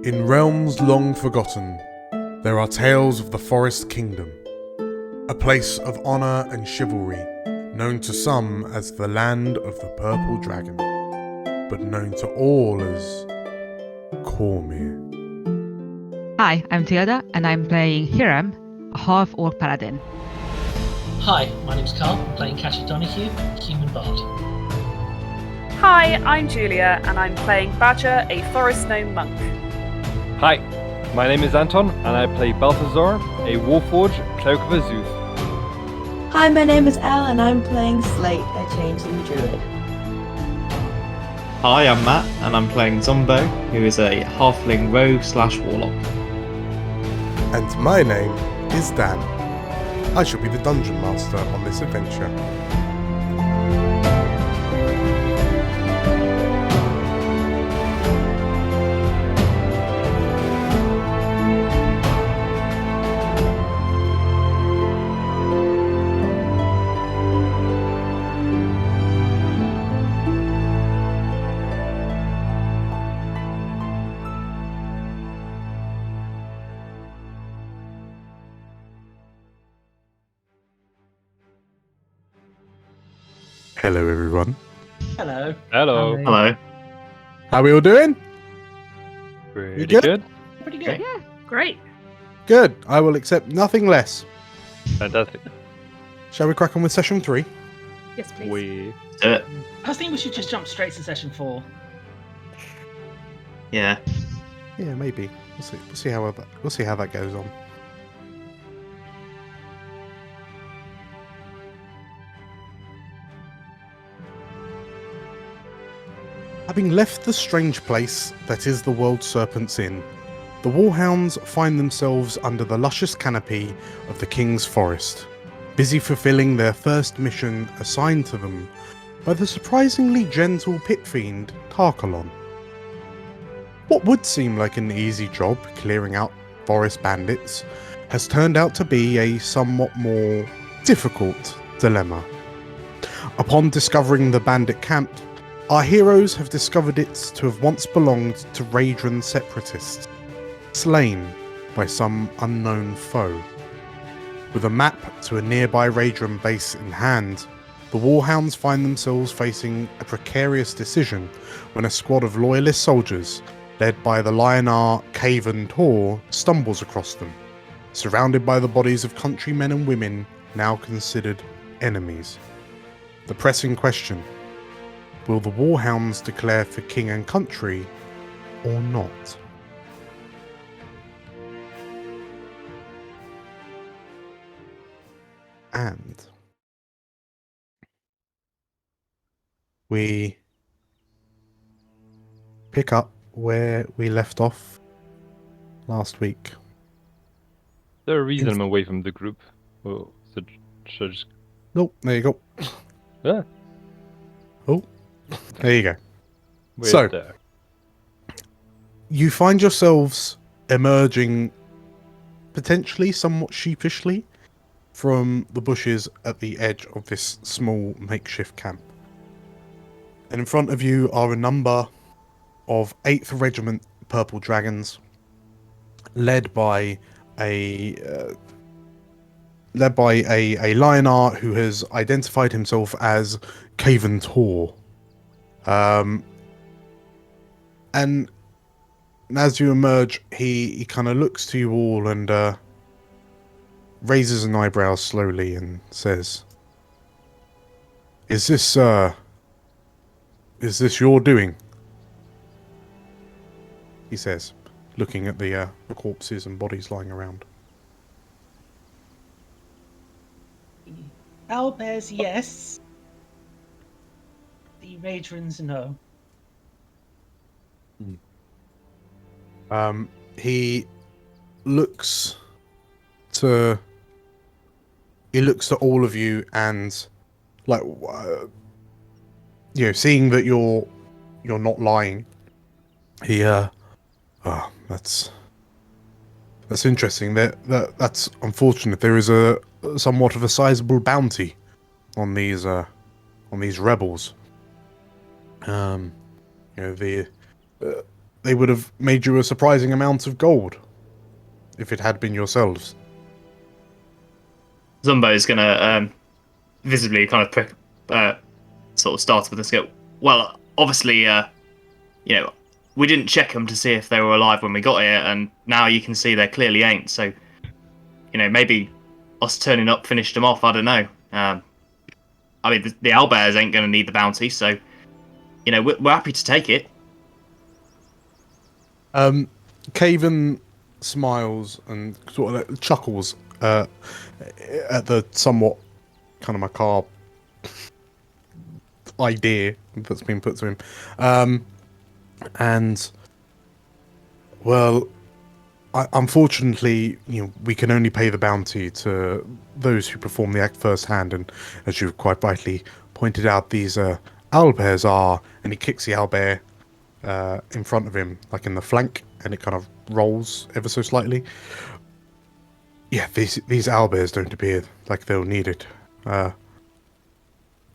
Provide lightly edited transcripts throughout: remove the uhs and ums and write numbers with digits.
In realms long forgotten, there are tales of the Forest Kingdom, a place of honour and chivalry, known to some as the Land of the Purple Dragon, but known to all as Cormyr. Hi, I'm Theoda, and I'm playing Hiram, a half-orc paladin. Hi, my name's Carl. I'm playing Cassie Donahue, human bard. Hi, I'm Julia, and I'm playing Badger, a forest gnome monk. Hi, my name is Anton, and I play Balthazar, a Warforged Cloak of Azuth. Hi, my name is Elle, and I'm playing Slate, a changeling druid. Hi, I'm Matt, and I'm playing Zombo, who is a halfling rogue/warlock. And my name is Dan. I shall be the Dungeon Master on this adventure. Hello everyone. Hello. Hello. Hello. How are we all doing? Pretty good? good. Pretty good. Yeah, great. Good. I will accept nothing less. Fantastic. Shall we crack on with session 3? Yes, please. We Do it. I think we should just jump straight to session 4. Yeah. Yeah, maybe. We'll see how that goes on. Having left the strange place that is the World Serpent's Inn, the Warhounds find themselves under the luscious canopy of the King's Forest, busy fulfilling their first mission assigned to them by the surprisingly gentle pit fiend Tarkalon. What would seem like an easy job, clearing out forest bandits, has turned out to be a somewhat more difficult dilemma. Upon discovering the bandit camp, our heroes have discovered it to have once belonged to Raedran separatists, slain by some unknown foe. With a map to a nearby Raedran base in hand, the Warhounds find themselves facing a precarious decision when a squad of Loyalist soldiers, led by the Lionar Caven Tor, stumbles across them, surrounded by the bodies of countrymen and women now considered enemies. The pressing question: will the Warhounds declare for king and country, or not? And we pick up where we left off last week. There's a reason I'm away from the group. Oh, so should I just... Nope, there you go. Yeah. Oh, there you go. Wait So- there. You find yourselves emerging, potentially somewhat sheepishly, from the bushes at the edge of this small makeshift camp. And in front of you are a number of 8th Regiment Purple Dragons, led by a Lionar who has identified himself as Caven Tor. And as you emerge, he kind of looks to you all and raises an eyebrow slowly and says, Is this your doing?" He says, looking at the corpses and bodies lying around. Owlbears, yes. The Raedrans, no. He looks to all of you and, like, seeing that you're not lying, he that's interesting. That's unfortunate. There is a somewhat of a sizable bounty on these rebels. The they would have made you a surprising amount of gold if it had been yourselves. Zumbo's gonna visibly kind of sort of start with this. Go, well, obviously, we didn't check them to see if they were alive when we got here, and now you can see they clearly ain't. So, maybe us turning up finished them off. I don't know. I mean, the owlbears ain't going to need the bounty, so we're happy to take it. Caven smiles and sort of chuckles at the somewhat kind of macabre idea that's been put to him. And well, unfortunately, we can only pay the bounty to those who perform the act firsthand. And as you've quite rightly pointed out, these owlbears are, and he kicks the owlbear in front of him, like in the flank, and it kind of rolls ever so slightly. Yeah, these owlbears don't appear like they'll need it. Are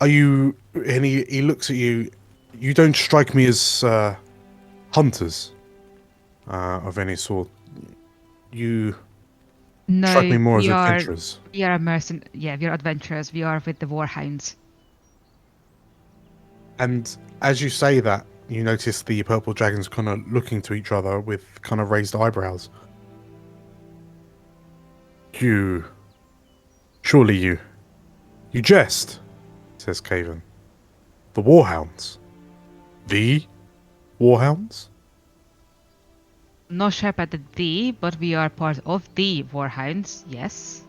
you? And he looks at you. You don't strike me as hunters of any sort. You strike me more as adventurers. We are we are adventurers. We are with the Warhounds. And as you say that, you notice the purple dragons kind of looking to each other with kind of raised eyebrows. Surely you jest, says Caven. The Warhounds? The Warhounds? Not sure about the D, but we are part of the Warhounds, yes.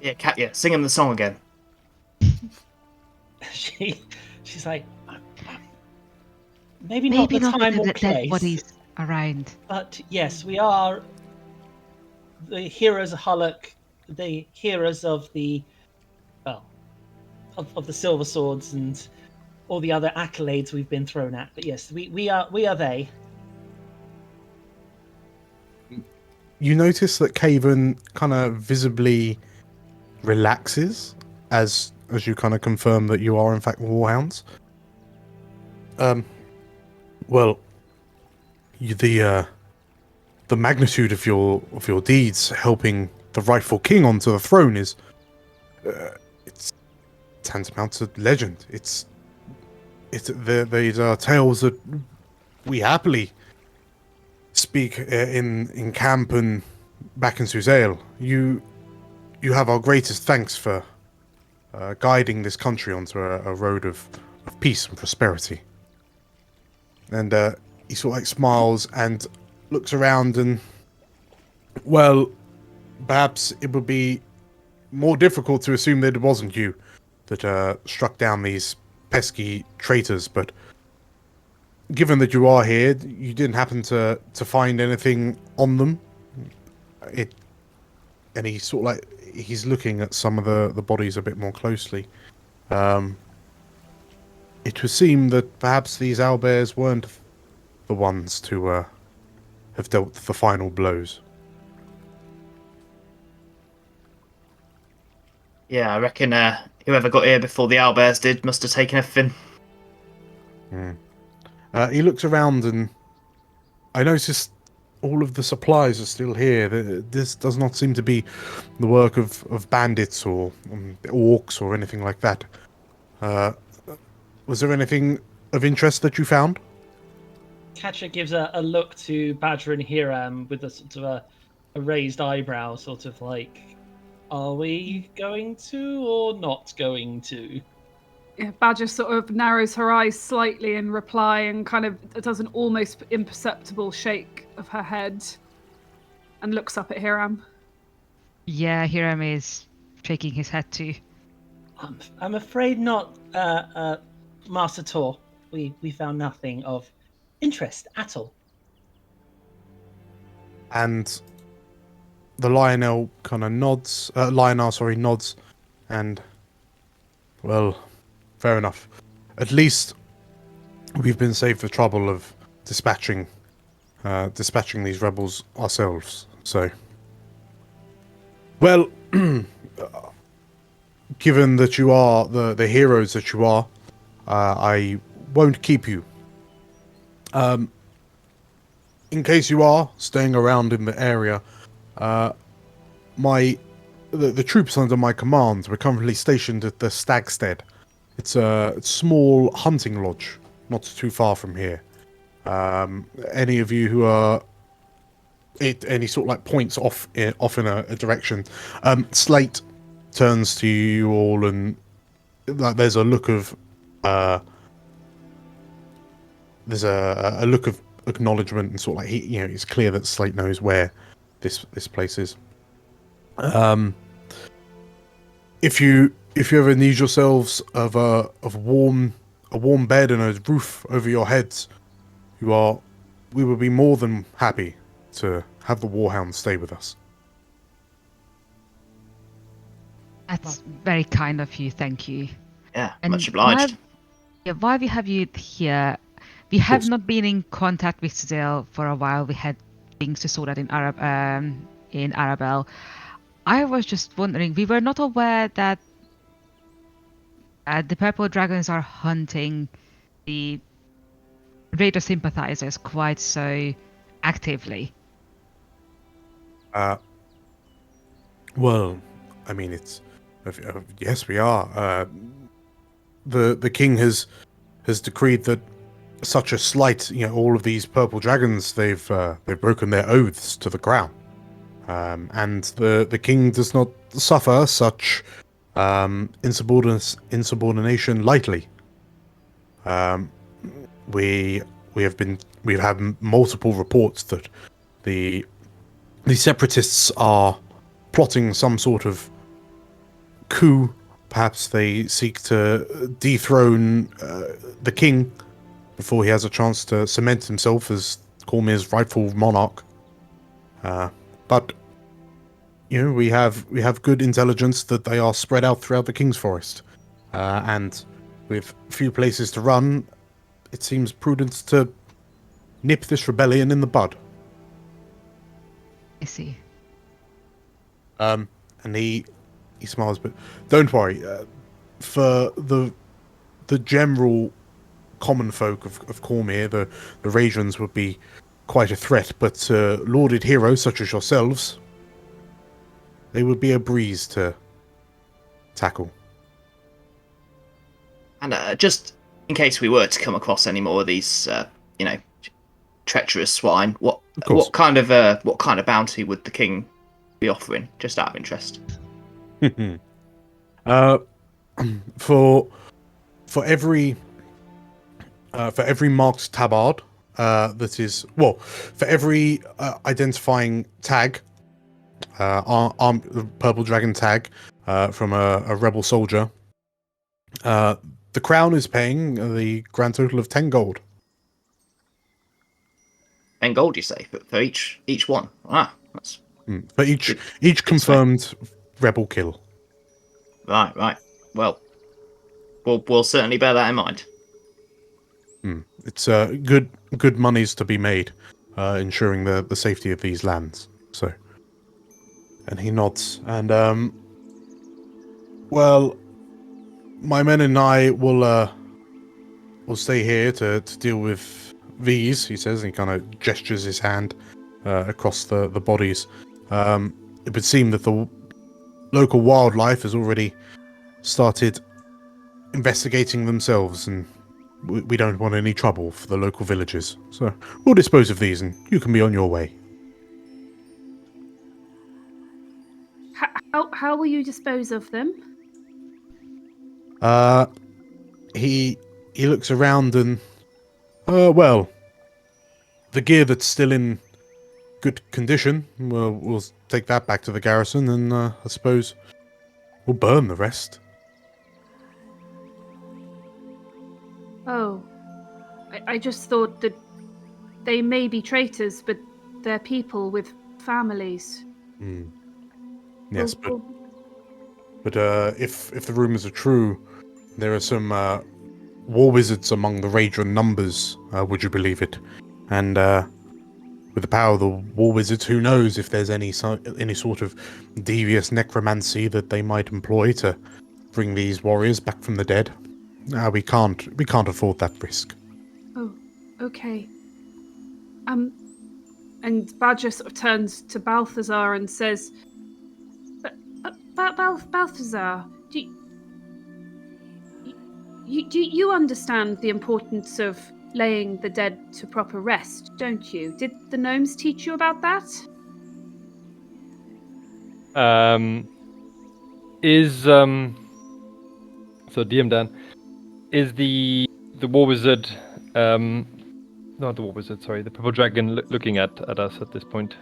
Yeah, Katya, sing him the song again. She's like, maybe not the time or place. Bodies around. But yes, we are the heroes of Hullock, the heroes of the of the silver swords and all the other accolades we've been thrown at. But yes, we are they. You notice that Caven kind of visibly relaxes as you kind of confirm that you are in fact Warhounds. Well, the magnitude of your deeds helping the rightful king onto the throne is it's tantamount to legend. These are tales that we happily speak in camp and back in Suzail. You have our greatest thanks for guiding this country onto a road of peace and prosperity. And he sort of like smiles and looks around and, well, perhaps it would be more difficult to assume that it wasn't you that struck down these pesky traitors, but given that you are here, you didn't happen to find anything on them. And he sort of like, he's looking at some of the bodies a bit more closely. It would seem that perhaps these owlbears weren't the ones to have dealt the final blows. Yeah, I reckon whoever got here before the owlbears did must have taken everything. He looks around and I noticed all of the supplies are still here. This does not seem to be the work of bandits or orcs or anything like that. Was there anything of interest that you found? Katya gives a look to Badger and Hiram with a sort of a raised eyebrow, sort of like, are we going to or not going to? Yeah, Badger sort of narrows her eyes slightly in reply and kind of does an almost imperceptible shake of her head and looks up at Hiram. Yeah, Hiram is shaking his head too. I'm afraid not, Master Tor. We found nothing of interest at all. And the Lionel kind of nods, nods, and, well, fair enough. At least we've been saved the trouble of dispatching these rebels ourselves. So, well, given that you are the heroes that you are, I won't keep you. in case you are staying around in the area, the troops under my command were currently stationed at the Stagstead. It's a small hunting lodge, not too far from here. Any of you who are any sort of like points off in a direction, Slate turns to you all, and like there's a look of acknowledgement, and sort of like it's clear that Slate knows where this place is. If you ever need yourselves of a warm bed and a roof over your heads, we would be more than happy to have the Warhounds stay with us. That's very kind of you, thank you. Yeah, And much obliged. While we have you here, we have not been in contact with Cecile for a while. We had things to sort out in Arabelle. I was just wondering, we were not aware that the Purple Dragons are hunting the Raider sympathizers quite so actively. Well, I mean, it's yes, we are. The king has decreed that such a slight, all of these purple dragons, they've broken their oaths to the crown, and the king does not suffer such insubordination lightly. We've had multiple reports that the separatists are plotting some sort of coup. Perhaps they seek to dethrone the king before he has a chance to cement himself as Cormyr's rightful monarch. But we have good intelligence that they are spread out throughout the King's Forest, and with few places to run, it seems prudent to nip this rebellion in the bud. I see. And he smiles, but don't worry. For the general common folk of Cormyr, the Raedrans would be quite a threat, but lauded heroes such as yourselves, they would be a breeze to tackle. And just in case we were to come across any more of these, treacherous swine, what kind of bounty would the king be offering? Just out of interest. For every marked tabard, for every identifying tag, purple dragon tag from a rebel soldier, the crown is paying the grand total of 10 gold. 10 gold, you say, for each one? Ah, that's for each confirmed rebel kill. Right. Well, we'll certainly bear that in mind. It's good monies to be made, ensuring the safety of these lands. So, and he nods, and well, my men and I will stay here to deal with these. He says, and he kind of gestures his hand across the bodies. It would seem that the local wildlife has already started investigating themselves, and we don't want any trouble for the local villagers. So we'll dispose of these, and you can be on your way. How will you dispose of them? He looks around, and well, the gear that's still in good condition, we'll take that back to the garrison, and I suppose we'll burn the rest. Oh, I just thought that they may be traitors, but they're people with families. Yes, but if the rumors are true, there are some war wizards among the Raedran numbers. Would you believe it? And with the power of the war wizards, who knows if there's any sort of devious necromancy that they might employ to bring these warriors back from the dead. We can't afford that risk. Oh, okay. And Badger sort of turns to Balthazar and says, Balthazar, do you understand the importance of laying the dead to proper rest, don't you? Did the gnomes teach you about that? So DM Dan, is the war wizard, not the war wizard, sorry, the purple dragon looking at us at this point?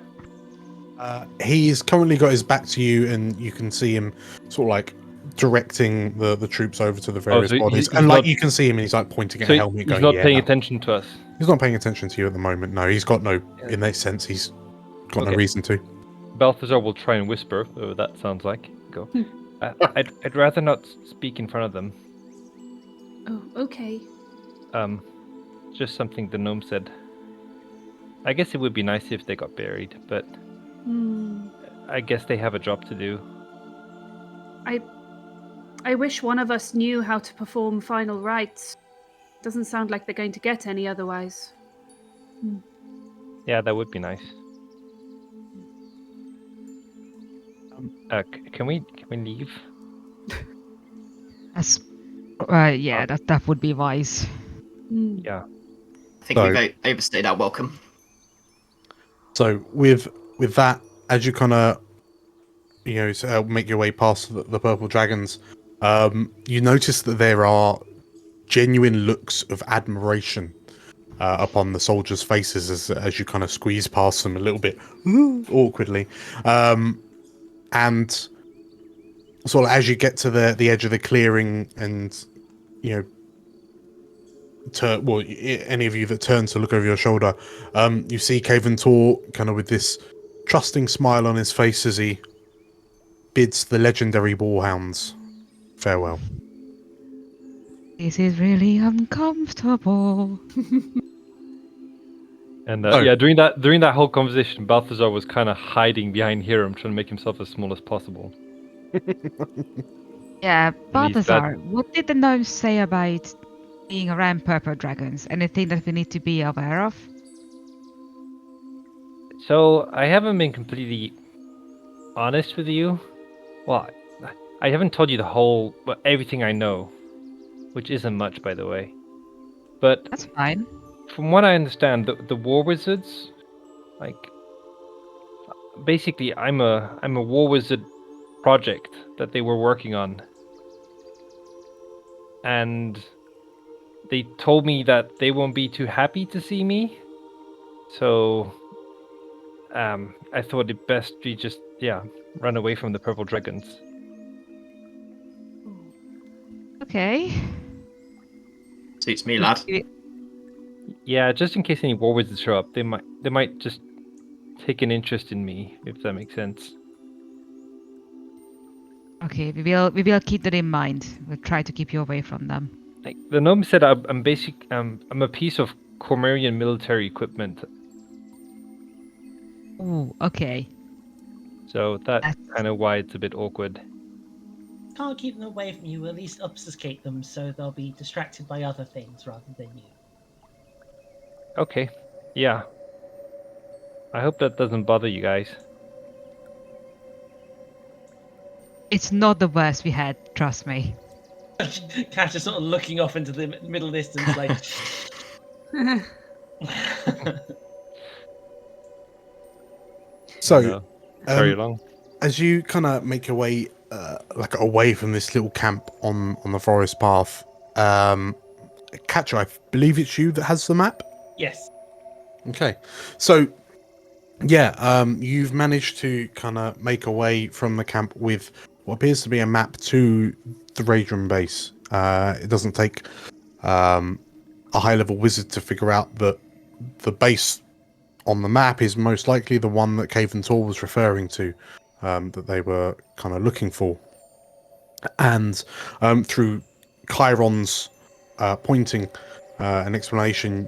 He's currently got his back to you, and you can see him sort of like directing the troops over to the various so bodies. he's And like not- you can see him, and he's like pointing at So a helmet, he's going, not "Yeah." paying that- attention to us. He's not paying attention to you at the moment. No, he's got no. In that sense, he's got no Okay. reason to. Balthazar will try and whisper, oh, that sounds like. Go. I'd rather not speak in front of them. Oh, okay. Just something the gnome said. I guess it would be nice if they got buried, but I guess they have a job to do. I wish one of us knew how to perform final rites. Doesn't sound like they're going to get any otherwise. Yeah, that would be nice. Can we leave? Yeah, that would be wise. Yeah. I think So- we've overstayed our welcome. So with that, as you kind of make your way past the purple dragons, you notice that there are genuine looks of admiration upon the soldiers' faces as you kind of squeeze past them a little bit awkwardly, and sort of as you get to the edge of the clearing, and any of you that turn to look over your shoulder, you see Caven Tor kind of with this trusting smile on his face as he bids the legendary Warhounds farewell. This is really uncomfortable. And Oh. yeah, during that whole conversation, Balthazar was kind of hiding behind Hiram, trying to make himself as small as possible. Yeah, he's Balthazar, what did the gnomes say about being around purple dragons? Anything that we need to be aware of? So I haven't been completely honest with you. Well, I haven't told you everything I know, which isn't much, by the way. But That's fine. from what I understand, the war wizards, like, basically, I'm a war wizard project that they were working on, and they told me that they won't be too happy to see me. So, I thought it best we just run away from the purple dragons. Okay. Suits me, lad. Yeah, just in case any war wizards show up, they might just take an interest in me, if that makes sense. Okay, we will keep that in mind. We'll try to keep you away from them. Like, the gnome said, I'm a piece of Cormyrian military equipment, Ooh, okay. so that's kind of why it's a bit awkward. Can't keep them away from you, at least obfuscate them so they'll be distracted by other things rather than you. Okay, yeah. I hope that doesn't bother you guys. It's not the worst we had, trust me. Cat is sort of looking off into the middle distance, like. So, Carry along. as you kind of make your way away from this little camp on the forest path, Catcher, I believe it's you that has the map. Yes. Okay, so yeah, you've managed to kind of make a way from the camp with what appears to be a map to the Raedran base. It doesn't take a high-level wizard to figure out that the base on the map is most likely the one that Caven Tor was referring to, that they were kind of looking for. And through Chiron's pointing an explanation,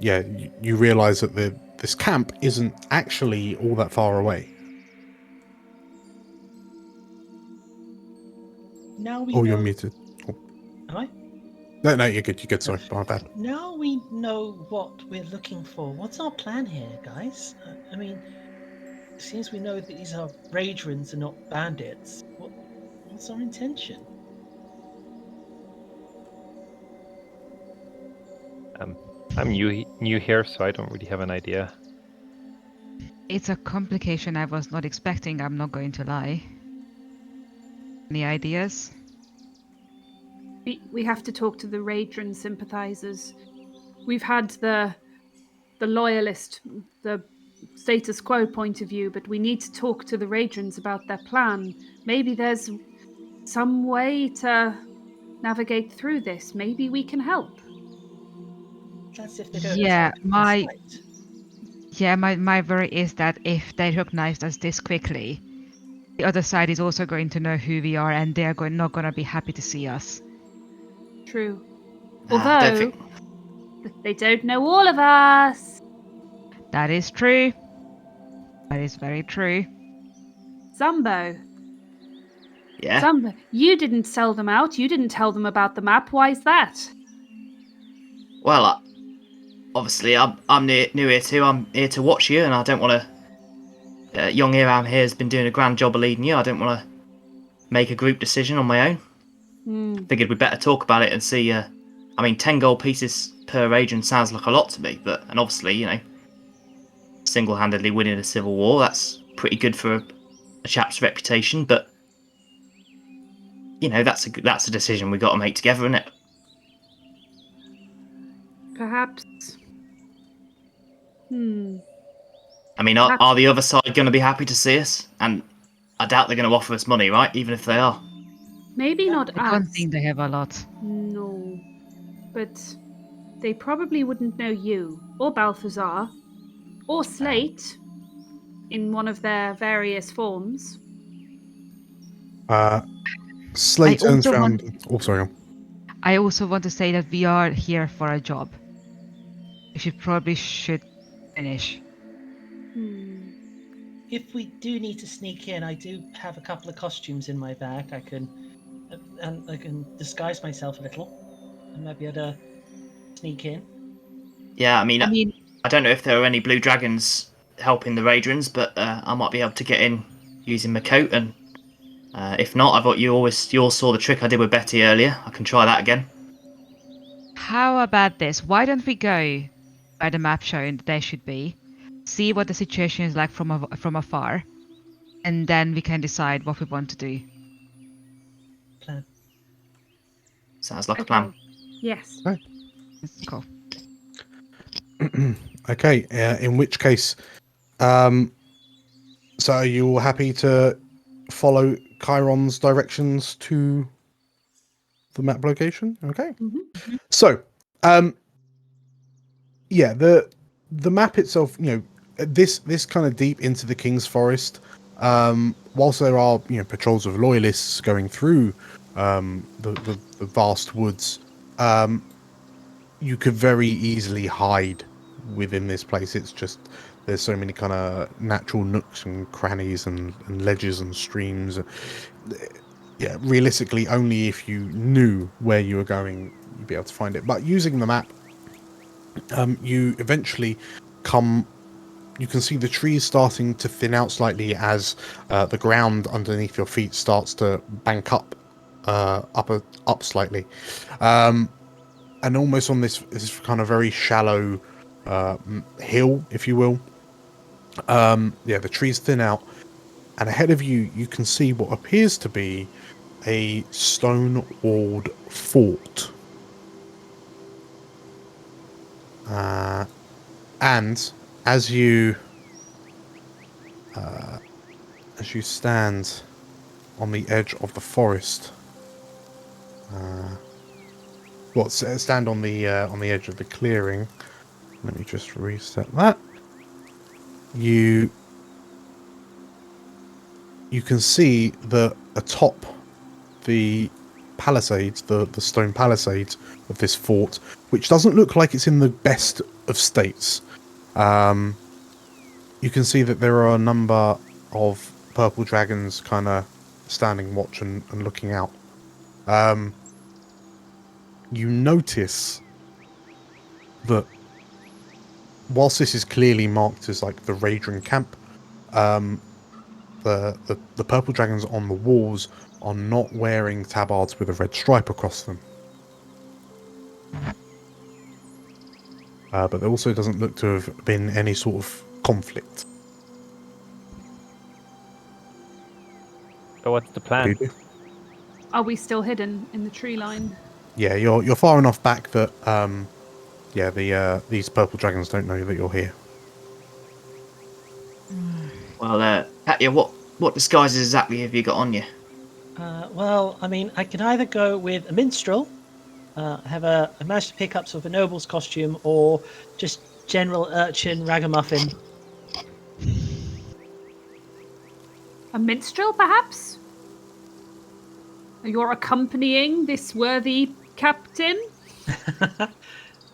you realise that this camp isn't actually all that far away. Now we Oh, know... you're muted. Am I? No, you're good. You're good. Sorry, my bad. Now we know what we're looking for. What's our plan here, guys? I mean, It seems we know that these are Raedrans and not bandits. What's our intention? I'm new here, so I don't really have an idea. It's a complication I was not expecting, I'm not going to lie. Any ideas? We have to talk to the Raedran sympathizers. We've had the loyalist, the status quo point of view, but we need to talk to the Raedrans about their plan. Maybe there's some way to navigate through this. Maybe we can help. That's if they don't Yeah, attack on sight. my worry is that if they recognize us this quickly, the other side is also going to know who we are, and they're not going to be happy to see us. True. I don't Although, think... they don't know all of us. That is true. That is very true. Zumbo. Yeah. Zumbo, you didn't sell them out. You didn't tell them about the map. Why's that? Well, obviously, I'm new here too. I'm here to watch you, and I don't want to. Young Iram here has been doing a grand job of leading you. I don't want to make a group decision on my own. Figured we'd better talk about it and see. I mean, 10 gold pieces per Raedran sounds like a lot to me, and obviously, single-handedly winning a civil war, that's pretty good for a chap's reputation. But that's a decision we got to make together, isn't it? Perhaps. I mean, are the other side going to be happy to see us? And I doubt they're going to offer us money, right? Even if they are. Maybe not I don't us. think they have a lot. No. But they probably wouldn't know you, or Balthazar, or Slate, in one of their various forms. Slate turns around. Oh, sorry. I also want to say that we are here for a job. We probably should finish. If we do need to sneak in, I do have a couple of costumes in my bag. I can disguise myself a little. I might be able to sneak in. Yeah, I mean, I don't know if there are any blue dragons helping the Raedrans, but I might be able to get in using my coat. And if not, you all saw the trick I did with Betty earlier. I can try that again. How about this? Why don't we go by the map showing that they should be, see what the situation is like from afar, and then we can decide what we want to do. Plan. Sounds like a plan. Yes. Right. Cool. Okay, in which case, so are you all happy to follow Chiron's directions to the map location? Okay. So, yeah, the map itself, this kind of deep into the King's Forest, whilst there are, patrols of loyalists going through the vast woods, you could very easily hide within this place. It's just there's so many kind of natural nooks and crannies and ledges and streams. Yeah, realistically, only if you knew where you were going, you'd be able to find it. But using the map, you eventually you can see the trees starting to thin out slightly as the ground underneath your feet starts to bank up slightly. And almost on this kind of very shallow hill, if you will. The trees thin out, and ahead of you, you can see what appears to be a stone-walled fort. And as you stand on the edge of the forest, stand on the edge of the clearing. Let me just reset that. You can see that atop the palisades, the stone palisades of this fort, which doesn't look like it's in the best of states. You can see that there are a number of purple dragons kind of standing watch and looking out. You notice that whilst this is clearly marked as like the Raedran camp, the purple dragons on the walls are not wearing tabards with a red stripe across them. But there also doesn't look to have been any sort of conflict. So what's the What do you plan? do? Are we still hidden in the tree line? Yeah, you're far enough back that these purple dragons don't know that you're here. Well, Katya, what disguises exactly have you got on you? Well, I mean, I can either go with a minstrel, I managed to pick up sort of a noble's costume, or just general urchin ragamuffin. A minstrel, perhaps? You're accompanying this worthy captain?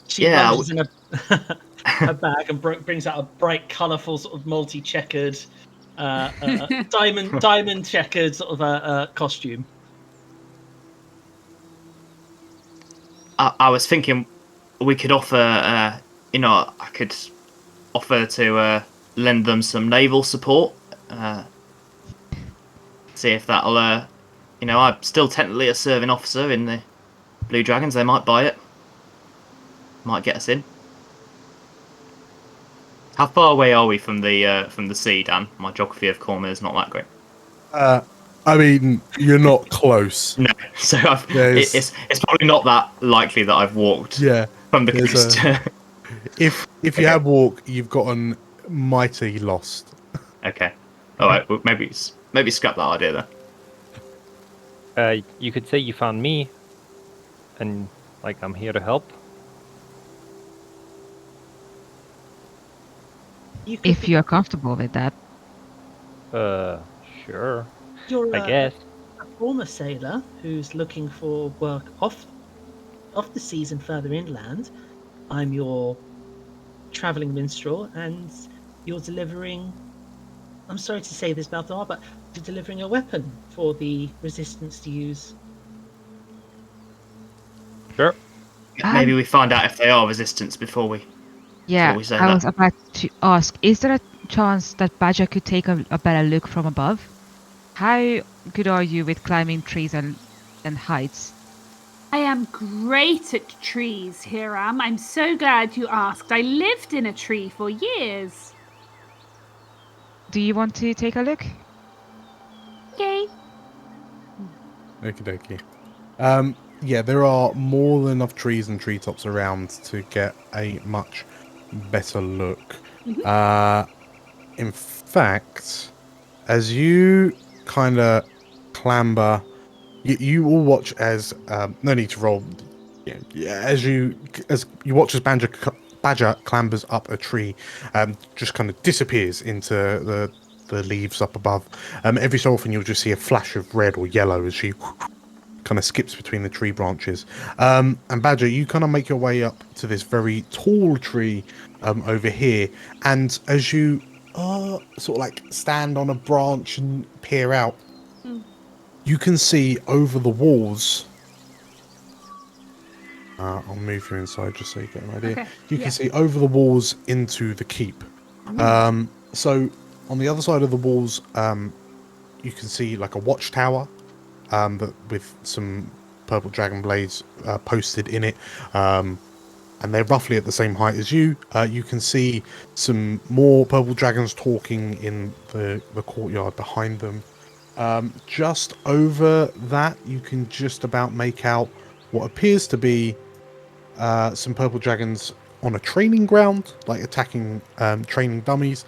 She Yeah, rumbles in a bag and brings out a bright, colourful, sort of multi-checkered, diamond checkered sort of costume. I was thinking we could offer, I could offer to lend them some naval support. See if that'll, I'm still technically a serving officer in the Blue Dragons. They might buy it. Might get us in. How far away are we from the sea, Dan? My geography of Cormyr is not that great. I mean, you're not close. No, so There's- it's probably not that likely that I've walked Yeah. from the there's coast. If you Okay. have walk, you've gotten mighty lost. Okay, all right. Well, maybe scrap that idea then. You could say you found me, and like I'm here to help. If you're comfortable with that. Sure. You're I guess. a former sailor who's looking for work off the seas and further inland. I'm your travelling minstrel, and you're delivering. I'm sorry to say this, Balthar, but you're delivering a weapon for the resistance to use. Sure. Maybe we find out if they are resistance before we. Yeah, we say I that. was about to ask, is there a chance that Badger could take a better look from above? How good are you with climbing trees and heights? I am great at trees, Hiram. I'm so glad you asked. I lived in a tree for years. Do you want to take a look? Okay. Okie dokie. Yeah, there are more than enough trees and treetops around to get a much better look. In fact, as you kind of clamber, you all watch as no need to roll. As you watch as Badger clambers up a tree, just kind of disappears into the leaves up above. Every so often you'll just see a flash of red or yellow as she kind of skips between the tree branches. And Badger, you kind of make your way up to this very tall tree over here, and as you sort of like stand on a branch and peer out, you can see over the walls. I'll move you inside just so you get an idea. Okay, You yeah. can see over the walls into the keep. So on the other side of the walls, you can see like a watchtower, but with some purple dragon blades posted in it, and they're roughly at the same height as you. You can see some more purple dragons talking in the courtyard behind them. Just over that, you can just about make out what appears to be some purple dragons on a training ground, like attacking training dummies,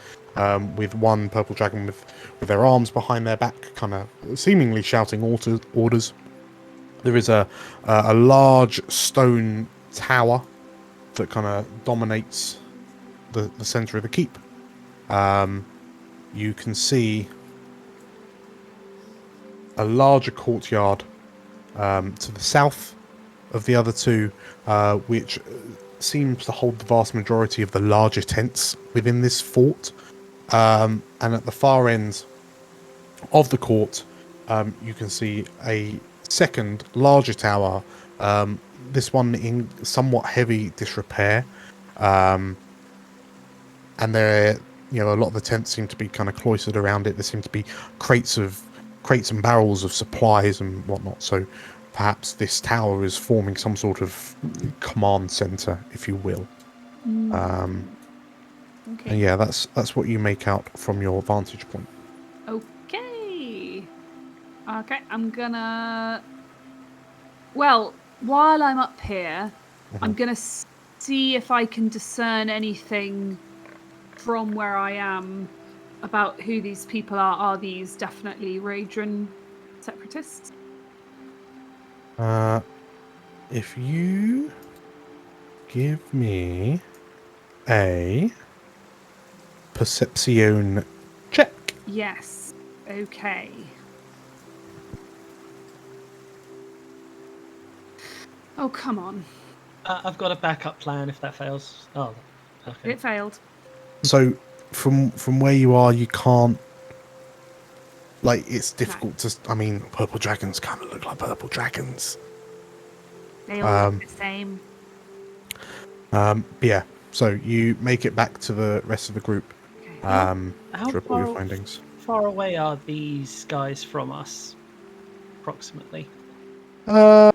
with one purple dragon with their arms behind their back, kind of seemingly shouting orders. There is a large stone tower that kind of dominates the center of the keep. You can see a larger courtyard to the south of the other two, which seems to hold the vast majority of the larger tents within this fort. And at the far end of the court, you can see a second larger tower, this one in somewhat heavy disrepair, and a lot of the tents seem to be kind of cloistered around it. There seem to be crates and barrels of supplies and whatnot. So perhaps this tower is forming some sort of command center, if you will. Okay. And yeah, that's what you make out from your vantage point. Okay. Okay, I'm gonna... Well, while I'm up here, I'm gonna see if I can discern anything from where I am about who these people are. Are these definitely Raedran separatists? If you give me a perception check. Yes. Okay. Oh, come on. I've got a backup plan if that fails. Oh, okay. It failed. So from where you are, you can't. Like, it's difficult to. I mean, purple dragons kind of look like purple dragons. They all look the same. But yeah, so you make it back to the rest of the group How to report your findings. far away are these guys from us, approximately? I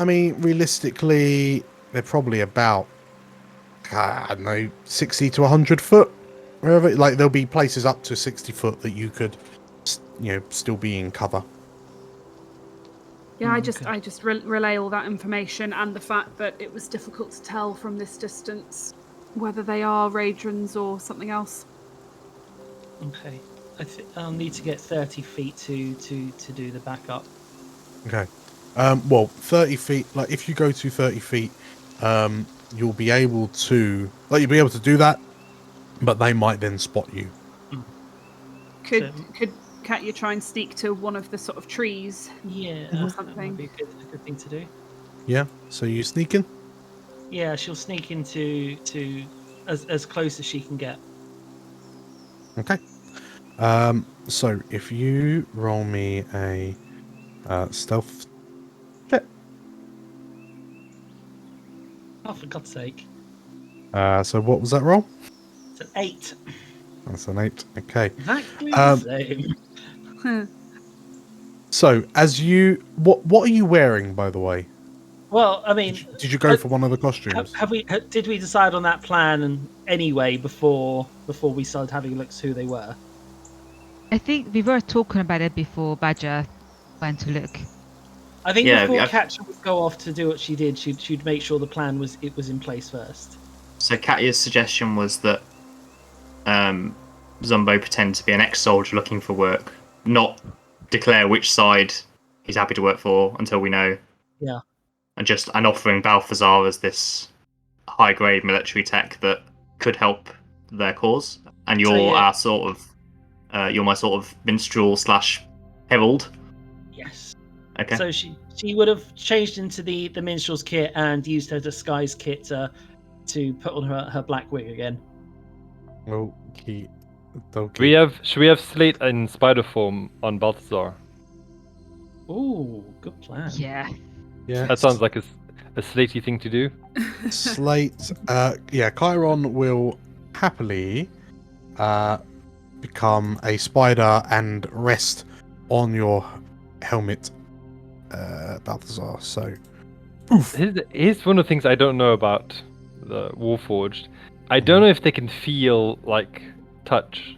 mean, realistically, they're probably about, I don't know, 60 to 100 foot, wherever. Like, there'll be places up to 60 foot that you could, still be in cover. Yeah, I just relay all that information and the fact that it was difficult to tell from this distance whether they are Raedrans or something else. Okay. I'll need to get 30 feet to do the backup. Okay. Well, 30 feet, like, if you go to 30 feet, you'll be able to do that, but they might then spot you. Could Katya try and sneak to one of the sort of trees? Yeah, Or that something. would be a good thing to do. Yeah, so you sneak in? Yeah, she'll sneak into as close as she can get. Okay. So if you roll me a stealth check. Oh, for God's sake. So what was that roll? It's an 8. That's an 8. Okay. Exactly the same. So as you, what are you wearing, by the way? Well, I mean, Did you go for one of the costumes? did we decide on that plan anyway before we started having a look at who they were? I think we were talking about it before Badger went to look. I think before Katya would go off to do what she did, she'd make sure the plan was in place first. So Katya's suggestion was that Zumbo pretend to be an ex-soldier looking for work, not declare which side he's happy to work for until we know. Yeah. And offering Balthazar as this high-grade military tech that could help their cause. And you're our sort of, you're my sort of minstrel / herald. Yes. Okay. So she would have changed into the minstrel's kit and used her disguise kit to put on her black wig again. Okay. Should we have Slate in spider form on Balthazar? Ooh, good plan. Yeah. Yeah. That sounds like a Slatey thing to do. Slate. Chiron will happily become a spider and rest on your helmet, Balthazar. So, poof. Here's one of the things I don't know about the Warforged. I don't know if they can feel, like, touch.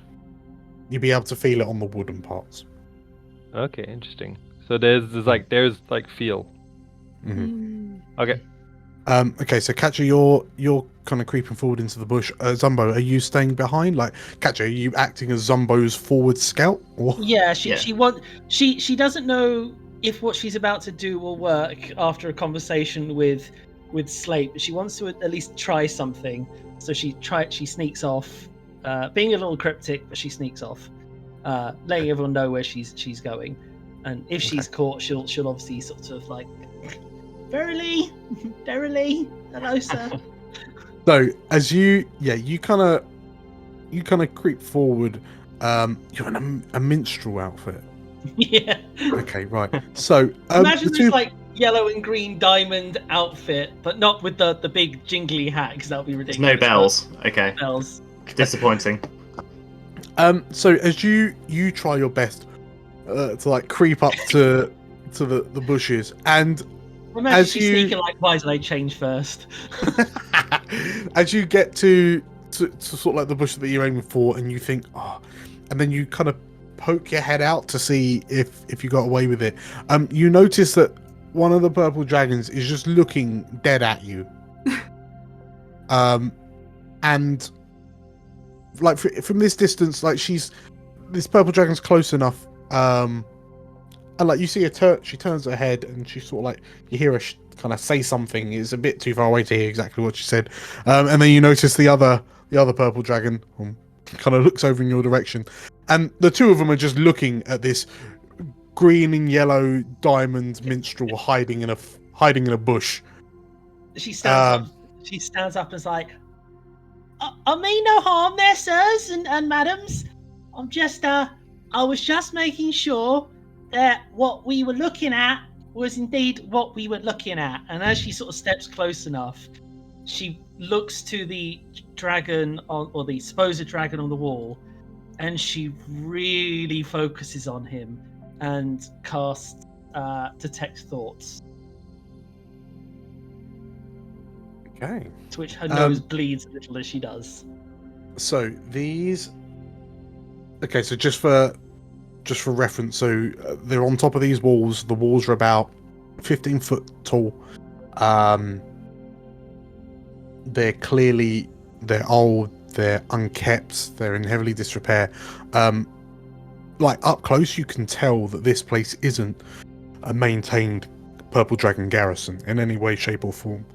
You'll be able to feel it on the wooden parts. Okay, interesting. So there's feel. Mm-hmm. Okay. Okay, so Katya, you're kind of creeping forward into the bush. Zumbo, are you staying behind? Like, Katya, are you acting as Zumbo's forward scout? Or? Yeah, she doesn't know if what she's about to do will work after a conversation with Slate, but she wants to at least try something. So she sneaks off, being a little cryptic, but she sneaks off, letting everyone know where she's going. And if she's caught, she'll obviously sort of like, verily, hello, sir. So as you kind of creep forward. You're in a minstrel outfit. Yeah. Okay, right. So imagine this like yellow and green diamond outfit, but not with the big jingly hat, because that would be ridiculous. There's no bells. Okay. Bells. Disappointing. So as you try your best to like creep up to the bushes, and Imagine as she's you sneaking like, why did I change first? as you get to sort of like the bush that you're aiming for, and you think, oh, and then you kind of poke your head out to see if you got away with it. You notice that one of the purple dragons is just looking dead at you. And like from this distance, like this purple dragon's close enough. And like you see she turns her head, and she sort of like, you hear her kind of say something. It's a bit too far away to hear exactly what she said. And then you notice the other purple dragon kind of looks over in your direction, and the two of them are just looking at this green and yellow diamond minstrel hiding in a bush. She stands up. She stands up and is like, I mean no harm there, sirs and madams. I'm just I was just making sure that what we were looking at was indeed what we were looking at. And as she sort of steps close enough, she looks to the dragon or the supposed dragon on the wall, and she really focuses on him and casts Detect Thoughts. Okay. To which her nose bleeds a little as she does. So these. Okay, so just for reference, so they're on top of these walls. The walls are about 15 foot tall. They're old, they're unkept, they're in heavily disrepair. Like up close, you can tell that this place isn't a maintained Purple Dragon garrison in any way, shape, or form.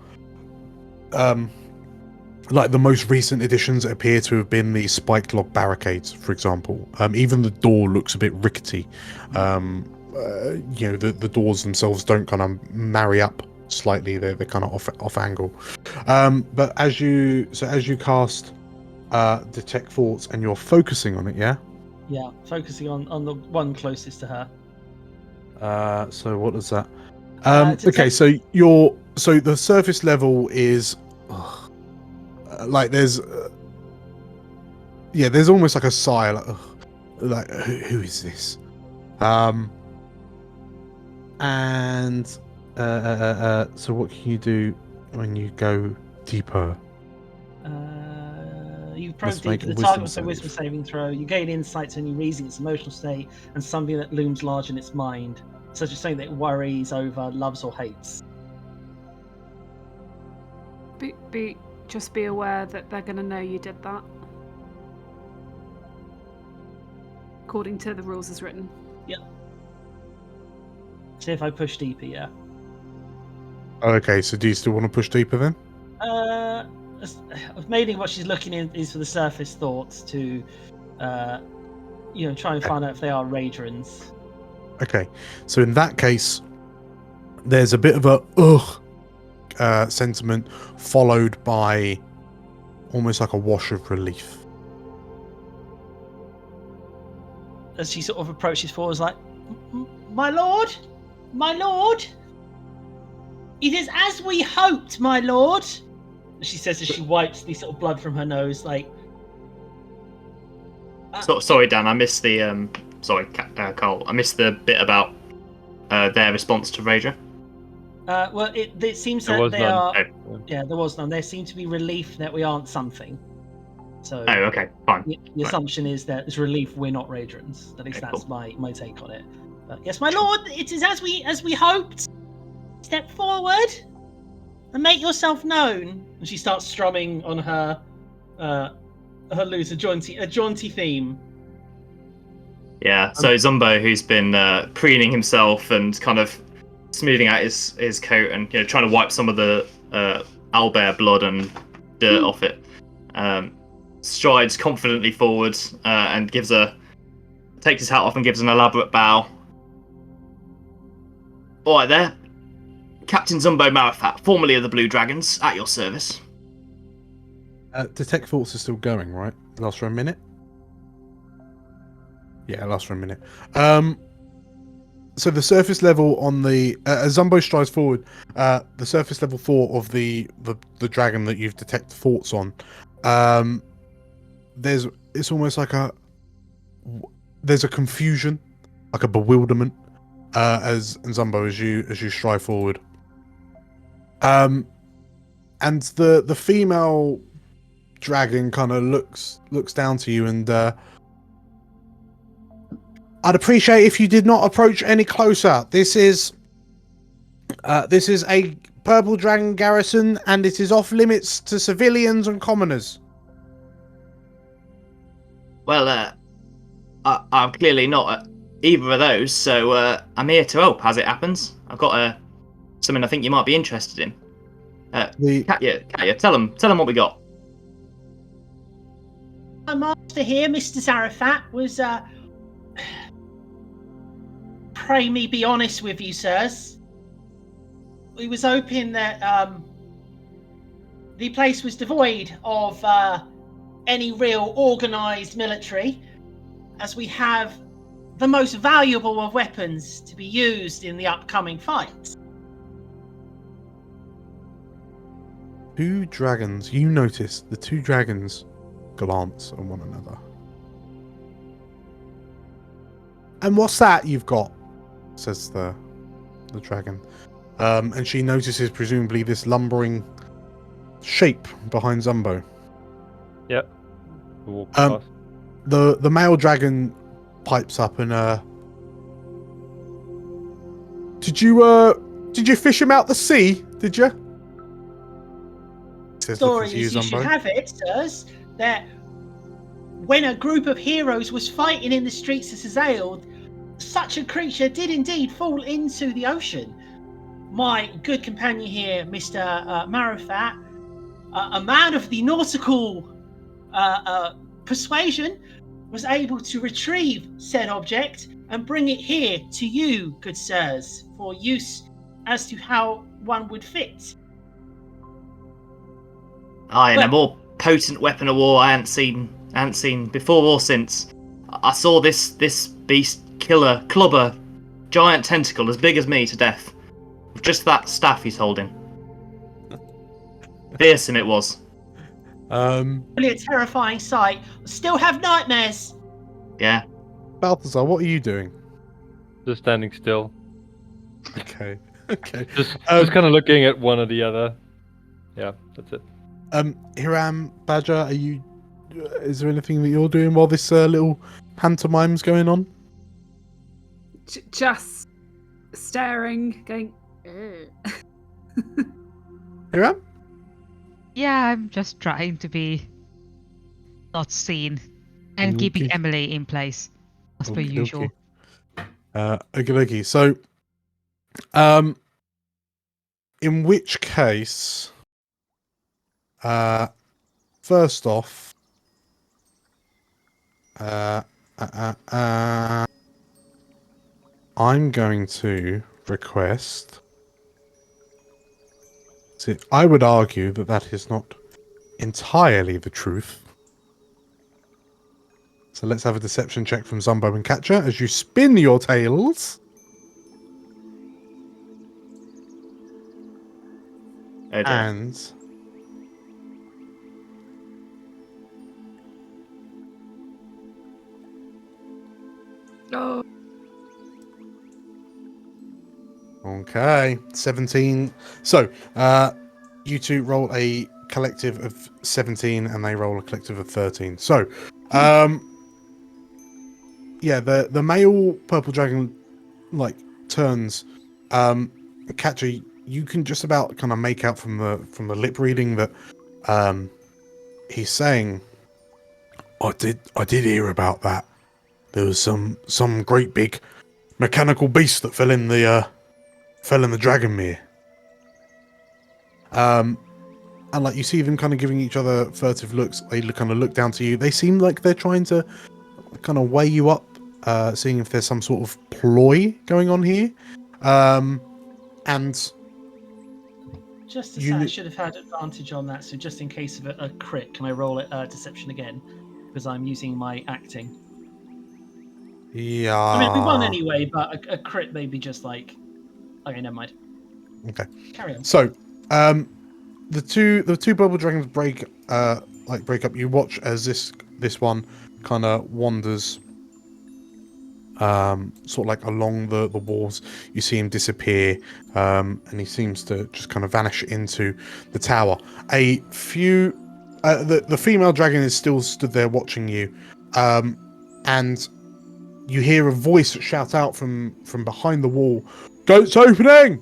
Like the most recent additions appear to have been the spiked log barricades, for example. Even the door looks a bit rickety. The doors themselves don't kind of marry up slightly. They're kind of off angle. But as you cast Detect Thoughts, and you're focusing on it, yeah? Yeah, focusing on the one closest to her. So what does that? Detect- so the surface level is like there's almost like a sigh, like who is this? And so what can you do when you go deeper? You probe Let's make deeper. a The target wisdom with a wisdom saving throw. You gain insight to any reason its emotional state and something that looms large in its mind, such as something that it worries over, loves, or hates. Just be aware that they're going to know you did that. According to the rules as written. Yep. See if I push deeper, yeah. Okay, so do you still want to push deeper then? Mainly what she's looking in is for the surface thoughts to, try and find out if they are Raedrans. Okay, so in that case, there's a bit of a sentiment followed by almost like a wash of relief. As she sort of approaches forward, like, my lord, it is as we hoped, my lord. She says as she wipes the sort of blood from her nose, like. Sorry, Dan. I missed the. Sorry, Cole. I missed the bit about their response to Raedran. Well, it seems There that was they none. are. Oh. Yeah, there was none. There seemed to be relief that we aren't something. So. Oh, okay, fine. The assumption is that there's relief we're not Raedrans. At least Okay, that's cool. my take on it. But yes, my lord, it is as we hoped. Step forward and make yourself known. And she starts strumming on her lute, a jaunty theme. Yeah. So Zumbo, who's been preening himself and kind of smoothing out his coat and trying to wipe some of the owlbear blood and dirt off it, strides confidently forward and takes his hat off and gives an elaborate bow. All right there, Captain Zumbo Marifat, formerly of the Blue Dragons, at your service. Detect Thoughts is still going, right? Lasts for a minute? Yeah, it lasts for a minute. So the surface level on the... as Zumbo strides forward, the surface level 4 of the dragon that you've detected thoughts on, it's almost like there's a confusion, like a bewilderment, as Zumbo as you stride forward. And the female dragon kind of looks down to you, and I'd appreciate if you did not approach any closer. This is a purple dragon garrison, and it is off limits to civilians and commoners. Well, I'm clearly not either of those, so I'm here to help. As it happens, I've got something I think you might be interested in. Katya, tell them what we got. My master here, Mr. Zarafat, was pray me be honest with you, sirs. We was hoping that the place was devoid of any real organised military, as we have the most valuable of weapons to be used in the upcoming fight. Two dragons. You notice the two dragons glance at one another. And what's that you've got? Says the dragon. And she notices presumably this lumbering shape behind Zumbo. Yep. Walk past. The male dragon pipes up and did you fish him out the sea? Did you? Story is you should have it, sirs, that when a group of heroes was fighting in the streets of Sazale, such a creature did indeed fall into the ocean. My good companion here, Mr. Marifat, a man of the nautical persuasion, was able to retrieve said object and bring it here to you, good sirs, for use as to how one would fit. Aye, and a more potent weapon of war I hadn't seen before or since. I saw this beast kill a clubber giant tentacle as big as me to death with just that staff he's holding. Fearsome it was. Really a terrifying sight. Still have nightmares. Yeah. Balthazar, what are you doing? Just standing still. Okay. Just kind of looking at one or the other. Yeah, that's it. Hiram, Badger, is there anything that you're doing while this little pantomime's going on? Just staring, going. Hiram? Yeah, I'm just trying to be not seen and keeping Emily in place as per usual. Okay. So, in which case, first off, I'm going to request. See, I would argue that is not entirely the truth. So let's have a deception check from Zumbo and Catcher as you spin your tails. And Oh. Okay, 17. So, you two roll a collective of 17 and they roll a collective of 13. So, yeah, the male purple dragon turns. Catcher, you can just about kind of make out from the lip reading that he's saying, I did hear about that. There was some great big mechanical beast that fell in the Dragonmere. And you see them kind of giving each other furtive looks. They kind of look down to you. They seem like they're trying to kind of weigh you up, seeing if there's some sort of ploy going on here. And just to say, I should have had advantage on that. So just in case of a crit, can I roll it deception again? Because I'm using my acting. Yeah. I mean, we won anyway, but a crit may be just like. Okay, never mind. Okay. Carry on. So, the two bubble dragons break up. You watch as this one kind of wanders sort of like along the walls. You see him disappear, and he seems to just kind of vanish into the tower. A few the female dragon is still stood there watching you, and you hear a voice shout out from behind the wall, "Gates opening!"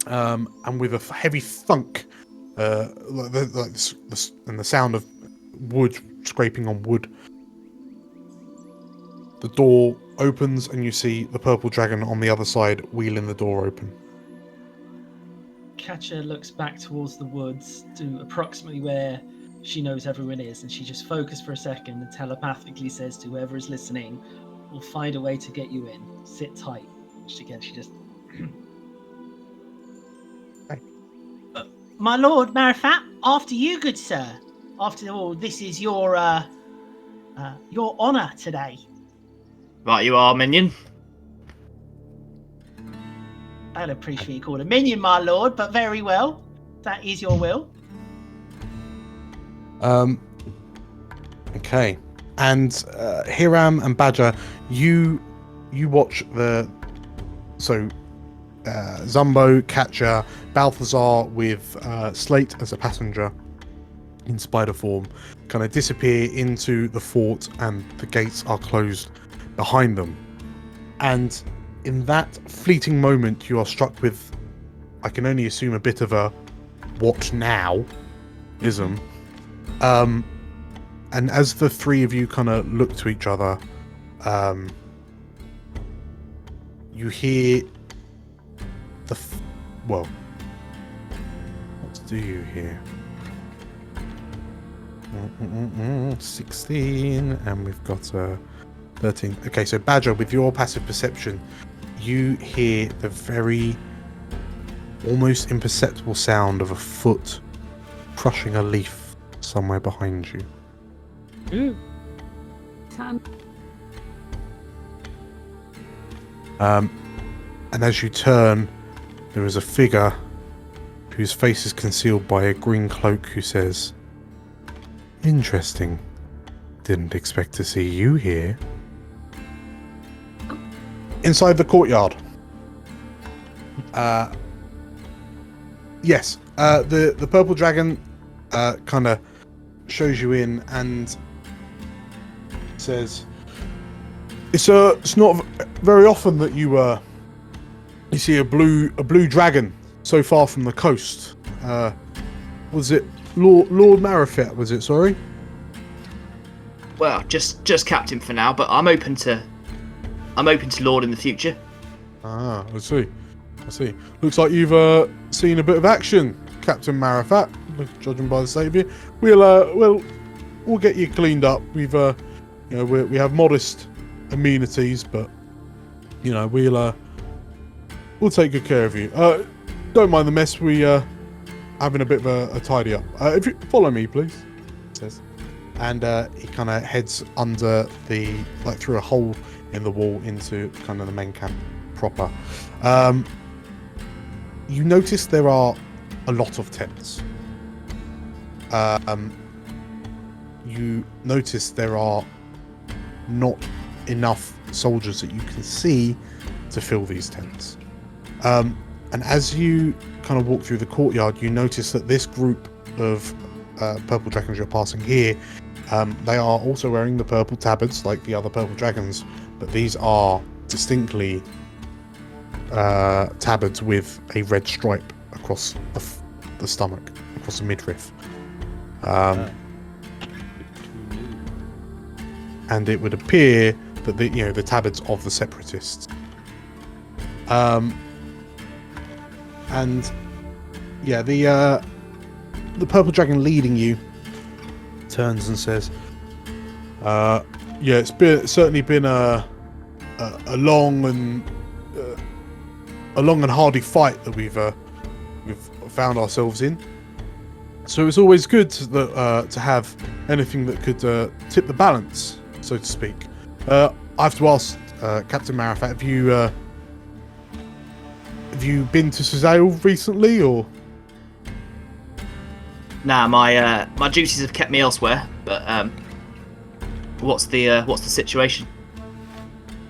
And with a heavy thunk, and the sound of wood scraping on wood, the door opens and you see the purple dragon on the other side wheeling the door open. Catcher looks back towards the woods to approximately where she knows everyone is, and she just focuses for a second and telepathically says to whoever is listening, "We'll find a way to get you in. Sit tight." Which again, she just... My lord Marifat, after you, good sir. After all, this is your honour today. Right, you are, minion. I don't appreciate you called a minion, my lord, but very well. That is your will. Okay. And Hiram and Badger, you watch Zumbo, Catcher, Balthazar with Slate as a passenger in spider form kind of disappear into the fort, and the gates are closed behind them. And in that fleeting moment, you are struck with, I can only assume, a bit of a what now-ism. And as the three of you kind of look to each other, you hear what do you hear? 16, and we've got 13. Okay, so Badger, with your passive perception, you hear the very almost imperceptible sound of a foot crushing a leaf somewhere behind you. Ooh. And as you turn, there is a figure whose face is concealed by a green cloak who says, "Interesting. Didn't expect to see you here." Inside the courtyard. Yes, the purple dragon kind of shows you in and says, "It's not very often that you see a blue dragon so far from the coast. Was it Lord Marifet? Was it? Sorry." Well, just captain for now, but I'm open to Lord in the future. Ah, I see. Looks like you've seen a bit of action, Captain Marifat. Judging by the state of you, we'll get you cleaned up. We have modest amenities, but we'll take good care of you. Don't mind the mess. We having a bit of a tidy up. If you follow me, please, it says, and he kind of heads under through a hole in the wall into kind of the main camp proper. You notice there are a lot of tents. You notice there are not enough soldiers that you can see to fill these tents. And as you kind of walk through the courtyard, you notice that this group of purple dragons you're passing here, they are also wearing the purple tabards like the other purple dragons, but these are distinctly tabards with a red stripe across the stomach, across the midriff. And it would appear that the tabards of the separatists. And yeah, the purple dragon leading you turns and says, "Yeah, it's certainly been a long and hardy fight that we've found ourselves in. So it's always good to have anything that could tip the balance, so to speak. I have to ask, Captain Marifat, have you been to Suzail recently, or?" Nah, my duties have kept me elsewhere, but What's the situation?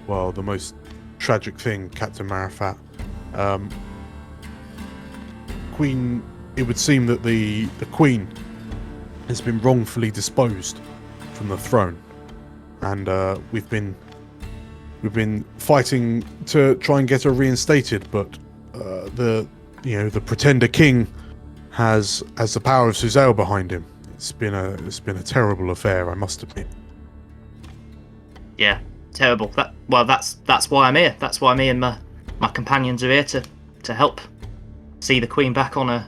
Well, the most tragic thing, Captain Marifat. Queen. It would seem that the Queen has been wrongfully disposed from the throne, and we've been fighting to try and get her reinstated, but the pretender king has the power of Suzail behind him. It's been a terrible affair, I must admit. Yeah, terrible. That's why I'm here. That's why me and my companions are here to help see the Queen back on her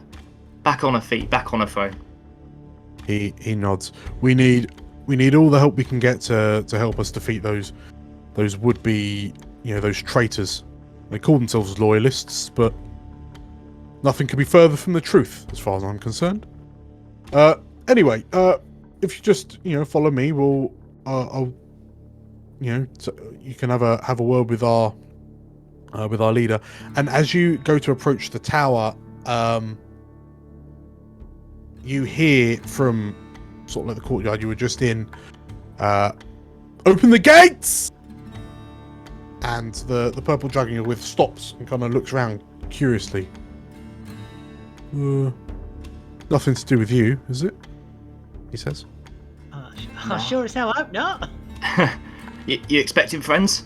feet, back on her throne. He nods. We need all the help we can get to help us defeat those would-be, those traitors. They call themselves loyalists, but nothing could be further from the truth, as far as I'm concerned. Anyway, if you just follow me, I'll you can have a word with our leader. And as you go to approach the tower, you hear from sort of like the courtyard you were just in, open the gates! And the purple dragon you're with stops and kind of looks around curiously. Nothing to do with you, is it? He says. No. Sure as hell hope not. You expecting friends?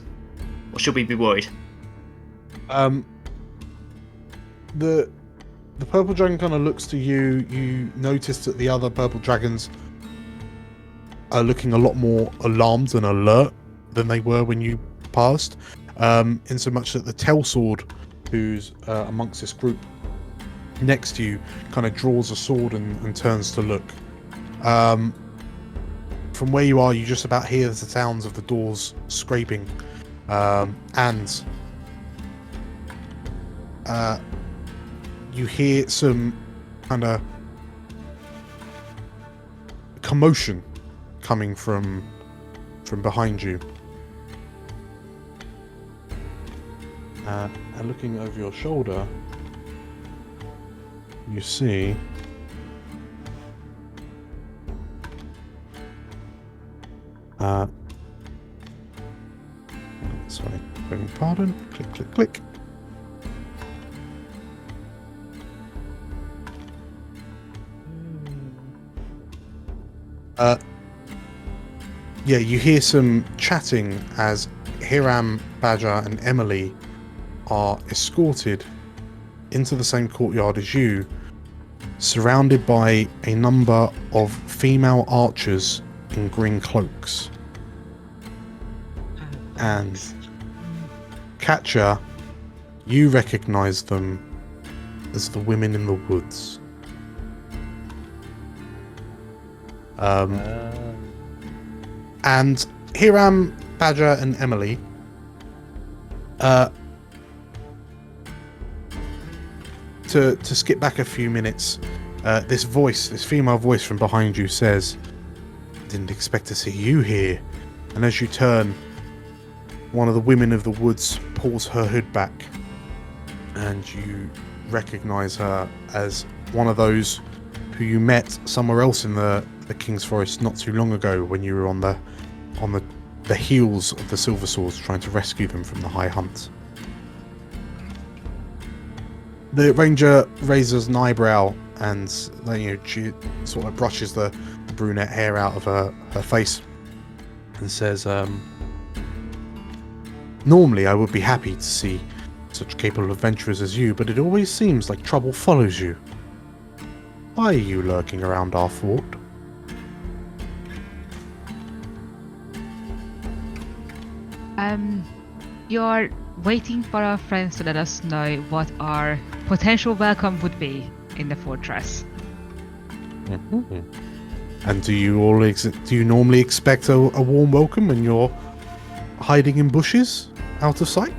Or should we be worried? The purple dragon kind of looks to you. You notice that the other purple dragons are looking a lot more alarmed and alert than they were when you passed. In so much that the Tellsword, who's amongst this group next to you, kind of draws a sword and turns to look. From where you are, you just about hear the sounds of the doors scraping, and you hear some kind of commotion coming from behind you. And looking over your shoulder, you see sorry, begging pardon. Click, click, click. Yeah, you hear some chatting as Hiram, Badger, and Emily are escorted into the same courtyard as you, surrounded by a number of female archers in green cloaks. And Catcher, you recognize them as the women in the woods. And Hiram, Badger, and Emily to skip back a few minutes, this female voice from behind you says, "Didn't expect to see you here." And as you turn, one of the women of the woods pulls her hood back, and you recognize her as one of those who you met somewhere else in the King's Forest not too long ago when you were on the heels of the Silver Swords trying to rescue them from the High Hunt. The ranger raises an eyebrow and she sort of brushes the brunette hair out of her face and says, "Normally I would be happy to see such capable adventurers as you, but it always seems like trouble follows you. Why are you lurking around our fort?" You're waiting for our friends to let us know what our potential welcome would be in the fortress. Mm-hmm. And do you normally expect a warm welcome when you're hiding in bushes out of sight?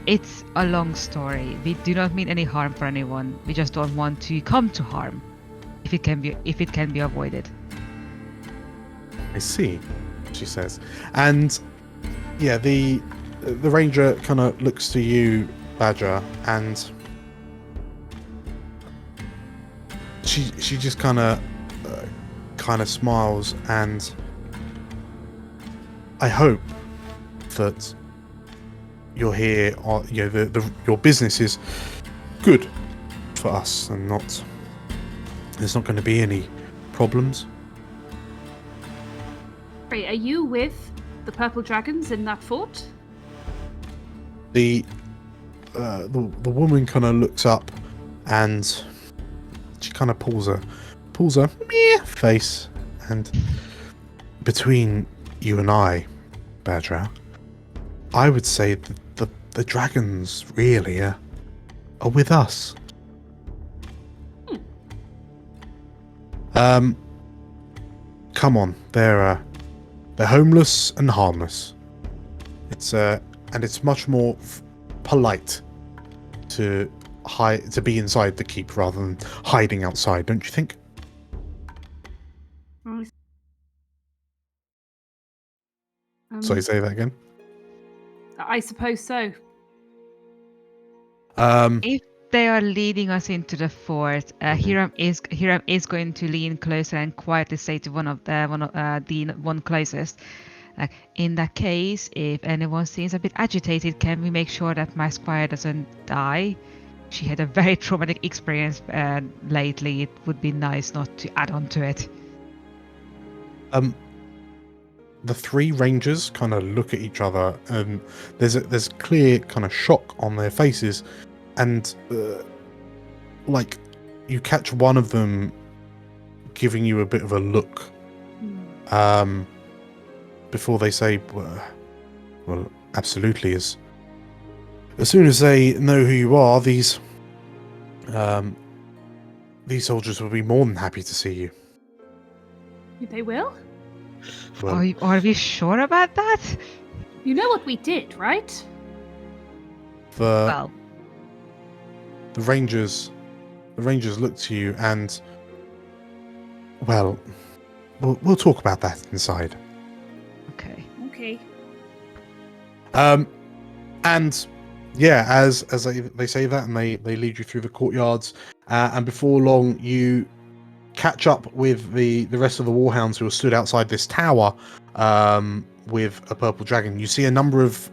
It's a long story. We do not mean any harm for anyone. We just don't want to come to harm, if it can be avoided. I see, she says. And yeah, the ranger kind of looks to you, Badger, and she just kind of smiles, and I hope that you're here, or your business is good for us, and there's not going to be any problems. Are you with the purple dragons in that fort? The woman kind of looks up, and she kind of pulls a meh face, and between you and I, Badra, I would say that the dragons really are with us. Come on, they're homeless and harmless. It's much more polite to be inside the keep rather than hiding outside, don't you think? Sorry, say that again. I suppose so. If they are leading us into the fort, Hiram is going to lean closer and quietly say to the one closest, like, in that case, if anyone seems a bit agitated, can we make sure that my squire doesn't die? She had a very traumatic experience lately. It would be nice not to add on to it. The three rangers kind of look at each other, and there's clear kind of shock on their faces, and like you catch one of them giving you a bit of a look, before they say, well, absolutely. As soon as they know who you are, these soldiers will be more than happy to see you. They will? Well, Are we sure about that? You know what we did, right? Well, the Rangers look to you, and well, we'll talk about that inside. Okay. And yeah, as they say that, and they lead you through the courtyards, and before long you catch up with the rest of the Warhounds who are stood outside this tower, with a purple dragon. You see a number of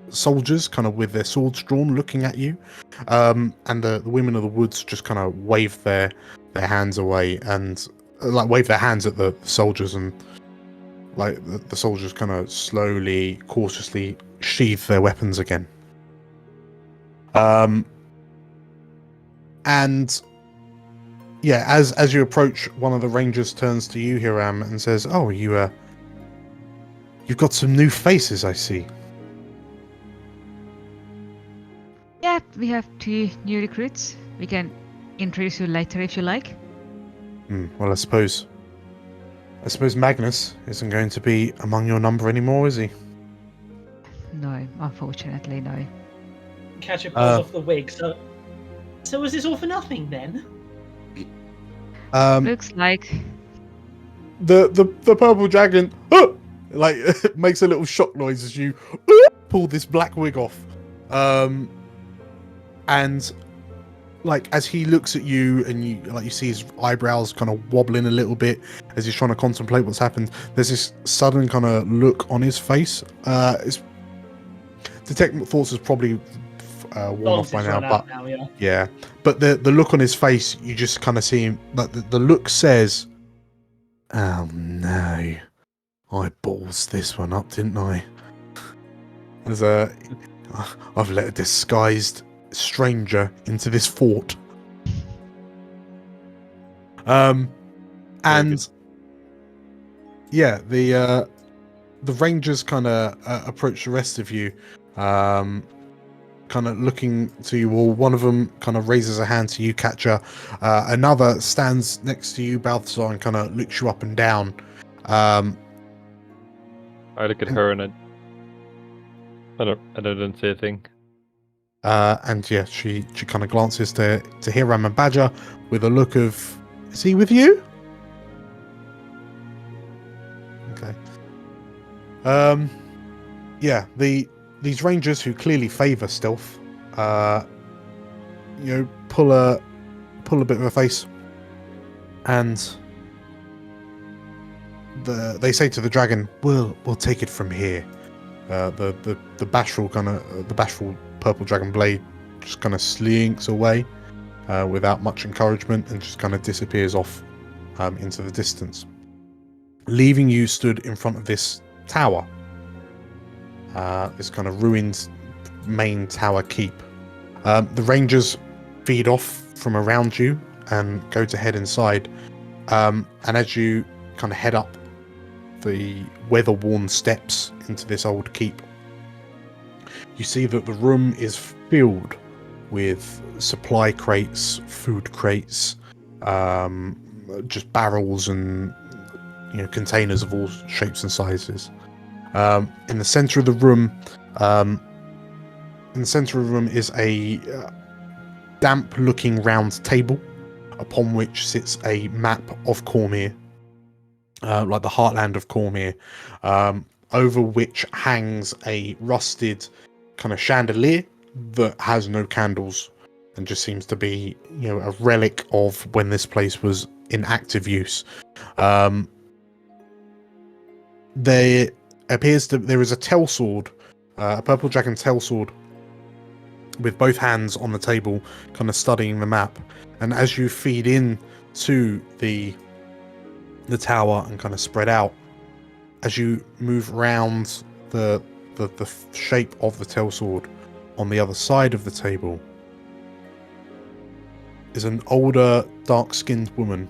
soldiers kind of with their swords drawn looking at you, and the women of the woods just kind of wave their hands away, and like wave their hands at the soldiers, and like the soldiers kind of slowly, cautiously sheath their weapons again. And yeah, as you approach, one of the rangers turns to you, Hiram, and says, "Oh, you've got some new faces, I see." yeah, we have 2 new recruits. We can introduce you later if you like. Well, I suppose Magnus isn't going to be among your number anymore, is he? No, unfortunately, no. Catch a pulls off the wig. So was this all for nothing then? Looks like. The purple dragon like makes a little shock noise as you pull this black wig off, and like as he looks at you, and you see his eyebrows kind of wobbling a little bit as he's trying to contemplate what's happened. There's this sudden kind of look on his face. Detect thoughts is probably worn off by now, but yeah. But the look on his face, you just kind of see him. Like the look says, "Oh no, I balls this one up, didn't I? I've let a disguised stranger into this fort." And yeah, the rangers kind of approach the rest of you, kind of looking to you all. One of them kind of raises a hand to you, Catcher. Another stands next to you, Balthazar, and kind of looks you up and down. I look at her and I don't say a thing. And yeah, she kind of glances to Hiram and Badger with a look of, is he with you? Okay. Yeah, these rangers who clearly favour stealth, pull a bit of a face, and they say to the dragon, we'll take it from here. The bashful purple dragon blade just kind of slinks away without much encouragement and just kind of disappears off into the distance, leaving you stood in front of this tower, this kind of ruined main tower keep. The rangers feed off from around you and go to head inside, and as you kind of head up the weather-worn steps into this old keep, you see that the room is filled with supply crates, food crates, just barrels and containers of all shapes and sizes. In the center of the room, is a damp-looking round table, upon which sits a map of Cormyr, like the heartland of Cormyr, over which hangs a rusted kind of chandelier that has no candles and just seems to be, a relic of when this place was in active use. There is a tell sword, a purple dragon tell sword, with both hands on the table, kind of studying the map. And as you feed in to the tower and kind of spread out, as you move around the shape of the tell sword, on the other side of the table is an older, dark-skinned woman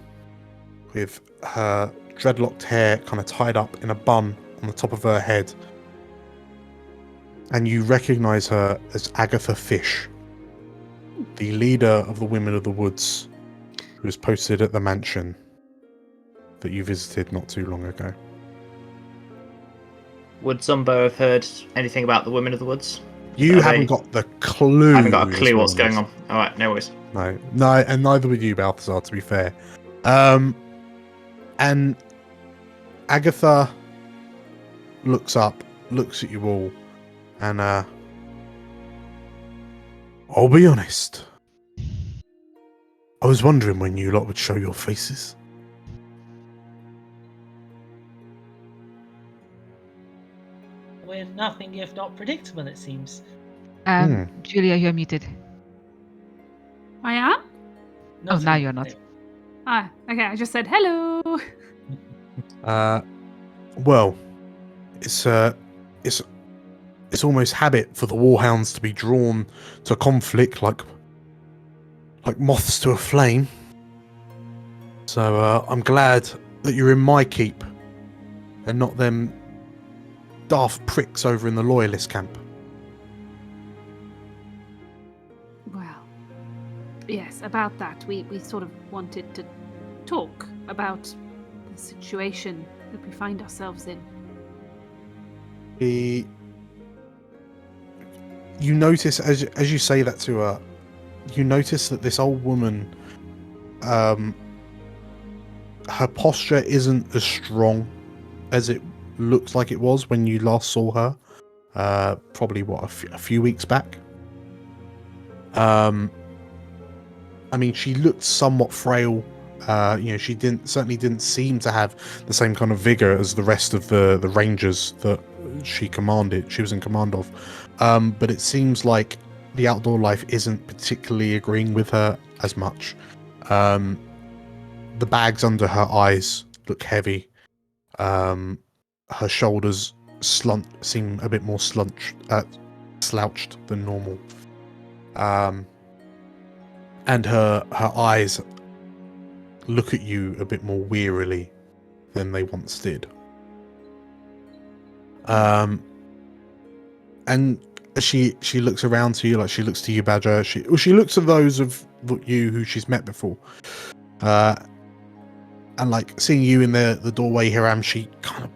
with her dreadlocked hair kind of tied up in a bun on the top of her head. And you recognize her as Agatha Fish, the leader of the Women of the Woods, who was posted at the mansion that you visited not too long ago. Would Zumbo have heard anything about the Women of the Woods? You haven't got the clue. I haven't got a clue what's going on. All right, no worries. No, and neither would you, Balthazar, to be fair. And Agatha looks up, looks at you all, and I'll be honest. I was wondering when you lot would show your faces. We're nothing if not predictable, it seems. Julia, you're muted. I am? Oh, now you're not. Ah, okay, I just said hello. Well, it's almost habit for the Warhounds to be drawn to conflict like moths to a flame. So I'm glad that you're in my keep and not them daft pricks over in the Loyalist camp. Well, yes, about that. We sort of wanted to talk about the situation that we find ourselves in. You notice as you say that to her, you notice that this old woman, her posture isn't as strong as it looks like it was when you last saw her. Probably a few weeks back. I mean, she looked somewhat frail. She certainly didn't seem to have the same kind of vigor as the rest of the rangers that she was in command of. But it seems like the outdoor life isn't particularly agreeing with her as much. The bags under her eyes look heavy. Her shoulders seem a bit more slouched than normal. And her eyes look at you a bit more wearily than they once did. And she looks around to you, like she looks to you, Badger. She looks at those of you who she's met before. And like seeing you in the doorway, Hiram, she kind of,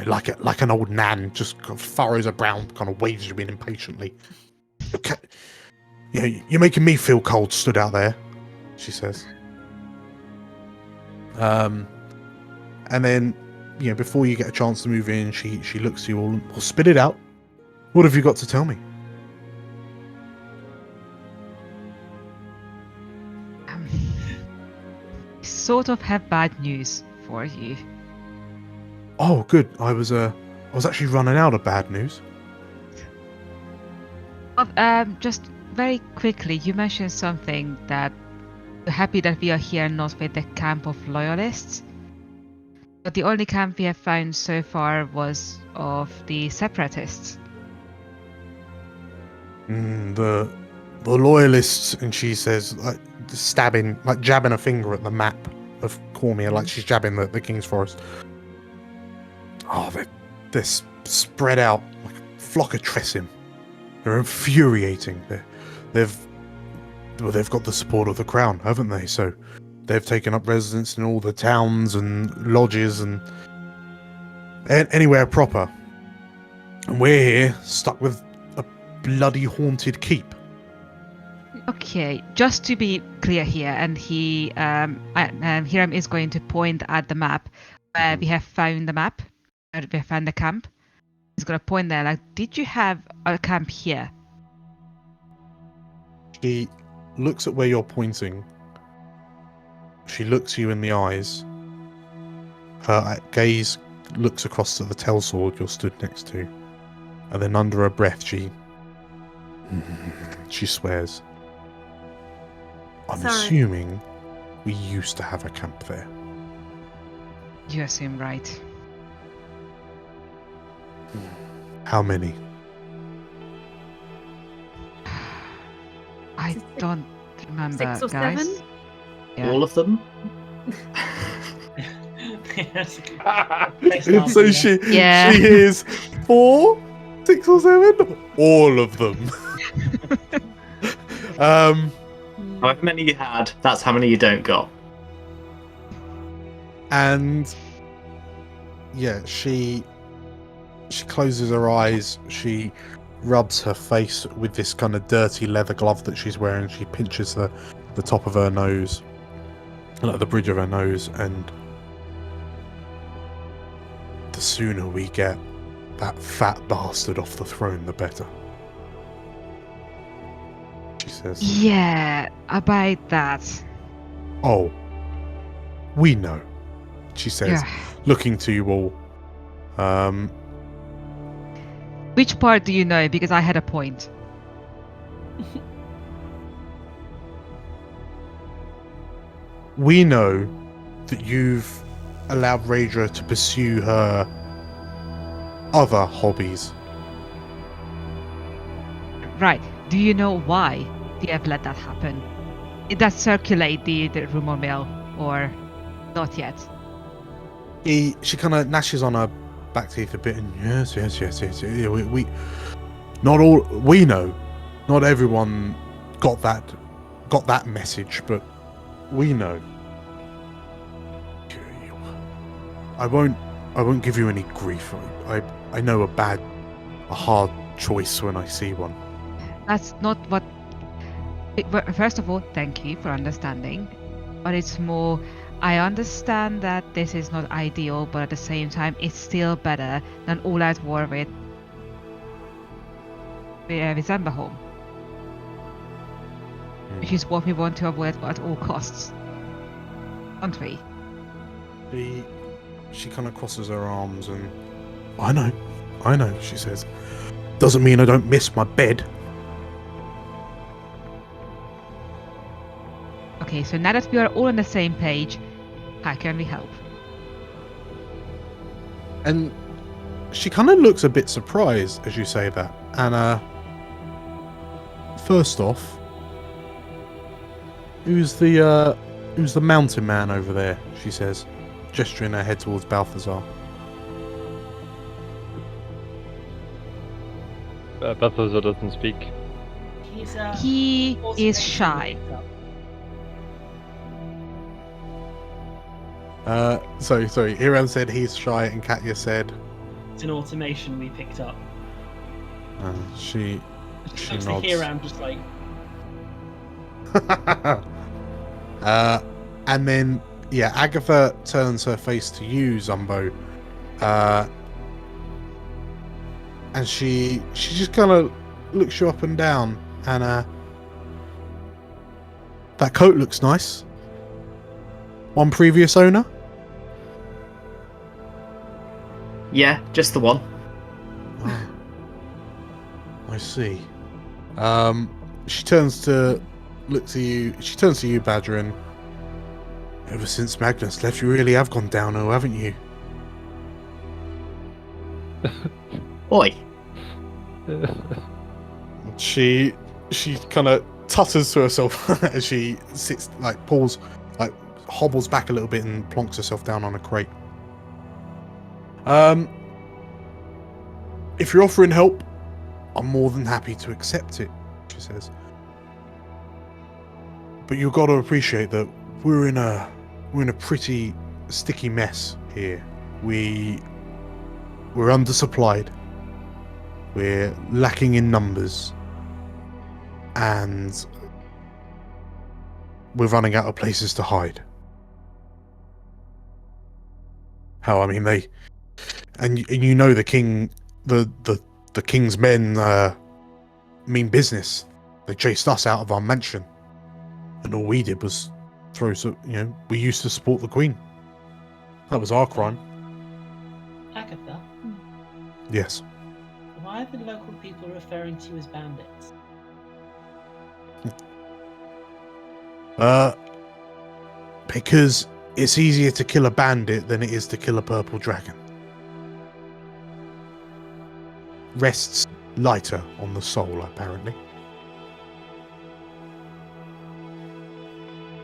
like an old nan, just kind of furrows her brow, kind of waves you in impatiently. Okay. You're making me feel cold, stood out there, she says. And then, before you get a chance to move in, she looks at you all. Well, spit it out. What have you got to tell me? Sort of have bad news for you. Oh, good. I was actually running out of bad news. Just very quickly, you mentioned something that you're happy that we are here not with the camp of Loyalists. But the only camp we have found so far was of the Separatists. The Loyalists, and she says, like, jabbing a finger at the map of Cormyr, like she's jabbing the King's Forest. Oh, they're spread out like a flock of Tressim. They're infuriating. They've got the support of the crown, haven't they? So they've taken up residence in all the towns and lodges and anywhere proper. And we're here, stuck with a bloody haunted keep. Okay, just to be clear here, and Hiram is going to point at the map where we have found the map, where we have found the camp. He's going to point there, like, did you have a camp here? She looks at where you're pointing. She looks you in the eyes. Her gaze looks across to the tellsword you're stood next to. And then under her breath, she swears. I'm assuming we used to have a camp there. You assume right. How many? I don't remember, 6 or guys. 7? Yeah. All of them? So she hears 4, 6 or 7? All of them. However many you had, that's how many you don't got. And yeah, she closes her eyes. She rubs her face with this kind of dirty leather glove that she's wearing. She pinches the top of her nose, like the bridge of her nose, and the sooner we get that fat bastard off the throne, the better. She says. Yeah, about that. Oh, we know, she says, Yeah. looking to you all. Which part do you know? Because I had a point. We know that you've allowed Raedra to pursue her other hobbies. Right. Do you know why they have let that happen? Did that circulate the rumor mill, or not yet? She kind of gnashes on her back teeth a bit, and yes. Yeah, we not all we know. Not everyone got that message, but we know. I won't give you any grief. I know a hard choice when I see one. That's not what. First of all, thank you for understanding. But it's more, I understand that this is not ideal, but at the same time, it's still better than all-out war with Zemberholm. Which is what we want to avoid at all costs. Aren't we? She kind of crosses her arms and... I know, she says. Doesn't mean I don't miss my bed. Okay, so now that we are all on the same page, how can we help? And she kind of looks a bit surprised as you say that. And first off, who's the mountain man over there? She says, gesturing her head towards Balthazar. Balthazar doesn't speak. He is shy. Sorry. Hiram said he's shy, and Katya said It's an automation we picked up. She Looks nods. to Hiram just like. And then Agatha turns her face to you, Zumbo, and she just kind of looks you up and down, and that coat looks nice. One previous owner. Yeah, just the one. Oh, I see. She turns to look to you. She turns to you, Badgerin. Ever since Magnus left, you really have gone downhill, haven't you? Oi. She kind of tutters to herself as she sits, like pulls, like hobbles back a little bit and plonks herself down on a crate. If you're offering help, I'm more than happy to accept it, she says. But you've got to appreciate that we're in a pretty sticky mess here. We're undersupplied. We're lacking in numbers. And we're running out of places to hide. How, I mean, you know the king, the king's men mean business. They chased us out of our mansion. And all we did was we used to support the queen. That was our crime. Agatha, Yes. why are the local people referring to you as bandits? Because it's easier to kill a bandit than it is to kill a purple dragon. Rests lighter on the soul, apparently.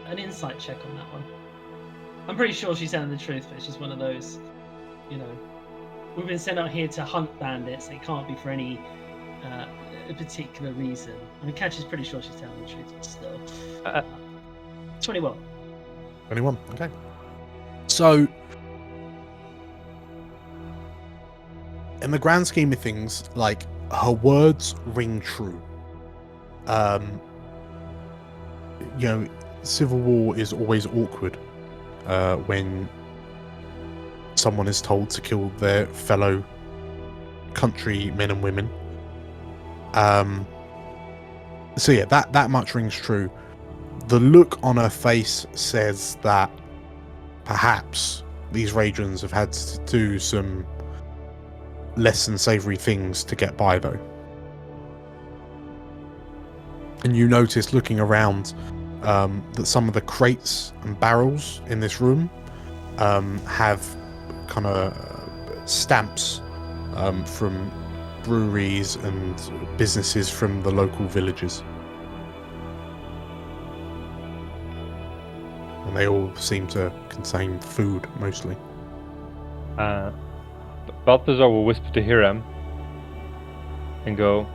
An insight check on that one. I'm pretty sure she's telling the truth, but it's just one of those, we've been sent out here to hunt bandits. It can't be for any particular reason. I mean, Catch is pretty sure she's telling the truth, but still. 21. 21, okay. So, in the grand scheme of things, like, her words ring true. Civil war is always awkward when someone is told to kill their fellow country men and women. So yeah, that much rings true. The look on her face says that perhaps these Raedrans have had to do some less than savoury things to get by, though. And you notice, looking around, that some of the crates and barrels in this room have kind of stamps from breweries and businesses from the local villages. And they all seem to contain food, mostly. Balthazar will whisper to Hiram and go,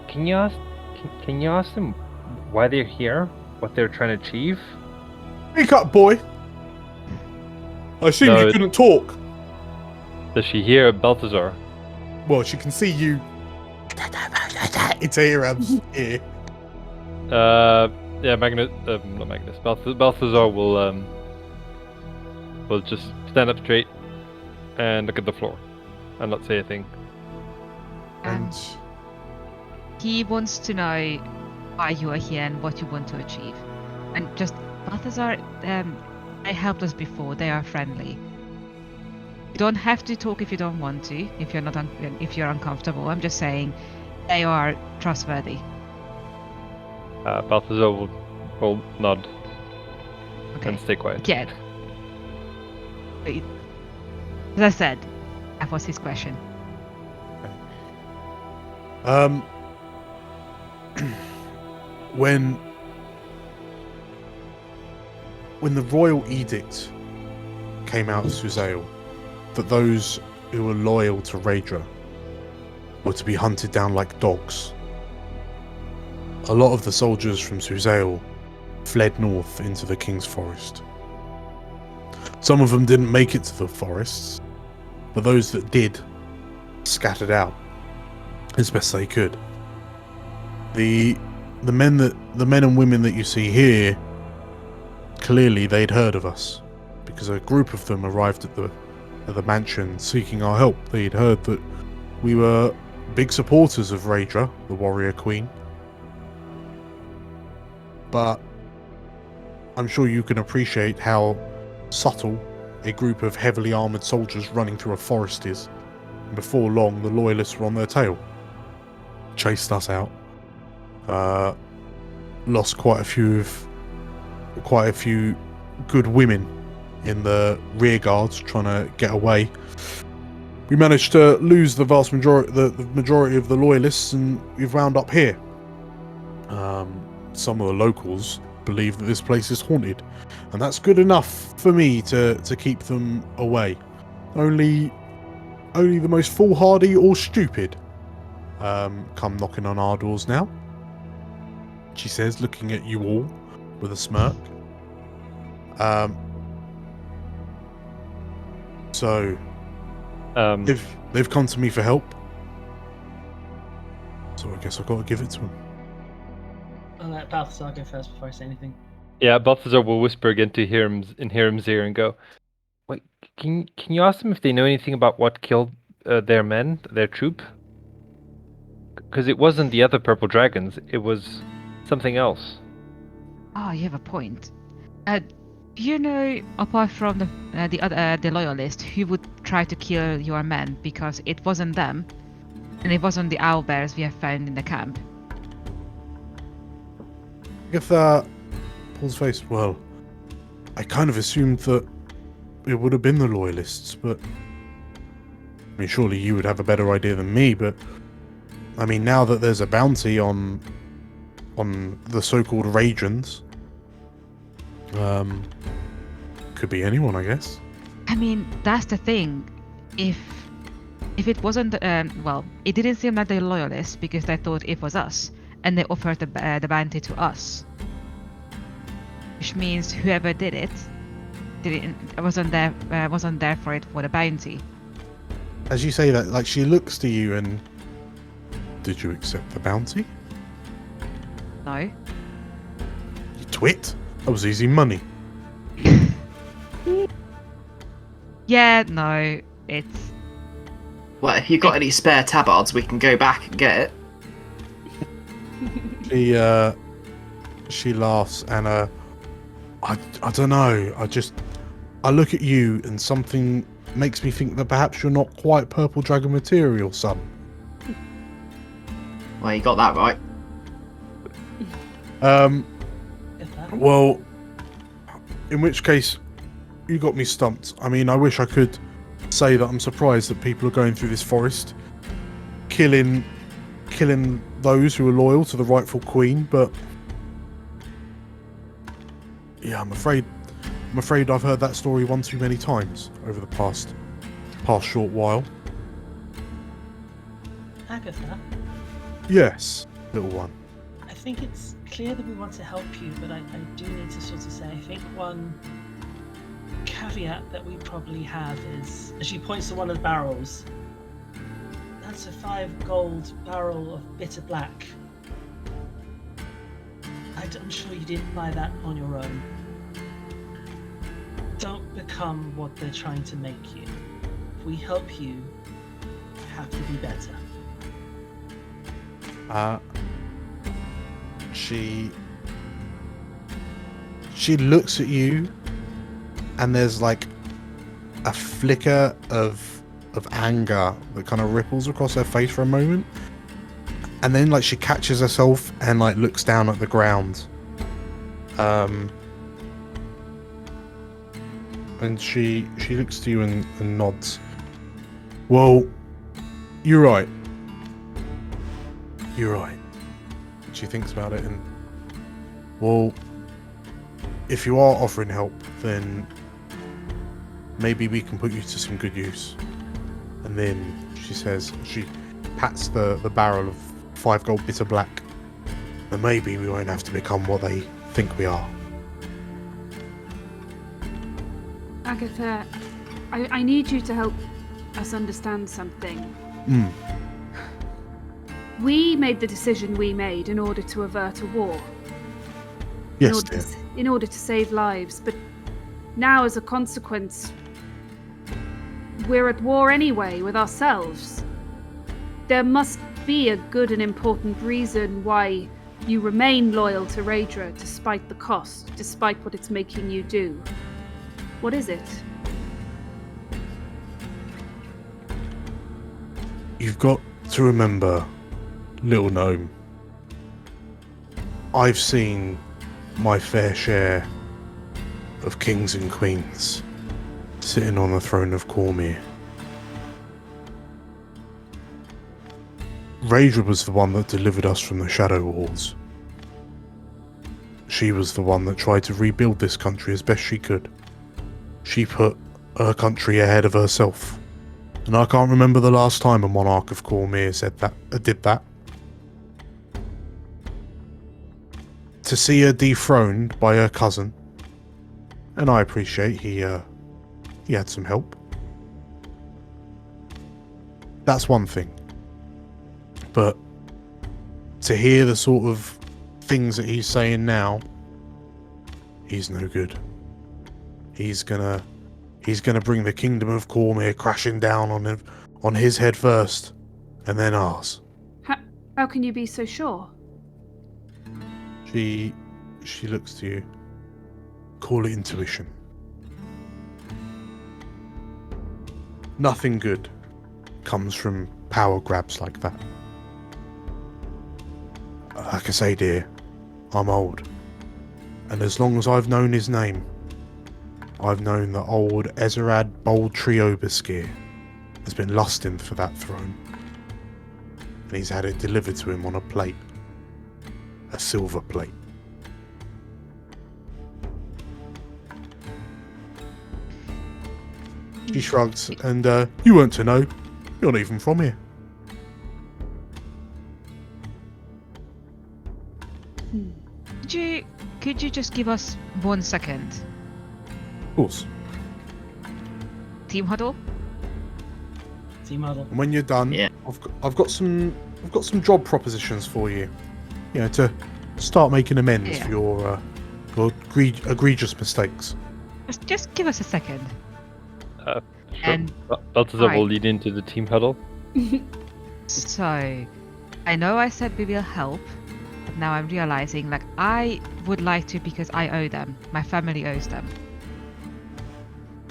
Can you ask them why they're here? What they're trying to achieve? Speak up, boy! I assume you couldn't talk. Does she hear Balthazar? Well, she can see you. It's Hiram's ear. Yeah, not Magnus. Balthazar will just stand up straight and look at the floor and not say a thing. And he wants to know why you are here and what you want to achieve. And just, Balthazar, they helped us before. They are friendly. You don't have to talk if you don't want to. If you're not, if you're uncomfortable. I'm just saying, they are trustworthy. Balthazar will nod and stay quiet. Good. As I said, that was his question. When the royal edict came out of Suzail that those who were loyal to Raedra were to be hunted down like dogs, a lot of the soldiers from Suzail fled north into the King's Forest. Some of them didn't make it to the forests, but those that did scattered out as best they could. The men and women that you see here, clearly they'd heard of us, because a group of them arrived at the mansion seeking our help. They'd heard that we were big supporters of Raedra, the warrior queen. But I'm sure you can appreciate how subtle a group of heavily armoured soldiers running through a forest is. And before long, the Loyalists were on their tail. Chased us out. Lost quite a few good women in the rear guards trying to get away. We managed to lose the majority of the Loyalists, and we've wound up here. Some of the locals believe that this place is haunted, and that's good enough for me to keep them away. Only the most foolhardy or stupid come knocking on our doors now, she says, looking at you all with a smirk. So they've come to me for help, so I guess I've got to give it to them. I'll let Balthazar go first before I say anything. Yeah, Balthazar will whisper again to Hiram's ear and go, "Wait, can you ask them if they know anything about what killed their men, their troop? Because it wasn't the other purple dragons; it was something else." Oh, you have a point. Do you know, apart from the Loyalist, who would try to kill your men? Because it wasn't them, and it wasn't the owlbears we have found in the camp. Agatha pulls face. Well, I kind of assumed that it would have been the Loyalists, but I mean, surely you would have a better idea than me. But I mean, now that there's a bounty on the so-called Raedrans, could be anyone, I guess. I mean, that's the thing. If it wasn't, it didn't seem like the Loyalists because they thought it was us, and they offered the bounty to us. Which means whoever did it wasn't there for it for the bounty. As you say that, like, she looks to you and, did you accept the bounty? No. You twit. That was easy money. Yeah, no, it's... Well, if you've got any spare tabards, we can go back and get it. She laughs and I don't know. I look at you and something makes me think that perhaps you're not quite purple dragon material, son. Well, you got that right. Well, in which case, you got me stumped. I mean, I wish I could say that I'm surprised that people are going through this forest, killing those who are loyal to the rightful queen, but yeah, I'm afraid I've heard that story one too many times over the past short while. Agatha, Yes, little one. I think it's clear that we want to help you, but I do need to sort of say, I think one caveat that we probably have is, as she points to one of the barrels, that's a 5 gold barrel of bitter black. I'm sure you didn't buy that on your own. Don't become what they're trying to make you. If we help you, you have to be better. She looks at you, and there's like a flicker of anger that kind of ripples across her face for a moment, and then like she catches herself and like looks down at the ground, and she looks to you and nods. Well, you're right. She thinks about it and, well, if you are offering help, then maybe we can put you to some good use. And then she says, she pats the barrel of 5 gold bitter black, and maybe we won't have to become what they think we are. Agatha, I need you to help us understand something. We made the decision we made in order to avert a war. Yes, In order to save lives, but now as a consequence, we're at war anyway with ourselves. There must be a good and important reason why you remain loyal to Raedran despite the cost, despite what it's making you do. What is it? You've got to remember, little gnome, I've seen my fair share of kings and queens sitting on the throne of Cormyr. Raedran was the one that delivered us from the Shadow Wars. She was the one that tried to rebuild this country as best she could. She put her country ahead of herself. And I can't remember the last time a monarch of Cormyr did that. To see her dethroned by her cousin, and I appreciate he had some help. That's one thing. But to hear the sort of things that he's saying now, he's no good. He's gonna bring the kingdom of Cormyr crashing down on his head first, and then ours. How can you be so sure? She looks to you. Call it intuition. Nothing good comes from power grabs like that. Like I say, dear, I'm old. And as long as I've known his name, I've known that old Ezerad Bold Triobiskir has been lusting for that throne. And he's had it delivered to him on a plate. A silver plate. She shrugs, and you weren't to know. You're not even from here. Could you just give us 1 second? Of course. Team huddle? Team huddle. And when you're done, Yeah. I've got some job propositions for you. You know, to start making amends for your egregious mistakes. Just give us a second. Sure. And Balthazar will Right. lead into the team huddle. So, I know I said we will help, but now I'm realizing, like, I would like to because I owe them. My family owes them.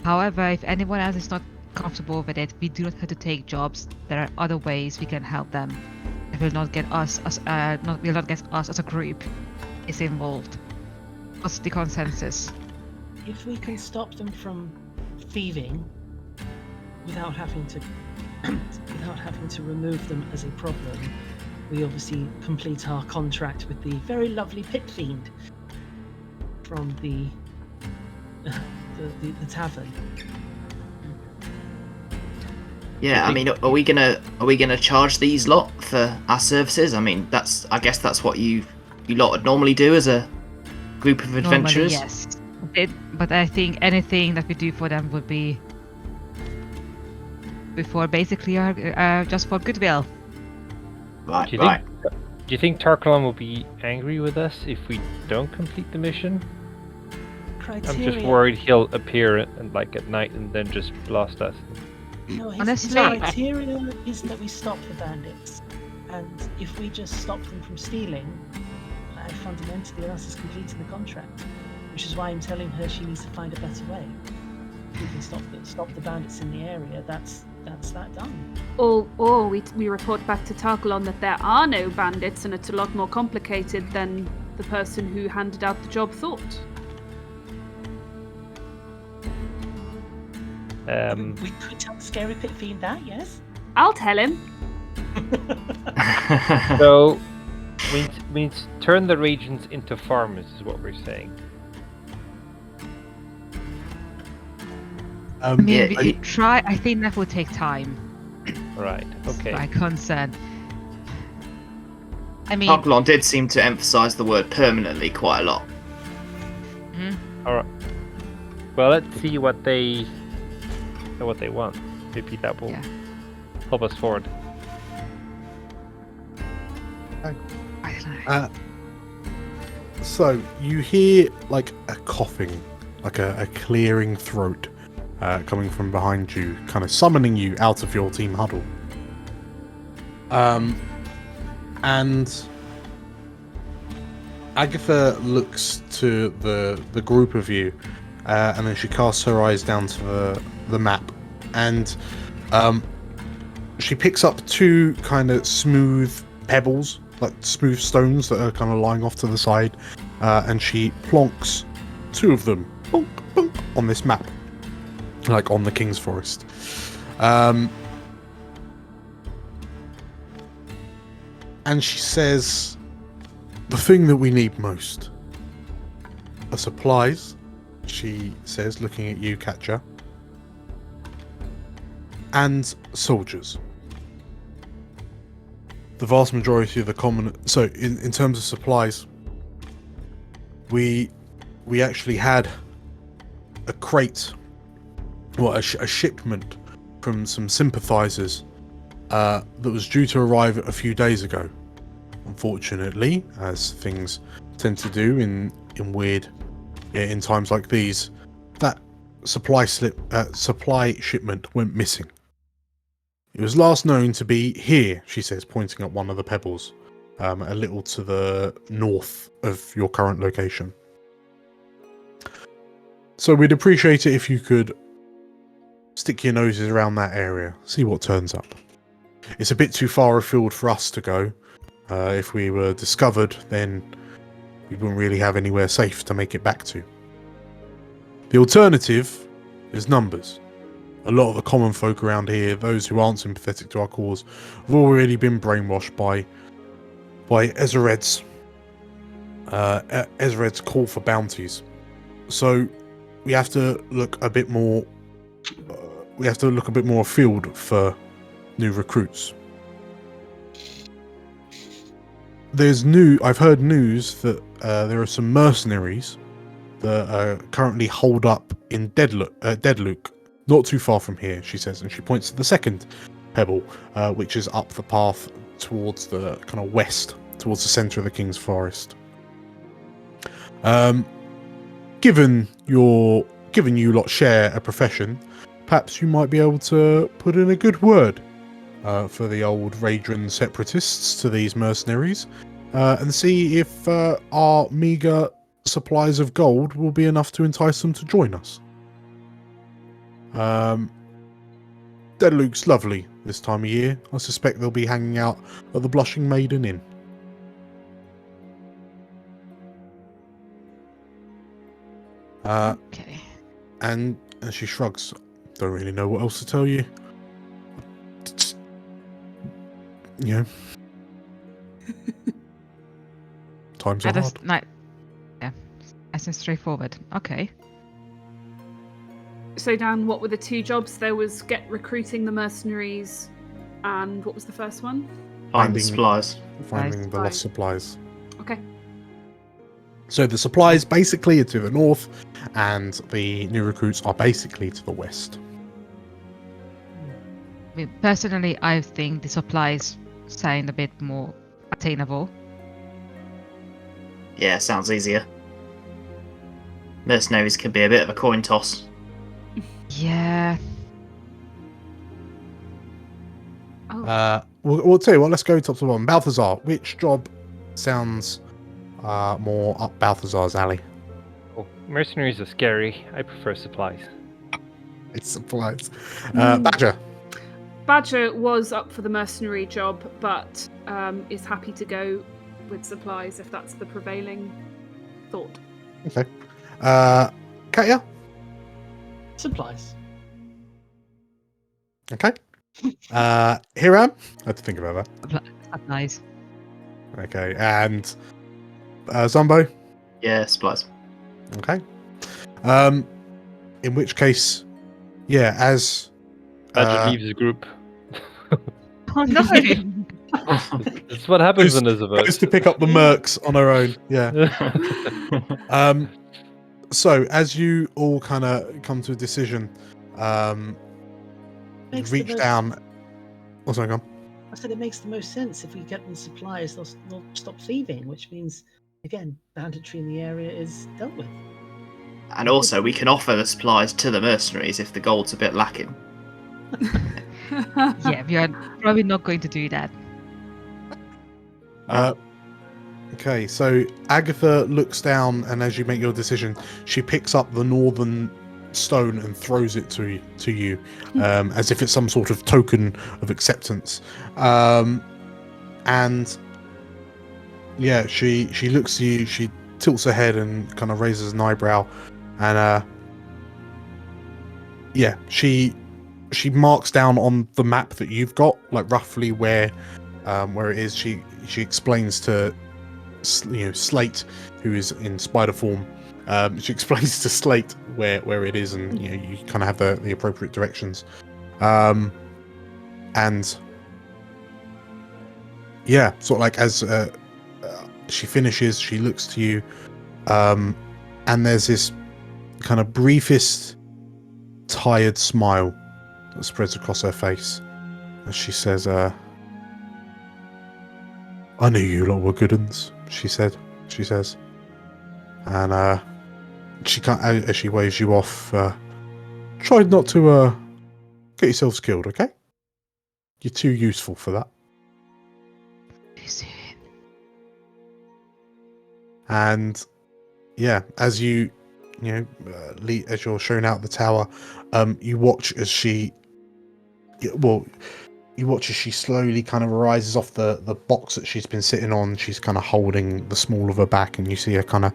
However, if anyone else is not comfortable with it, we do not have to take jobs. There are other ways we can help them. It will not get us as a group is involved. What's the consensus? If we can stop them from thieving without having to remove them as a problem, we obviously complete our contract with the very lovely pit fiend from the tavern. Yeah, I mean, are we gonna charge these lot for our services? I mean, I guess that's what you lot would normally do as a group of adventurers. Normally, yes. But I think anything that we do for them would be before basically just for goodwill. Right, Do right. you think Tarkalon will be angry with us if we don't complete the mission? I'm just worried he'll appear at night and then just blast us. No, his Honestly, criteria is that we stop the bandits, and if we just stop them from stealing, fundamentally us is completing the contract. Which is why I'm telling her she needs to find a better way. If we can stop the bandits in the area, that's that done. Or we report back to Tarkalon that there are no bandits and it's a lot more complicated than the person who handed out the job thought. We could tell the scary pit fiend that, yes? I'll tell him. So, we need to turn the regions into farmers, is what we're saying. I mean, Yeah, we could try. I think that will take time. Right, okay. My concern. I mean, Tarkalon did seem to emphasise the word permanently quite a lot. Alright. Well, let's see what they want. Maybe that will help us forward. I don't know. So you hear like a coughing, like a clearing throat coming from behind you, kind of summoning you out of your team huddle. And Agatha looks to the group of you, and then she casts her eyes down to the map, and she picks up 2 kind of smooth pebbles, like smooth stones that are kind of lying off to the side, and she plonks 2 of them bonk, bonk, on this map, like on the King's Forest. And she says, the thing that we need most are supplies, she says, looking at you, Catcher, and soldiers. The vast majority of the common... So, in terms of supplies, we actually had a crate, well, a shipment from some sympathizers that was due to arrive a few days ago. Unfortunately, as things tend to do in times like these, that supply shipment went missing. It was last known to be here, she says, pointing at one of the pebbles, a little to the north of your current location. So we'd appreciate it if you could stick your noses around that area, see what turns up. It's a bit too far afield for us to go. If we were discovered, then we wouldn't really have anywhere safe to make it back to. The alternative is numbers. A lot of the common folk around here, those who aren't sympathetic to our cause, have already been brainwashed by Ezered's call for bounties. So we have to look a bit more. We have to look a bit more afield for new recruits. I've heard news that there are some mercenaries that are currently holed up in Deadluke, not too far from here, she says, and she points to the second pebble, which is up the path towards the kind of west, towards the centre of the King's Forest. Given you lot share a profession, perhaps you might be able to put in a good word for the old Raedran separatists to these mercenaries, and see if our meagre supplies of gold will be enough to entice them to join us. Deadluke's lovely this time of year. I suspect they'll be hanging out at the Blushing Maiden Inn. Okay. And she shrugs. Don't really know what else to tell you. You know. Times are hard. Yeah. Nice and straightforward. Okay. So, Dan, what were the 2 jobs? There was recruiting the mercenaries, and what was the first one? Find the supplies. Finding the lost supplies. Okay. So the supplies basically are to the north, and the new recruits are basically to the west. I mean, personally, I think the supplies sound a bit more attainable. Yeah, sounds easier. Mercenaries can be a bit of a coin toss. Yeah. Oh. We'll tell you what, let's go top to bottom. Balthazar, which job sounds more up Balthazar's alley? Oh, mercenaries are scary. I prefer supplies. It's supplies. Badger. Badger was up for the mercenary job, but is happy to go with supplies if that's the prevailing thought. Okay. Katya? Supplies. Okay. Hiram? I had to think about that. Supplies. Okay. And Zombo? Yeah, supplies. Okay. In which case, yeah, as Badger leaves the group. Oh no! That's what happens in this event. goes to pick up the mercs on her own. Yeah. So as you all kind of come to a decision, reach down. What's going on? I said it makes the most sense if we get them supplies, they'll stop thieving, which means again banditry in the area is dealt with. And also, we can offer the supplies to the mercenaries if the gold's a bit lacking. Yeah, we are probably not going to do that. Okay, so Agatha looks down, and as you make your decision, she picks up the northern stone and throws it to you, as if it's some sort of token of acceptance. And yeah, she looks at you. She tilts her head and kind of raises an eyebrow, and yeah, she marks down on the map that you've got, like roughly where it is. She explains to Slate, who is in spider form. She explains to Slate where it is, and you kind of have the appropriate directions. And yeah, sort of like as she finishes, she looks to you, and there's this kind of briefest tired smile that spreads across her face as she says, I knew you lot were good uns, she says. And she can't, as she waves you off, try not to get yourselves killed, okay? You're too useful for that. And yeah, as as you're shown out the tower, you watch as she slowly kind of rises off the box that she's been sitting on. She's kind of holding the small of her back, and you see her kind of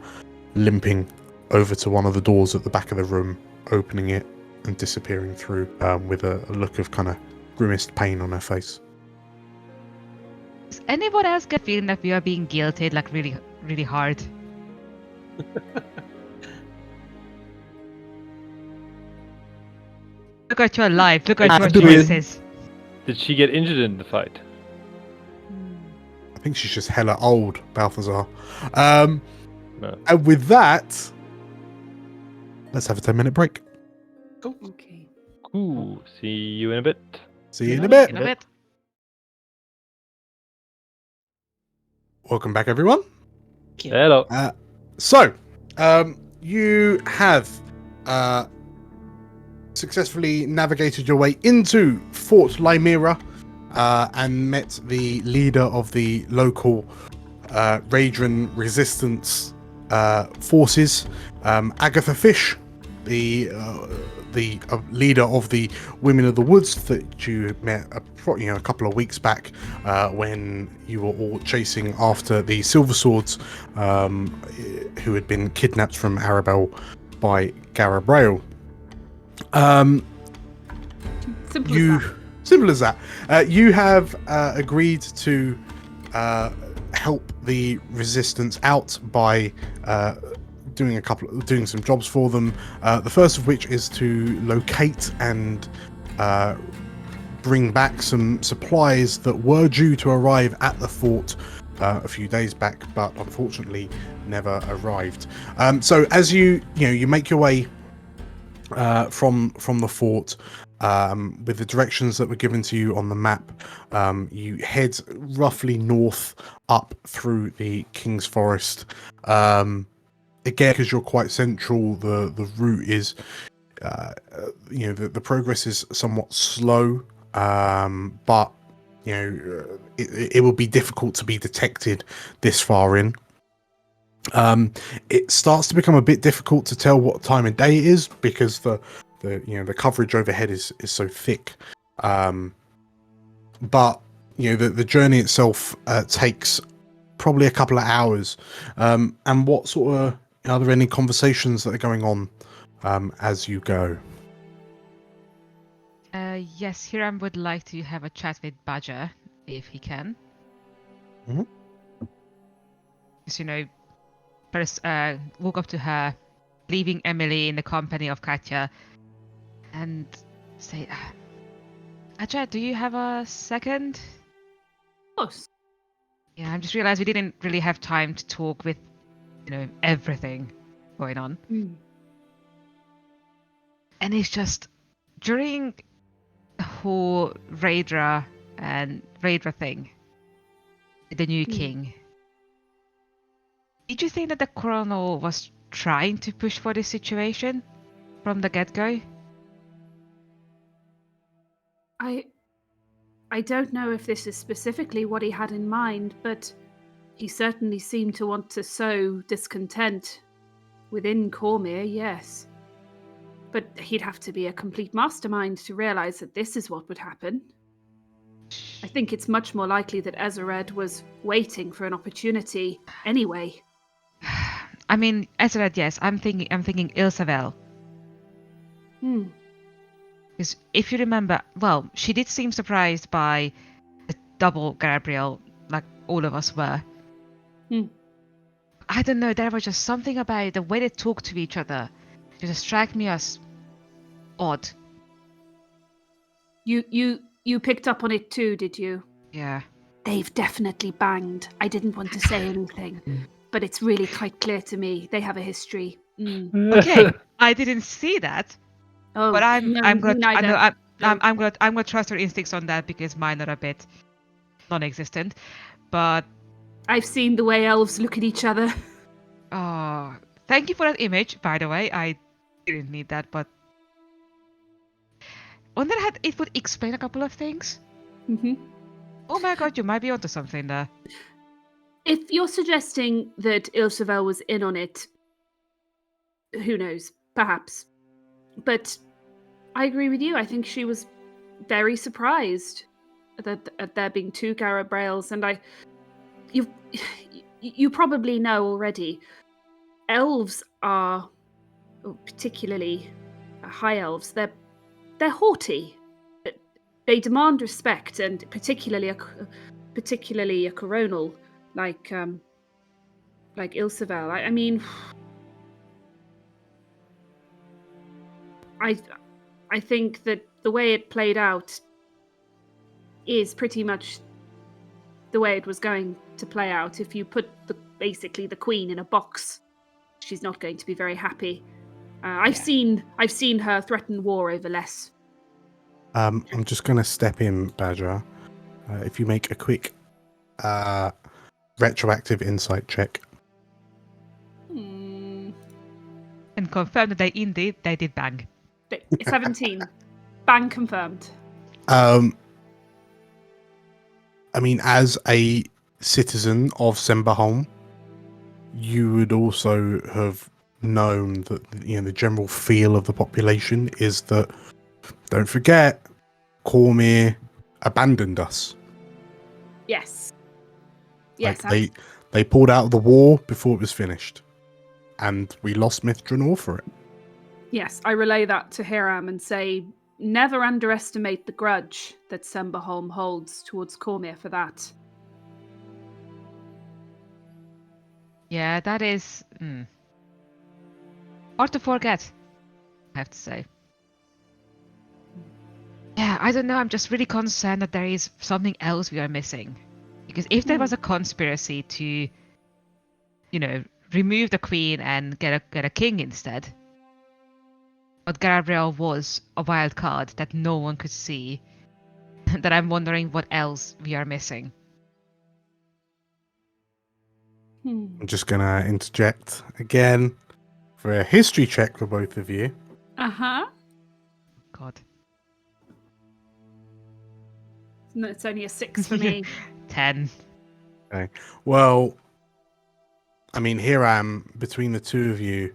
limping over to one of the doors at the back of the room, opening it and disappearing through, with a look of kind of grimaced pain on her face. Does anyone else get feeling that we are being guilted, like really, really hard? Look at your life. Look at your choices. Did she get injured in the fight? I think she's just hella old, Balthazar. No. And with that, let's have a 10-minute break. Cool. Okay. Cool. See you in a bit. See you in a bit. In a bit. Welcome back, everyone. Hello. So, you have successfully navigated your way into Fort Lymira, and met the leader of the local Raedran resistance forces, Agatha Fish, the leader of the Women of the Woods that you met a couple of weeks back, when you were all chasing after the Silver Swords, who had been kidnapped from Arabelle by Garabrail. Simple as that. You have agreed to help the resistance out by doing some jobs for them. The first of which is to locate and bring back some supplies that were due to arrive at the fort a few days back, but unfortunately never arrived. So as you make your way from the fort, with the directions that were given to you on the map, you head roughly north up through the King's Forest. Again, because you're quite central, the route is, the progress is somewhat slow, but it will be difficult to be detected this far in. It starts to become a bit difficult to tell what time of day it is, because the coverage overhead is so thick. But the journey itself takes probably a couple of hours. And what sort of, are there any conversations that are going on as you go? Yes, Hiram would like to have a chat with Badger, if he can. Mm-hmm. Because, first walk up to her, leaving Emily in the company of Katya, and say, Badger, do you have a second? Of course. Yeah, I just realized we didn't really have time to talk with, everything going on. Mm. And it's just, during the whole Raedra thing, the new king, did you think that the colonel was trying to push for this situation from the get-go? I don't know if this is specifically what he had in mind, but he certainly seemed to want to sow discontent within Cormyr, yes. But he'd have to be a complete mastermind to realize that this is what would happen. I think it's much more likely that Ezered was waiting for an opportunity anyway. I mean, Ezered, yes. I'm thinking Ilsavel. Because if you remember, well, she did seem surprised by the double Gabriel, like all of us were. I don't know, there was just something about the way they talked to each other. It just struck me as odd. You picked up on it too, did you? Yeah. They've definitely banged. I didn't want to say anything, but it's really quite clear to me they have a history. Okay, I didn't see that, Oh, but I'm neither. gonna trust her instincts on that because mine are a bit non-existent. But I've seen the way elves look at each other. oh, thank you for that image, by the way. I didn't need that, but on the other hand, it would explain a couple of things. Oh my god, you might be onto something there. If you're suggesting that Ilsavel was in on it, who knows? Perhaps. But I agree with you. I think she was very surprised at there being two Garabrails, and you probably know already. Elves are, particularly high elves, they're haughty. They demand respect, and particularly a coronal like Ilsavel. I mean, I think that the way it played out is pretty much the way it was going to play out. If you put basically the queen in a box, she's not going to be very happy. I've seen her threaten war over less. I'm just going to step in, Badger. If you make a quick retroactive insight check. And confirm that they did bang. 17. Bang confirmed. I mean, as a citizen of Semberholm, you would also have known that the general feel of the population is that, don't forget, Cormyr abandoned us. Yes. Yes. Like, they pulled out of the war before it was finished, and we lost Mithranor for it. Yes, I relay that to Hiram and say, never underestimate the grudge that Semberholm holds towards Cormyr for that. Yeah, that is hard to forget, I have to say. Yeah, I don't know, I'm just really concerned that there is something else we are missing. Because if there was a conspiracy to, remove the queen and get a king instead, but Gabriel was a wild card that no one could see, that I'm wondering what else we are missing. I'm just going to interject again for a history check for both of you. Uh-huh. God. No, it's only a 6 for me. 10. Okay. Well, I mean, here I am between the two of you.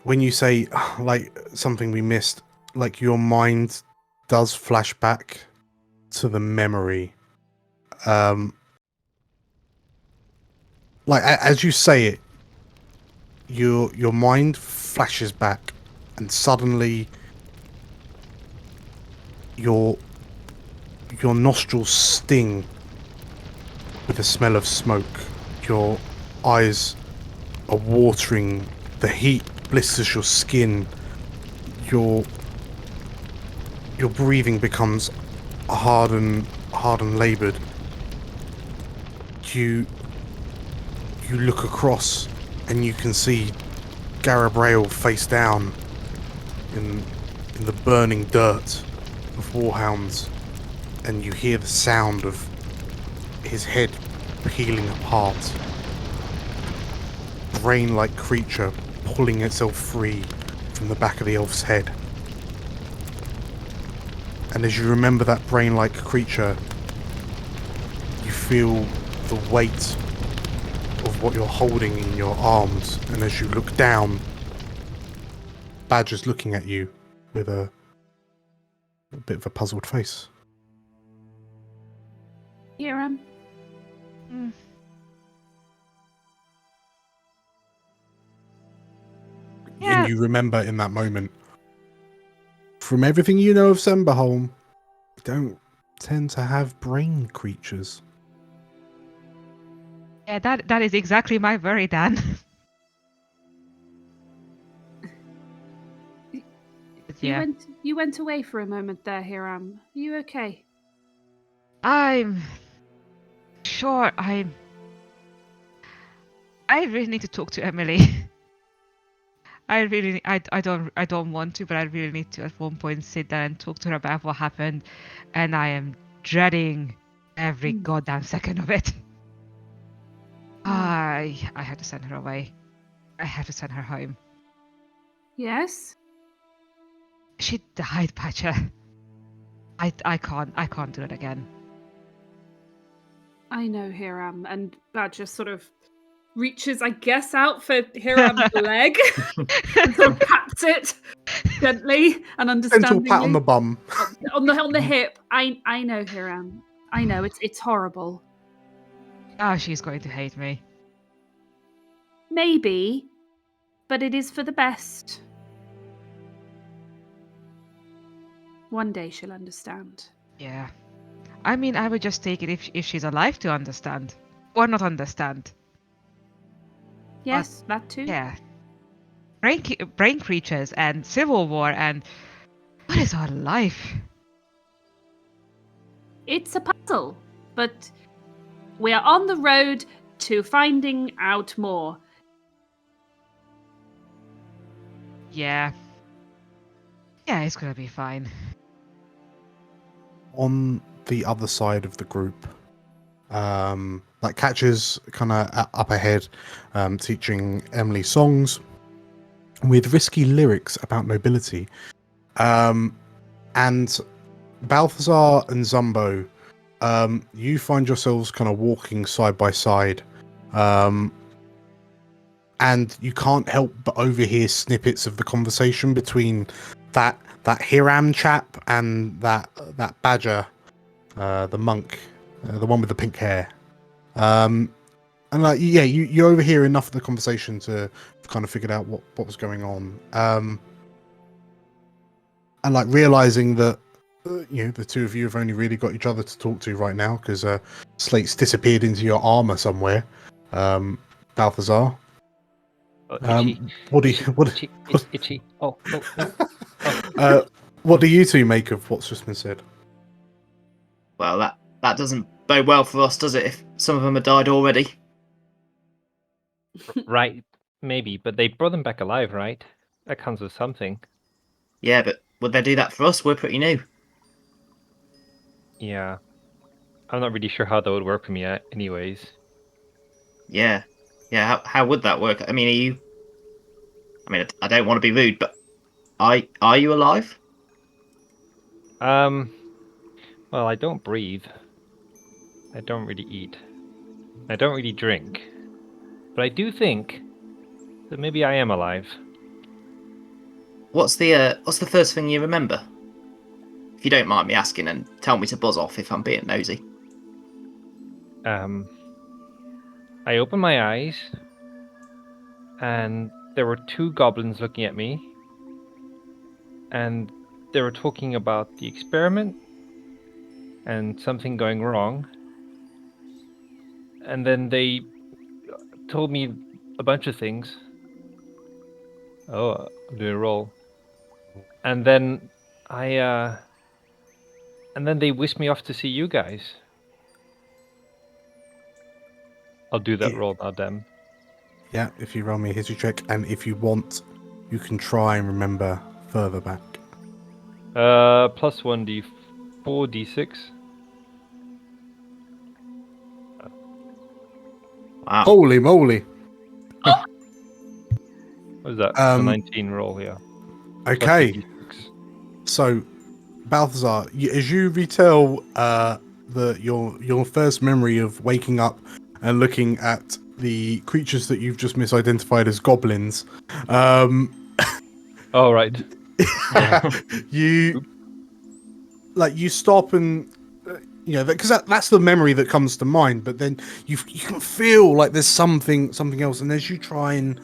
When you say, like, something we missed, like, your mind does flash back to the memory. Like, as you say it, your mind flashes back, and suddenly your nostrils sting with the smell of smoke. Your eyes are watering. The heat blisters your skin. Your breathing becomes hard and laboured. You look across and you can see Gabriel face down in the burning dirt of Warhounds, and you hear the sound of his head peeling apart. Brain-like creature pulling itself free from the back of the elf's head. And as you remember that brain-like creature, you feel the weight of what you're holding in your arms, and as you look down, Badger's looking at you with a bit of a puzzled face. Hiram. Yeah. And you remember in that moment, from everything you know of Semberholm, you don't tend to have brain creatures. Yeah, that is exactly my worry, Dan. But yeah, You went away for a moment there, Hiram. Are you okay? I'm sure I really need to talk to Emily. I don't want to, but I really need to at one point sit down and talk to her about what happened, and I am dreading every goddamn second of it. I have to send her away. I have to send her home. Yes? She died, Badger. I can't do it again. I know, Hiram. And Badger sort of reaches, I guess, out for Hiram's leg and sort of pats it gently and Gentle understandingly. pat on the bum. on the hip. I know, Hiram. I know, it's horrible. Oh, she's going to hate me. Maybe, but it is for the best. One day she'll understand. Yeah. I mean, I would just take it if she's alive to understand. Or not understand. Yes, that too. Yeah. Brain creatures and civil war and... What is our life? It's a puzzle, but we are on the road to finding out more. Yeah. Yeah, it's gonna be fine. On the other side of the group, like Catcher's kind of up ahead, teaching Emily songs with risky lyrics about nobility. And Balthazar and Zumbo, you find yourselves kind of walking side by side. And you can't help but overhear snippets of the conversation between that Hiram chap and that Badger, the monk, the one with the pink hair. And like, yeah, you overhear enough of the conversation to kind of figure out what was going on. And like realizing that the two of you have only really got each other to talk to right now because Slate's disappeared into your armor somewhere. Balthazar. Itchy. Itchy. Oh. What do you two make of what's just been said? Well, that doesn't bode well for us, does it? If some of them have died already. Right, maybe, but they brought them back alive, right? That counts as something. Yeah, but would they do that for us? We're pretty new. Yeah. I'm not really sure how that would work for me anyways. Yeah. How would that work? I mean, I don't want to be rude, but are you alive? Well, I don't breathe. I don't really eat. I don't really drink. But I do think that maybe I am alive. What's the first thing you remember? If you don't mind me asking, and tell me to buzz off if I'm being nosy. I opened my eyes, and there were two goblins looking at me, and they were talking about the experiment and something going wrong. And then they told me a bunch of things. Oh, I'm doing a roll. And then and then they whisked me off to see you guys. I'll do that roll now, Dan. Yeah, if you roll me a history check, and if you want, you can try and remember further back. Plus 1d4, d6. Wow. Holy moly! What is that? A 19 roll here. Okay, D6. so Balthazar, as you retell your first memory of waking up and looking at the creatures that you've just misidentified as goblins, Oh, right. you stop and because that's the memory that comes to mind. But then you can feel like there's something else, and as you try and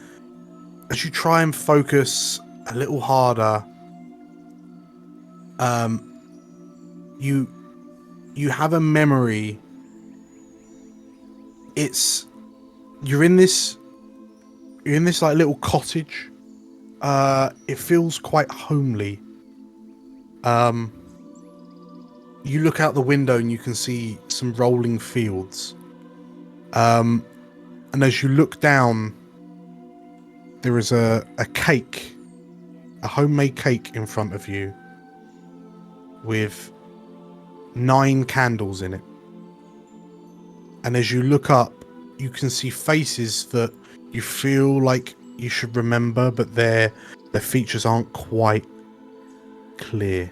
focus a little harder, you have a memory. You're in this like little cottage. It feels quite homely. You look out the window and you can see some rolling fields. And as you look down, there is a cake, a homemade cake in front of you with 9 candles in it. And as you look up, you can see faces that you feel like you should remember, but their features aren't quite clear.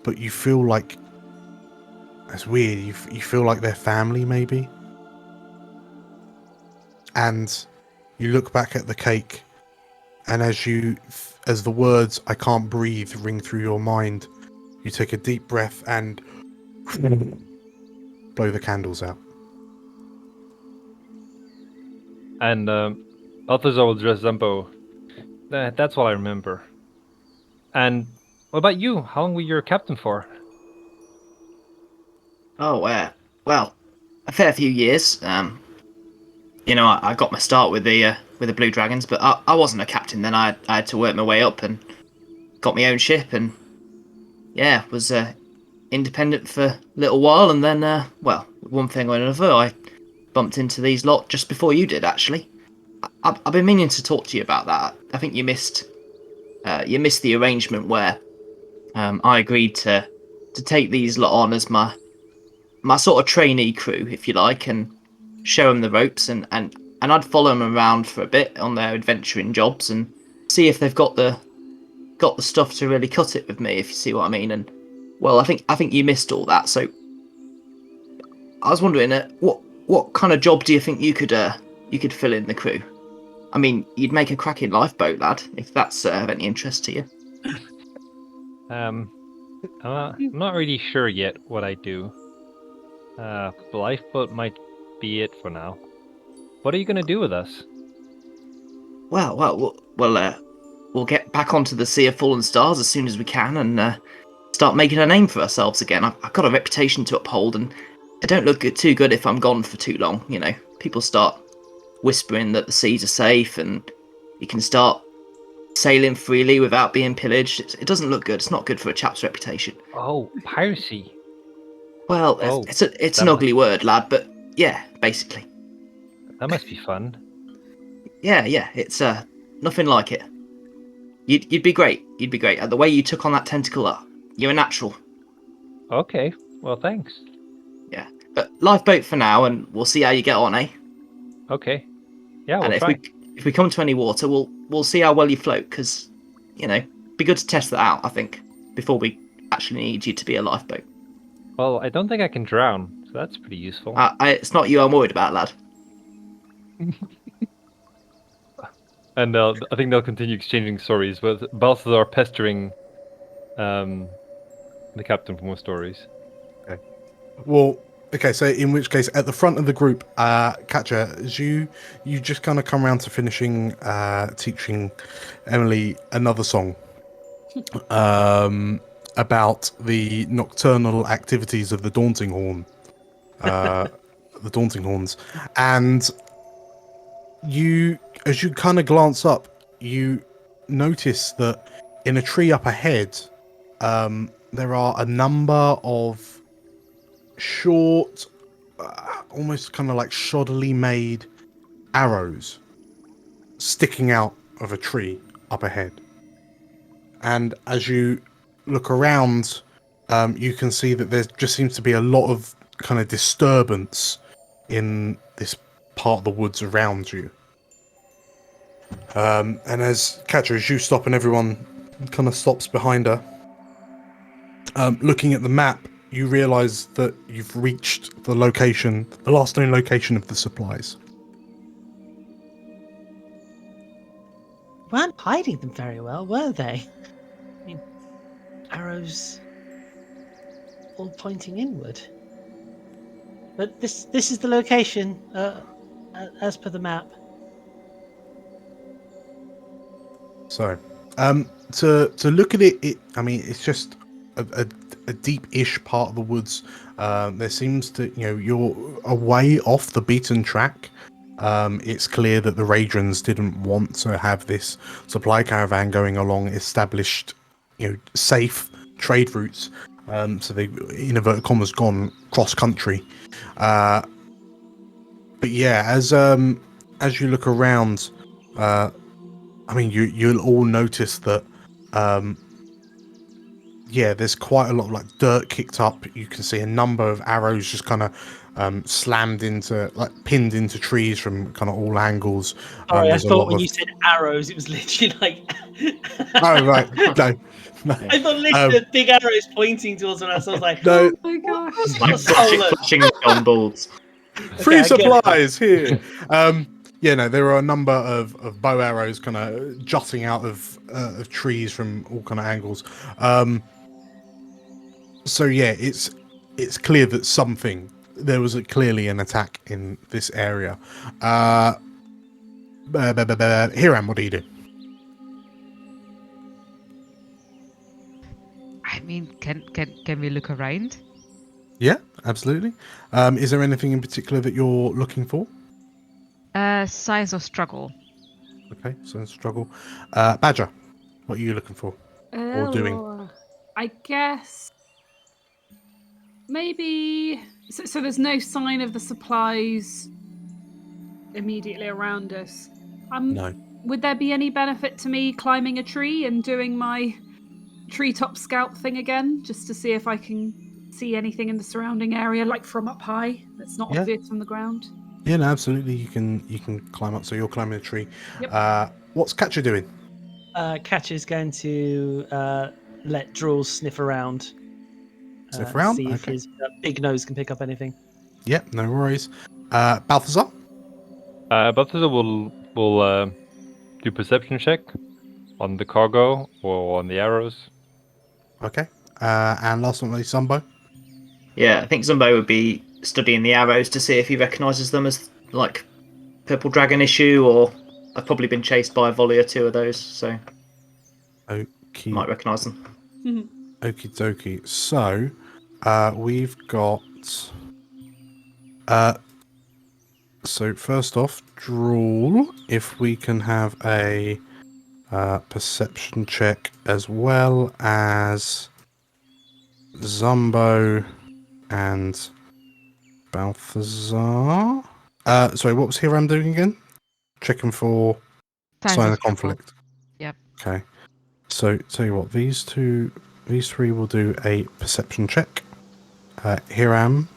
But you feel like that's weird. You feel like they're family, maybe. And you look back at the cake, and as the words "I can't breathe" ring through your mind, you take a deep breath and blow the candles out. And Balthazar will dress Zumbo. That's what I remember. And what about you? How long were you your captain for? Oh, well, a fair few years. I got my start with the Blue Dragons, but I wasn't a captain then. I had to work my way up and got my own ship, and was independent for a little while, and then one thing or another, I bumped into these lot just before you did. Actually, I've been meaning to talk to you about that. I think you missed the arrangement where I agreed to take these lot on as my sort of trainee crew, if you like, and show them the ropes, and I'd follow them around for a bit on their adventuring jobs and see if they've got the stuff to really cut it with me, if you see what I mean. And well, I think you missed all that. So I was wondering, what kind of job do you think you could fill in the crew? I mean, you'd make a cracking lifeboat lad, if that's of any interest to you. I'm not really sure yet what I do. Lifeboat might be it for now. What are you going to do with us? We'll get back onto the Sea of Fallen Stars as soon as we can and start making a name for ourselves again. I've got a reputation to uphold, and it don't look too good if I'm gone for too long. People start whispering that the seas are safe and you can start sailing freely without being pillaged. It doesn't look good. It's not good for a chap's reputation. Oh, piracy. Well, it's an ugly word, lad, but yeah, basically. That must be fun. Yeah, it's nothing like it. You'd be great. You'd be great. The way you took on that tentacle, you're a natural. Okay, well, thanks. Yeah, but lifeboat for now, and we'll see how you get on, eh? Okay. Yeah, we'll and try. if we come to any water, we'll see how well you float, because be good to test that out. I think before we actually need you to be a lifeboat. Well, I don't think I can drown, so that's pretty useful. It's not you I'm worried about, lad. And I think they'll continue exchanging stories, with Balthazar pestering the captain for more stories. Okay. Well, okay, so in which case, at the front of the group, Katja, as you just kind of come around to finishing teaching Emily another song about the nocturnal activities of the Daunting Horn, the Daunting Horns, and as you kind of glance up, you notice that in a tree up ahead, there are a number of short, almost kind of like shoddily made arrows sticking out of a tree up ahead. And as you look around, you can see that there just seems to be a lot of kind of disturbance in this part of the woods around you. And as Katja, as you stop and everyone kind of stops behind her, looking at the map, you realise that you've reached the last known location of the supplies. weren't hiding them very well, were they? I mean, arrows all pointing inward. But this is the location, as per the map. So, to look at it, I mean, it's just a deep-ish part of the woods. There seems to, you're away off the beaten track. It's clear that the Raedrans didn't want to have this supply caravan going along established, safe trade routes. So they, in inverted commas, gone cross-country. But yeah, as you look around, I mean, you'll all notice that, there's quite a lot of like dirt kicked up. You can see a number of arrows just kind of slammed into, like pinned into trees from kind of all angles. Sorry, I There's a thought lot when of... you said arrows, it was literally like. Oh right, no. I thought literally big arrows pointing towards one. So I was like, No. Oh my gosh. That's Like not stolen. flashing gun balls. Free Okay, I get it. supplies here. There are a number of bow arrows kind of jutting out of trees from all kind of angles. So yeah, it's clear that there was clearly an attack in this area. Hiram, what do you do? I mean, can we look around? Yeah, absolutely. Is there anything in particular that you're looking for? Size of struggle. Okay, so struggle. Badger, what are you looking for? Or doing? I guess maybe. So there's no sign of the supplies immediately around us. No. Would there be any benefit to me climbing a tree and doing my treetop scout thing again, just to see if I can see anything in the surrounding area, like from up high, that's not obvious from the ground? Yeah, no, absolutely. You can climb up. So you're climbing a tree. Yep. What's Catcher doing? Catcher's going to let Drawl sniff around. Sniff around? See if Okay. his big nose can pick up anything. Yep, no worries. Balthazar? Balthazar will do perception check on the cargo or on the arrows. Okay. And last but not least, Zumbo? Yeah, I think Zumbo would be studying the arrows to see if he recognises them as like purple dragon issue, or I've probably been chased by a volley or two of those, so might recognise them. Okie dokie. So, we've got... so, first off, Drawl, if we can have a perception check, as well as Zumbo and Balthazar. Sorry, what was Hiram doing again? Checking for sign of conflict. Yep. Okay. So, tell you what, these three will do a perception check. Hiram,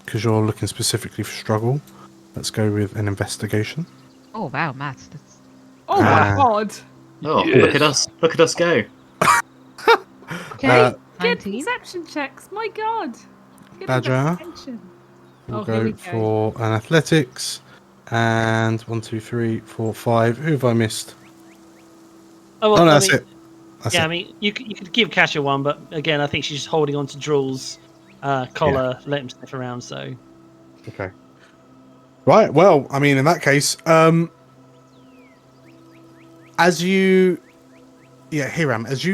because you're looking specifically for struggle, let's go with an investigation. Oh wow, Matt. That's... Oh my god! Oh, Yes. look at us go. Okay, good 19. perception checks. My god. Good Badger. investigation. We'll Here we go for an athletics. And 1, 2, 3, 4, 5. Who have I missed? Oh, well, Oh, no, I that's mean, it. That's yeah, it. I mean, you could give Catcher one, but again, I think she's just holding on to Drawl's collar, let him sniff around. So, Okay. Right. Well, I mean, in that case, Hiram, as you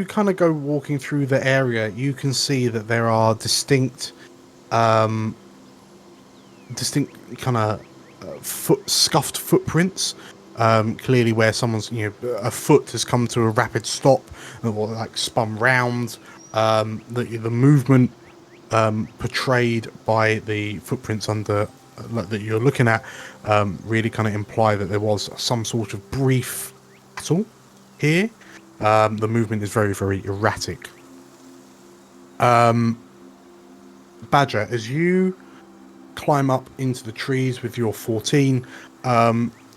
kind of go walking through the area, you can see that there are distinct kind of scuffed footprints. Clearly, where someone's a foot has come to a rapid stop, or like spun round. The movement portrayed by the footprints under that you're looking at really kind of imply that there was some sort of brief battle here. The movement is very, very erratic. Badger, as you climb up into the trees with your 14,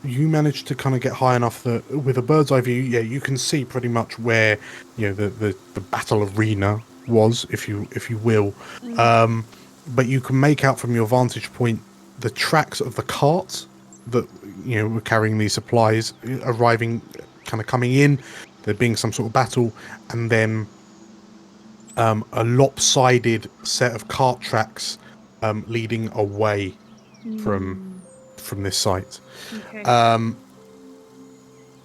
you manage to kind of get high enough that with a bird's eye view, you can see pretty much where the battle arena was, if you will. But you can make out from your vantage point the tracks of the carts that were carrying these supplies arriving kind of coming in, there being some sort of battle, and then a lopsided set of cart tracks leading away from this site. Okay.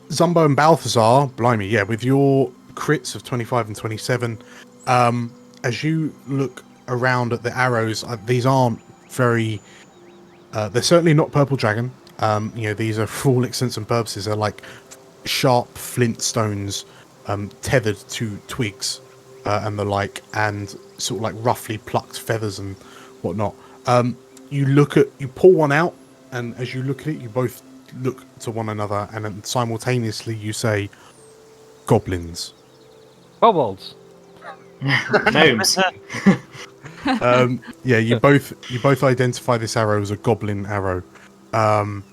Zumbo and Balthazar, blimey, yeah, with your crits of 25 and 27, as you look around at the arrows, these aren't very... they're certainly not Purple Dragon. These are, for all intents and purposes, are like sharp flint stones tethered to twigs and the like, and sort of like roughly plucked feathers and whatnot. You pull one out, and as you look at it, you both look to one another, and then simultaneously you say, "Goblins." Kobolds. Gnomes. You both identify this arrow as a goblin arrow, and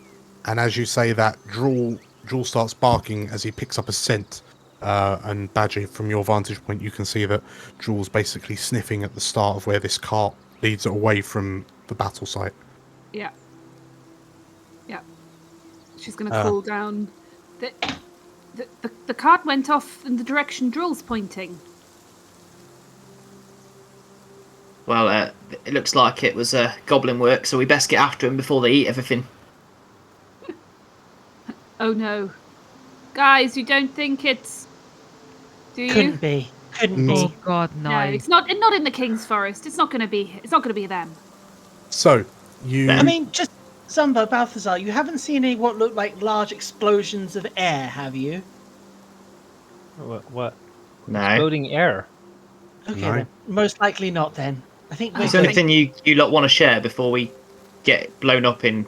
as you say that, Drool starts barking as he picks up a scent. And Badger, from your vantage point, you can see that Drool's basically sniffing at the start of where this cart leads away from the battle site. Yeah. She's going to call down. The cart went off in the direction Drool's pointing. Well, it looks like it was goblin work, so we best get after him before they eat everything. Oh no. Guys, you don't think it's... Do you? Couldn't be. Oh God, no. No, it's not in the King's Forest. It's not going to be them. So, you... I mean, just Zumbo, Balthazar, you haven't seen any what look like large explosions of air, have you? What? No. Exploding air. Okay, No. then. Most likely not then. I think we're Is there anything you lot want to share before we get blown up in...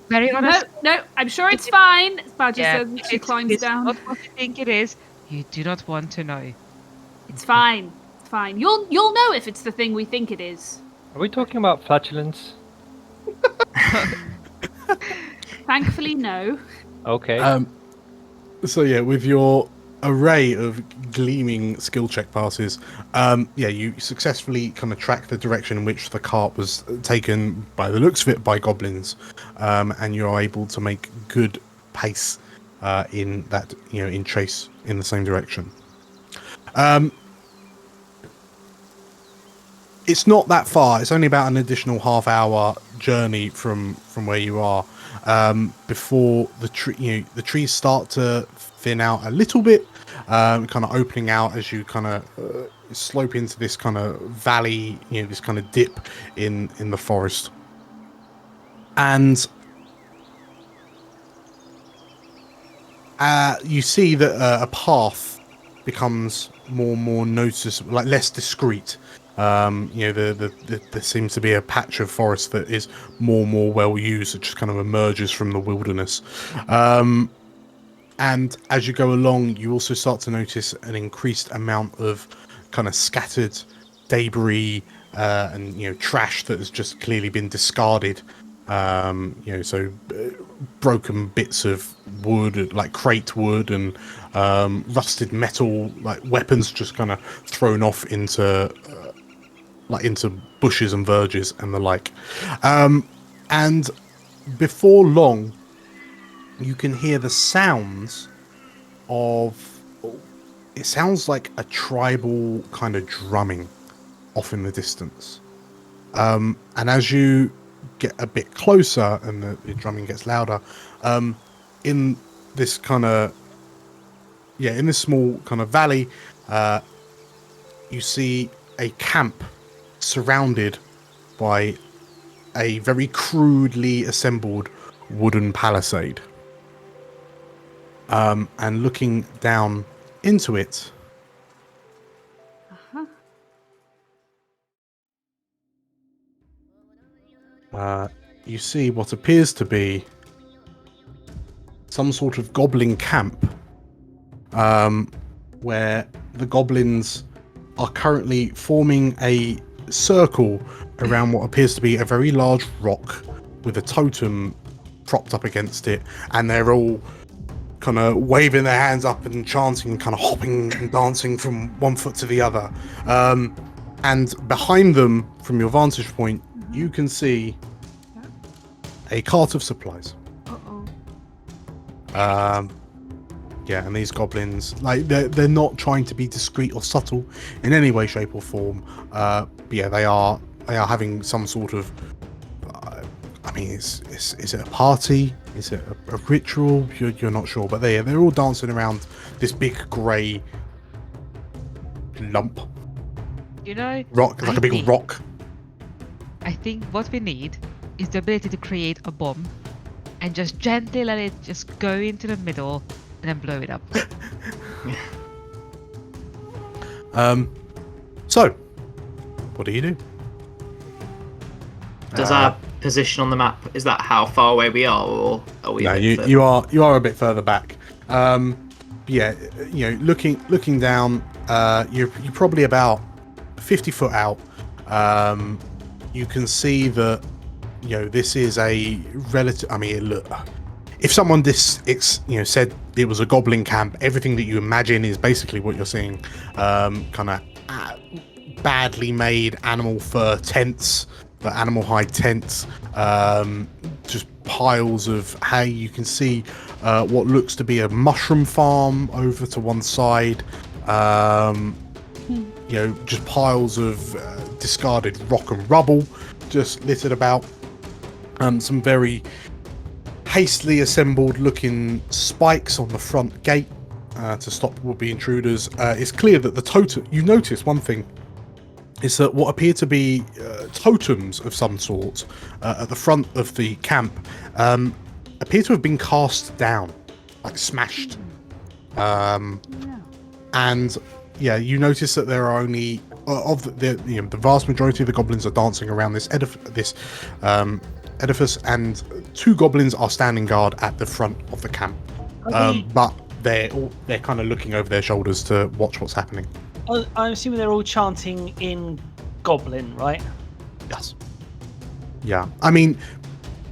Very honest. No, I'm sure it's fine. Badger Yeah, says as she climbs down. Not what you think it is. You do not want to know. It's fine. It's fine. You'll know if it's the thing we think it is. Are we talking about flatulence? Thankfully, no. Okay. So yeah, with your array of gleaming skill check passes, you successfully kind of track the direction in which the cart was taken, by the looks of it, by goblins, and you're able to make good pace in that, in chase in the same direction. It's not that far. It's only about an additional half-hour journey from where you are before the trees start to thin out a little bit, kind of opening out as you kind of slope into this kind of valley, this kind of dip in the forest, and you see that a path becomes more and more noticeable, like less discreet. There seems to be a patch of forest that is more and more well used. It just kind of emerges from the wilderness. And as you go along, you also start to notice an increased amount of kind of scattered debris and trash that has just clearly been discarded. So broken bits of wood, like crate wood, and rusted metal, like weapons, just kind of thrown off into bushes and verges and the like. And before long, you can hear the sounds of... It sounds like a tribal kind of drumming off in the distance. And as you get a bit closer and the drumming gets louder, in this kind of... in this small kind of valley, you see a camp surrounded by a very crudely assembled wooden palisade. And looking down into it, you see what appears to be some sort of goblin camp, where the goblins are currently forming a circle around what appears to be a very large rock with a totem propped up against it, and they're all kind of waving their hands up and chanting, kind of hopping and dancing from one foot to the other. And behind them, from your vantage point, you can see a cart of supplies. Yeah, and these goblins, like they're not trying to be discreet or subtle in any way, shape, or form. But yeah, they are having some sort of. I mean, is it a party? Is it a ritual? You're not sure, but they're all dancing around this big grey lump. Rock, like a big rock. I think what we need is the ability to create a bomb and just gently let it just go into the middle and then blow it up. So, what do you do? Does our position on the map, is that how far away we are, or are we? No, you are a bit further back. Yeah, looking down, you're probably about 50 foot out. You can see that this is a relative. I mean, look, if someone said it was a goblin camp, everything that you imagine is basically what you're seeing. Kind of badly made animal fur tents, the animal hide tents, just piles of hay. You can see what looks to be a mushroom farm over to one side. Just piles of discarded rock and rubble just littered about. Some very hastily assembled looking spikes on the front gate to stop would-be intruders. It's clear that the totem, you notice one thing, is that what appear to be totems of some sort at the front of the camp appear to have been cast down, like smashed. And yeah, you notice that there are only the vast majority of the goblins are dancing around this edifice, and 2 goblins are standing guard at the front of the camp. But they're kind of looking over their shoulders to watch what's happening. I'm assuming they're all chanting in Goblin, right? Yes. Yeah. I mean,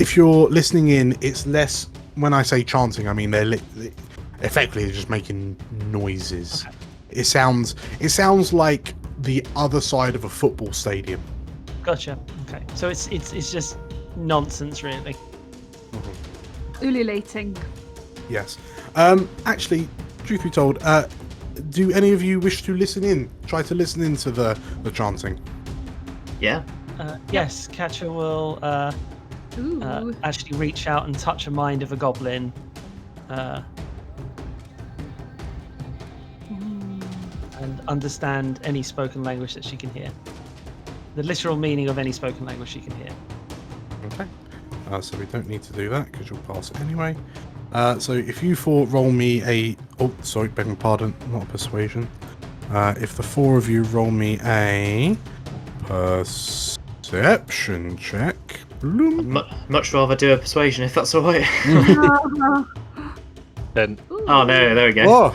if you're listening in, it's less. When I say chanting, I mean they're effectively just making noises. Okay. It sounds like the other side of a football stadium. Gotcha. Okay. So it's just nonsense, really. Mm-hmm. Ululating. Yes. Actually, truth be told, do any of you wish to listen in? Try to listen into the chanting. Yeah. Yes, Catcher will actually reach out and touch a mind of a goblin. And understand any spoken language that she can hear. The literal meaning of any spoken language she can hear. Okay. So we don't need to do that because you'll pass it anyway. So if you 4 roll me a... Oh, sorry, beg my pardon, not a persuasion. If the 4 of you roll me a perception check. I'd much rather do a persuasion if that's alright. Then. Oh, no, there we go.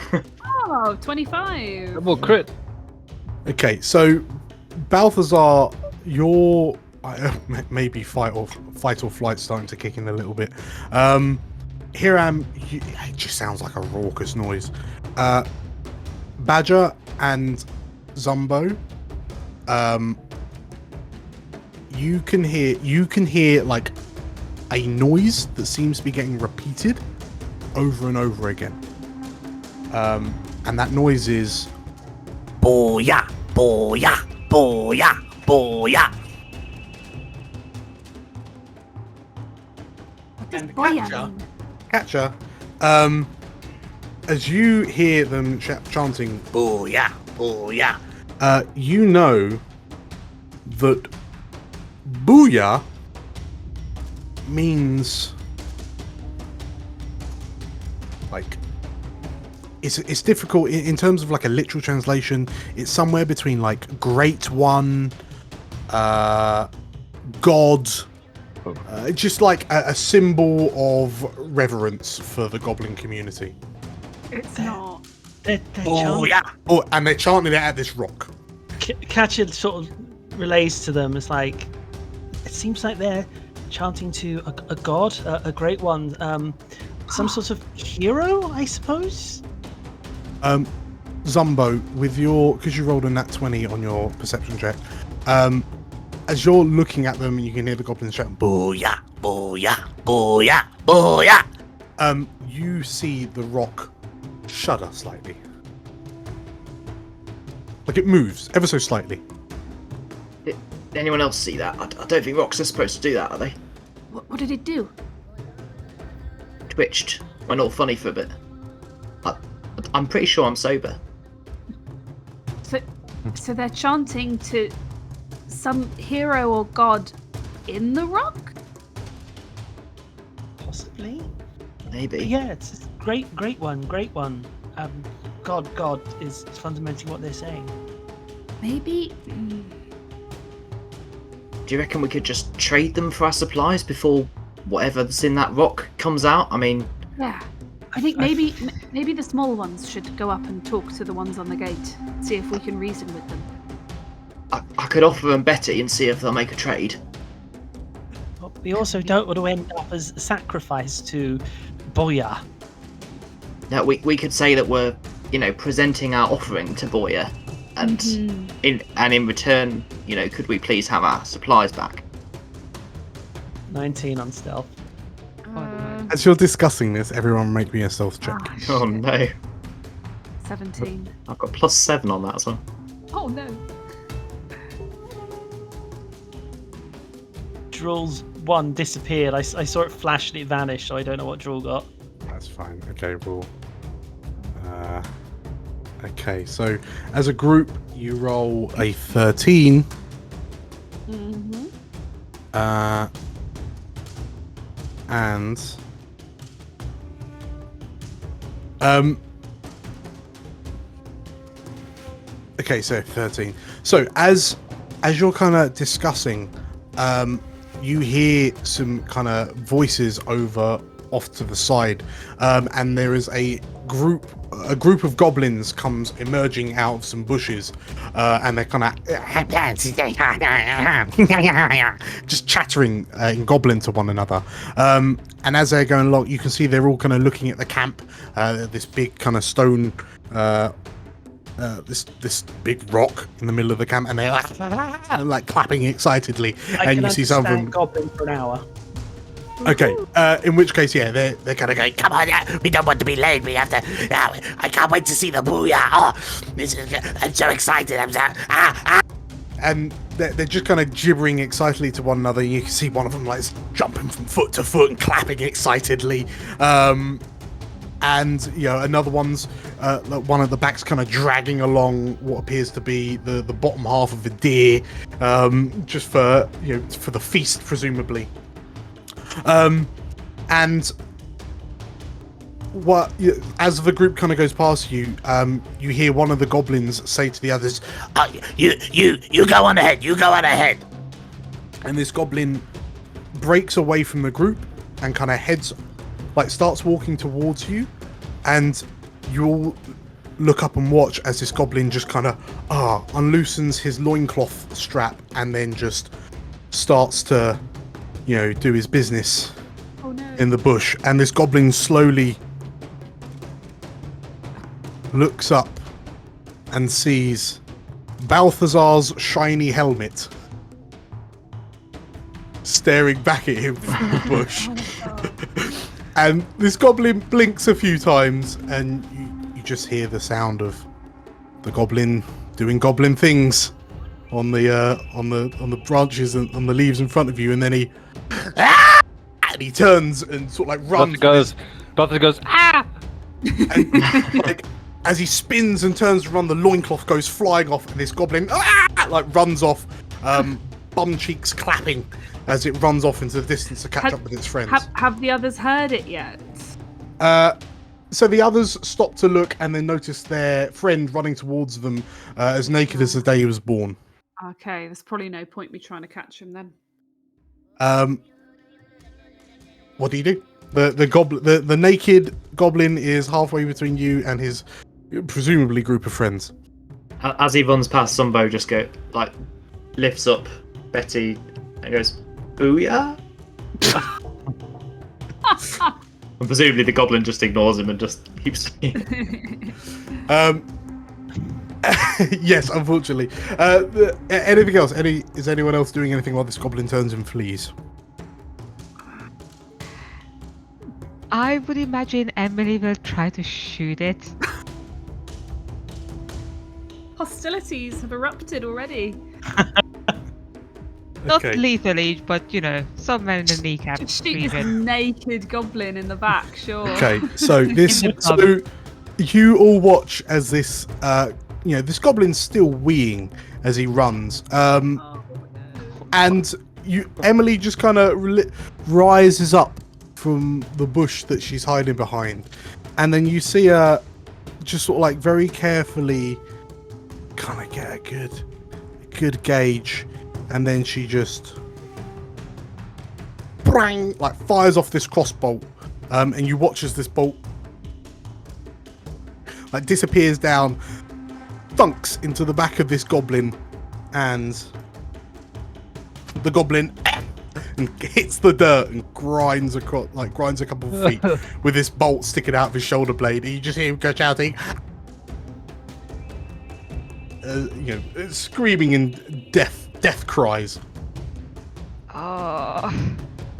Oh, 25. Double crit. Okay, so Balthazar, your maybe fight or flight starting to kick in a little bit. Hiram, it just sounds like a raucous noise. Badger and Zumbo, you can hear like a noise that seems to be getting repeated over and over again. And that noise is booyah, booyah, booyah, booyah. And Catcher, as you hear them chanting booyah, booyah, you know that booyah means like it's difficult in terms of like a literal translation. It's somewhere between like great one, god, just like a symbol of reverence for the goblin community. It's not. They're yeah. Oh, and they're chanting it at this rock. Catcher sort of relays to them. It's like it seems like they're chanting to a god, a great one, some sort of hero, I suppose. Zumbo, with your, because you rolled a nat 20 on your perception check, as you're looking at them, you can hear the goblins shouting booyah, booyah, booyah, booyah. You see the rock shudder slightly. Like it moves ever so slightly. Did anyone else see that? I don't think rocks are supposed to do that, are they? What did it do? Twitched. Went all funny for a bit. I'm pretty sure I'm sober. So they're chanting to some hero or god in the rock? Possibly. Maybe. Yeah, it's a great one. God is fundamentally what they're saying. Maybe. Do you reckon we could just trade them for our supplies before whatever's in that rock comes out? I mean... Yeah. I think maybe the small ones should go up and talk to the ones on the gate. See if we can reason with them. I could offer them Betty and see if they'll make a trade. But we also don't want to end up as a sacrifice to Boya. Now, we could say that we're, presenting our offering to Boya. And in return, could we please have our supplies back? 19 on stealth. As you're discussing this, everyone make me a stealth check. Oh no. 17. I've got +7 on that as well. Oh no. Drool's one disappeared. I saw it flash and it vanished, so I don't know what Drool got. That's fine. Okay, roll. Okay, so as a group, you roll a 13. Mm-hmm. And okay, so 13. So as you're kind of discussing, you hear some kind of voices off to the side, and there is a group of goblins comes emerging out of some bushes, and they're kind of just chattering in goblin to one another, and as they're going along, you can see they're all kind of looking at the camp, this big kind of stone, this big rock in the middle of the camp, and they're like clapping excitedly, and you see some of them goblin for an hour. Okay, in which case, yeah, they're kind of going, Come on, we don't want to be late. We have to. I can't wait to see the booyah. Oh, I'm so excited. and they're just kind of gibbering excitedly to one another. You can see one of them like jumping from foot to foot and clapping excitedly. And another one's like one of the backs kind of dragging along what appears to be the bottom half of a deer, just for for the feast, presumably. And as the group kind of goes past you, you hear one of the goblins say to the others, You go on ahead. You go on ahead. and this goblin breaks away from the group and kind of starts walking towards you, and you all look up and watch as this goblin just kind of unloosens his loincloth strap and then just starts to do his business in the bush. And this goblin slowly looks up and sees Balthazar's shiny helmet staring back at him from the bush. And this goblin blinks a few times, and you just hear the sound of the goblin doing goblin things on the branches and on the leaves in front of you, and then he turns and sort of like runs. Balthazar goes, ah! And as he spins and turns to run, the loincloth goes flying off, and this goblin runs off, bum cheeks clapping as it runs off into the distance to catch up with its friends. Have the others heard it yet? So the others stop to look and then notice their friend running towards them, as naked as the day he was born. Okay, there's probably no point me trying to catch him then. What do you do? The naked goblin is halfway between you and his presumably group of friends. As he runs past, Zumbo just lifts up Betty and goes, "Booyah!" And presumably the goblin just ignores him and just keeps. Yes, unfortunately. Anything else? Is anyone else doing anything while this goblin turns and flees? I would imagine Emily will try to shoot it. Hostilities have erupted already. Not Okay. lethally, but somewhere in the kneecap Just shoot this region. naked goblin in the back, sure. Okay, so this, In the pub. so you all watch as this, this goblin's still weeing as he runs, Oh, no. and Emily just kind of rises up from the bush that she's hiding behind, and then you see her just sort of like very carefully, kind of get a good gauge, and then she just bang, like fires off this crossbow, and you watch as this bolt like disappears down, thunks into the back of this goblin, and the goblin hits the dirt and grinds a couple of feet with this bolt sticking out of his shoulder blade. And you just hear him go shouting, screaming in death cries. Oh.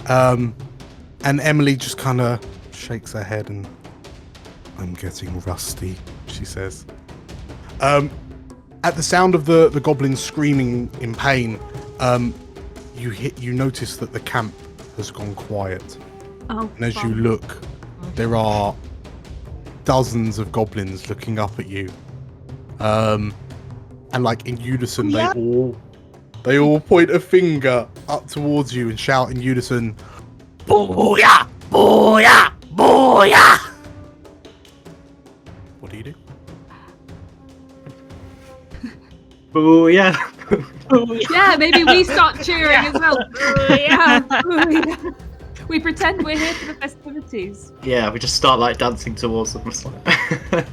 And Emily just kind of shakes her head and, "I'm getting rusty," she says. At the sound of the goblin screaming in pain, you notice that the camp has gone quiet. Oh, And as you fun. look, there are dozens of goblins looking up at you. And like in unison, they all point a finger up towards you and shout in unison, Booyah! Booyah! Booyah! What do you do? Booyah! Yeah, maybe we start cheering as well. Yeah. We pretend we're here for the festivities. Yeah, we just start like dancing towards them. It's like-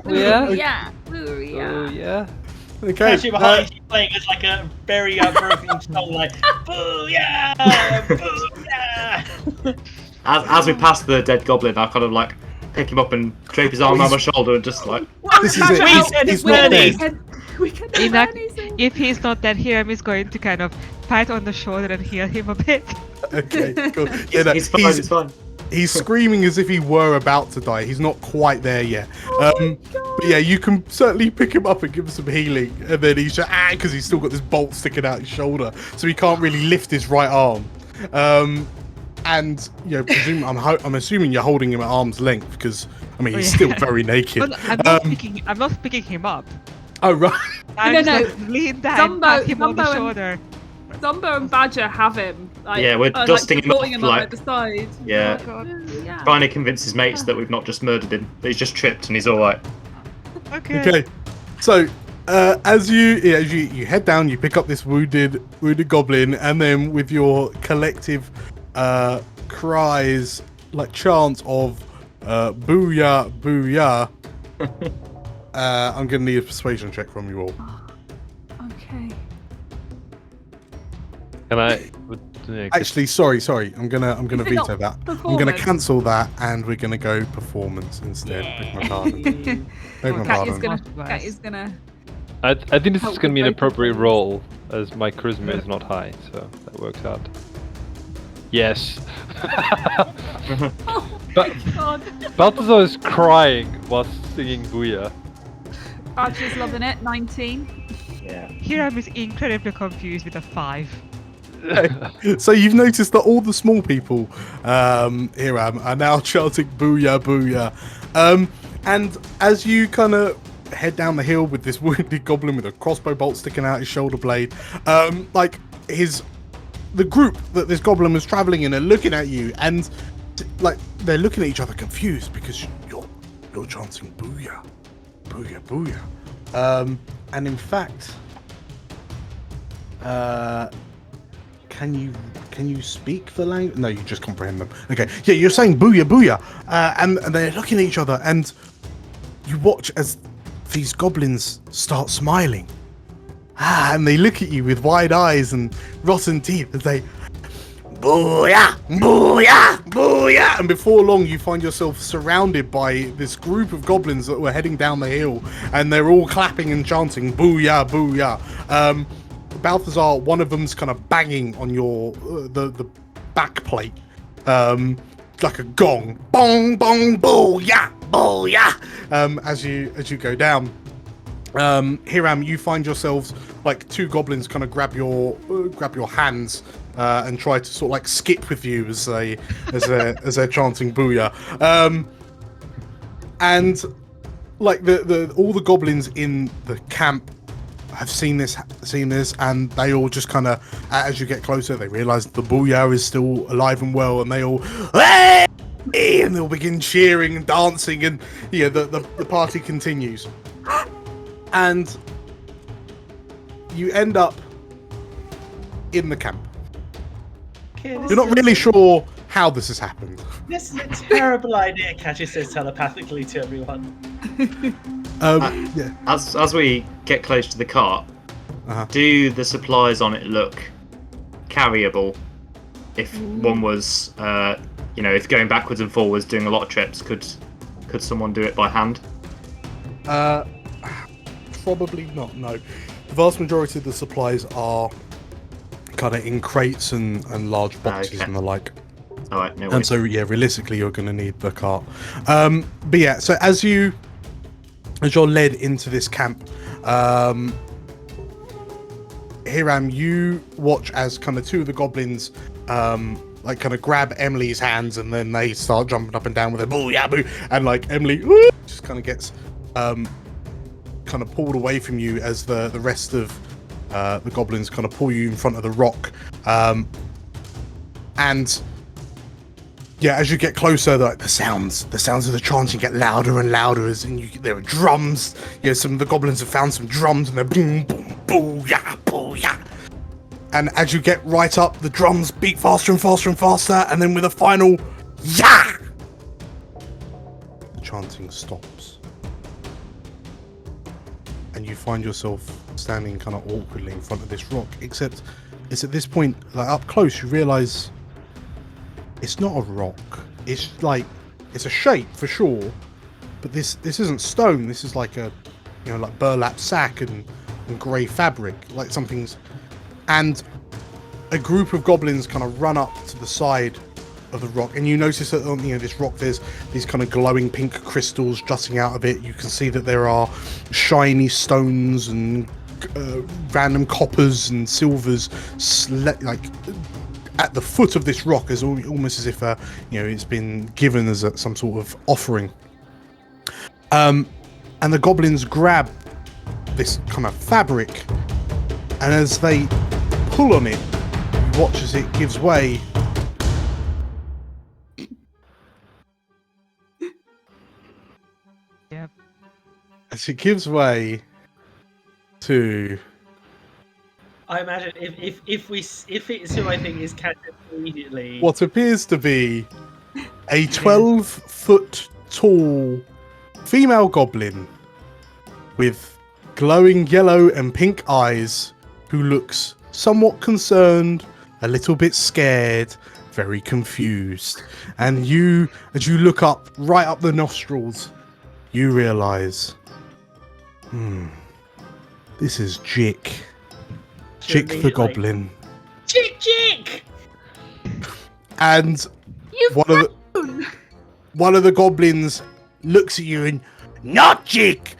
Yeah. Yeah. Oh yeah. Okay. Actually, behind you playing as like a very broken song, like booyah, booyah. as we pass the dead goblin, I kind of like pick him up and drape his arm around my shoulder and just like. This is it. He's not dead. We can In that- anything. If he's not dead, Hiram is going to kind of pat on the shoulder and heal him a bit. Okay, cool. Yeah, no, He's fine. He's fine. he's screaming as if he were about to die. He's not quite there yet. But yeah, you can certainly pick him up and give him some healing. And then he's just, because he's still got this bolt sticking out his shoulder. So he can't really lift his right arm. And, I'm assuming you're holding him at arm's length because, he's still very naked. Well, I'm not picking him up. Oh, right. I'm No, just no. like, lean down, pat him on the Zumbo and- shoulder. Zumbo and Badger have him. Like, Yeah, we're dusting him supporting off, him like- at the side. Yeah. Oh, God. Yeah. Trying to convince his mates that we've not just murdered him, that he's just tripped and he's all right. Okay. Okay. So, as you head down, you pick up this wounded goblin, and then with your collective cries, like chants of "booyah, booyah," I'm gonna need a persuasion check from you all. Okay. Can I? Actually, sorry, I'm gonna Is it veto not that. I'm gonna performance? cancel that, and we're gonna go performance instead. Beg my pardon. Beg my Cat is pardon. gonna. I think this Help is going to be an with both appropriate of roll, as my charisma is not high, so that works out. Yes. But God. Balthazar is crying while singing Booyah. Badger's loving it. 19. Yeah. Hiram is incredibly confused with a 5. So you've noticed that all the small people, Hiram, are now chanting "booyah, booyah," and as you kind of head down the hill with this wounded goblin with a crossbow bolt sticking out his shoulder blade, the group that this goblin was traveling in are looking at you, and like they're looking at each other confused because you're chanting "booyah, booyah, booyah," and in fact, Can you speak the language? No, you just comprehend them. Okay, yeah, you're saying "booyah, booyah," and they're looking at each other, and you watch as these goblins start smiling. And they look at you with wide eyes and rotten teeth as they "booyah, booyah, booyah," and before long you find yourself surrounded by this group of goblins that were heading down the hill, and they're all clapping and chanting "booyah, booyah." Balthazar, one of them's kind of banging on your the back plate, like a gong, bong bong boo yeah, as you go down. Hiram, you find yourselves like two goblins kind of grab your hands and try to sort of like skip with you as they're chanting booyah. And like all the goblins in the camp have seen this, and they all just kind of, as you get closer, they realise the booyah is still alive and well, and they all, hey! And they'll begin cheering and dancing, and the party continues. And you end up in the camp. Okay, You're not really sure how this has happened. This is a terrible idea, Catcher says telepathically to everyone. Yeah. As we get close to the cart, do the supplies on it look carryable? If one was, if going backwards and forwards, doing a lot of trips, could someone do it by hand? Probably not, no. The vast majority of the supplies are kind of in crates and large boxes and the like. Alright, no worries. And so, yeah, realistically, you're going to need the cart. But yeah, so as you're led into this camp, Hiram, you watch as kind of two of the goblins like kind of grab Emily's hands, and then they start jumping up and down with a boo yeah boo, and like Emily just kind of gets kind of pulled away from you as the rest of the goblins kind of pull you in front of the rock, and yeah, as you get closer, the sounds of the chanting get louder and louder, there are drums. Some of the goblins have found some drums, and they're boom boom boo yeah boo yeah. And as you get right up, the drums beat faster and faster and faster, and then with a final yeah, the chanting stops. And you find yourself standing kind of awkwardly in front of this rock, except it's at this point, like up close, you realise it's not a rock. It's like, it's a shape for sure, but this isn't stone. This is like a, like burlap sack and grey fabric, like something's. And a group of goblins kind of run up to the side of the rock, and you notice that on this rock there's these kind of glowing pink crystals jutting out of it. You can see that there are shiny stones and random coppers and silvers like at the foot of this rock, as almost as if it's been given as some sort of offering. And the goblins grab this kind of fabric, and as they pull on it, you watch as it gives way. Yep. As it gives way to, I imagine if it's who I think is Catcher immediately. what appears to be a 12-foot tall female goblin with glowing yellow and pink eyes, who looks somewhat concerned, a little bit scared, very confused. And as you look up, right up the nostrils, you realise, this is Jick. Jick the goblin. Jick! And one of the goblins looks at you and, not Jick!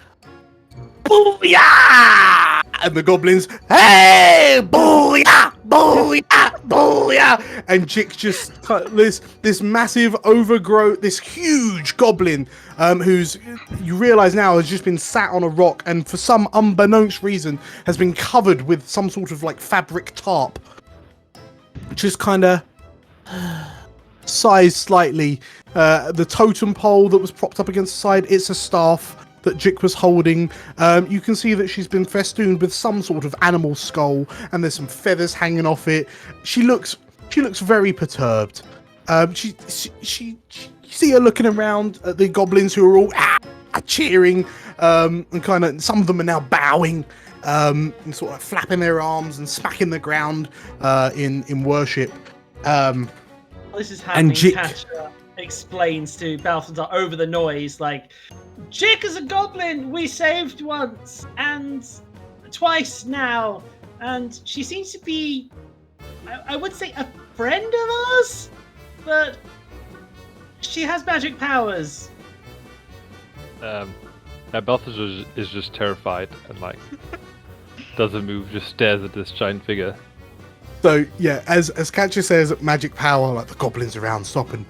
Booyah! And the goblins, hey! Booyah! Booyah! Booyah! And Jick just this massive overgrowth, this huge goblin, who's, you realise now, has just been sat on a rock, and for some unbeknownst reason has been covered with some sort of like fabric tarp, just kind of sighs slightly. The totem pole that was propped up against the side, it's a staff that Jick was holding. You can see that she's been festooned with some sort of animal skull, and there's some feathers hanging off it. She looks very perturbed. You see her looking around at the goblins, who are all cheering, and kind of, some of them are now bowing, and sort of flapping their arms and smacking the ground in worship. This is happening. Catcher explains to Balthazar over the noise, like, Jick is a goblin we saved once and twice now, and she seems to be, I would say, a friend of ours. But she has magic powers. Balthazar is just terrified and like doesn't move, just stares at this giant figure. So yeah, as Catcher says, magic power, like the goblins around stop and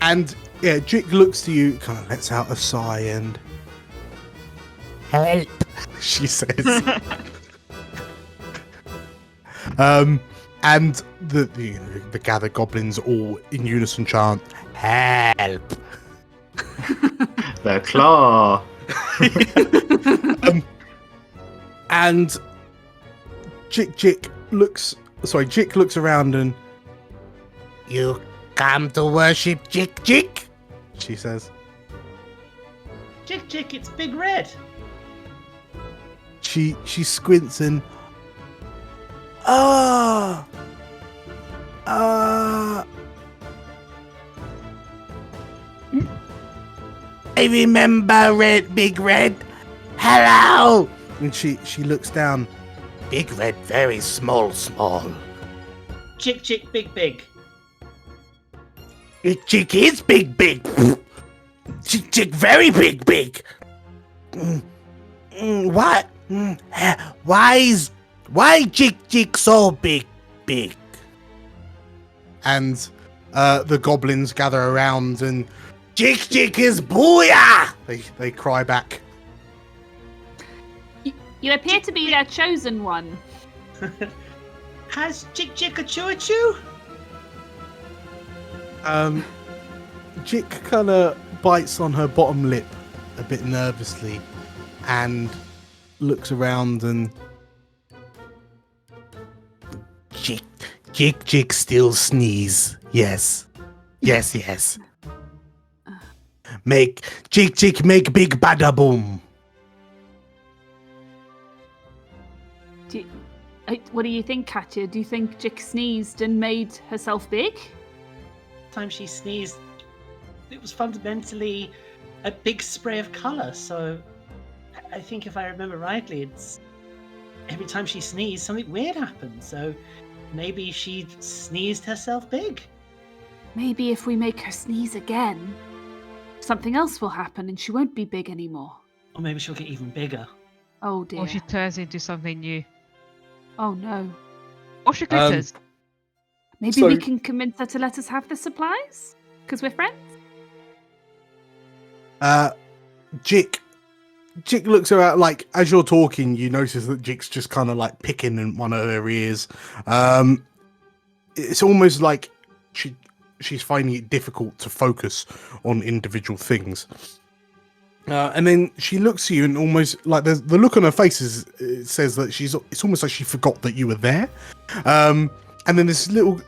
and yeah, Jick looks to you, kind of lets out a sigh and Help! she says, and the gathered goblins all in unison chant, Help! The claw. And Jick looks around and You come to worship Jick? she says, Jick, it's Big Red. she squints and I remember Big Red. Hello! and she looks down. Big Red, very small. Jick, big. Jick is big. Jick, very big. What? Why Jick so big? And the goblins gather around and Jick is booyah! they cry back. You appear to be their chosen one. Has Jick a choo-choo? Jick kind of bites on her bottom lip a bit nervously and looks around and Jick still sneeze. Yes. Make Jick make big bada boom. What do you think, Katya? Do you think Jick sneezed and made herself big? Time she sneezed, it was fundamentally a big spray of colour. So I think if I remember rightly, it's every time she sneezed, something weird happened. So maybe she sneezed herself big. Maybe if we make her sneeze again, something else will happen and she won't be big anymore. Or maybe she'll get even bigger. Oh dear. Or she turns into something new. Oh no. Or she glitters. Maybe we can convince her to let us have the supplies? Because we're friends? Jick looks around, like, as you're talking, you notice that Jick's just kind of like picking in one of her ears. It's almost like she's finding it difficult to focus on individual things. And then she looks at you and almost like the look on her face it says that it's almost like she forgot that you were there. And then this little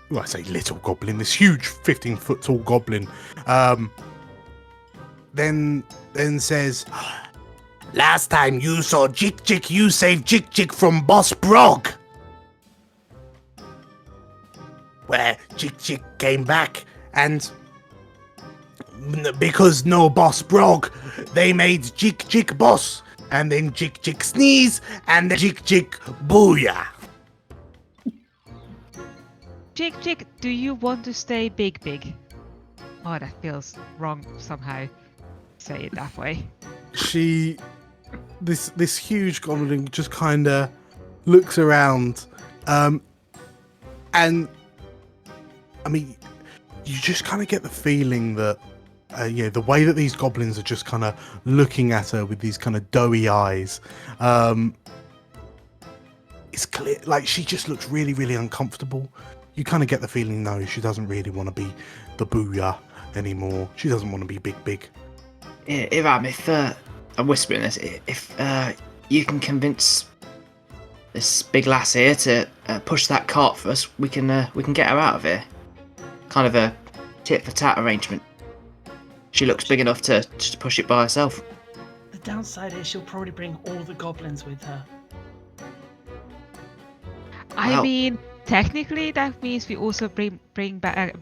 goblin, this huge 15-foot tall goblin, then says, Last time you saw Jick, you saved Jick from Boss Brog. Where Jick came back and because no Boss Brog, they made Jick boss, and then Jick sneeze, and then Jick booyah. Jick, do you want to stay big? Oh, that feels wrong somehow. Say it that way. This huge goblin just kind of looks around, and I mean, you just kind of get the feeling that the way that these goblins are just kind of looking at her with these kind of doughy eyes, it's clear, like, she just looks really, really uncomfortable. You kind of get the feeling, no, she doesn't really want to be the booyah anymore. She doesn't want to be big. Iram, if I'm whispering this, if you can convince this big lass here to push that cart for us, we can get her out of here. Kind of a tit for tat arrangement. She looks big enough to just push it by herself. The downside is she'll probably bring all the goblins with her. I mean, technically that means we also bring back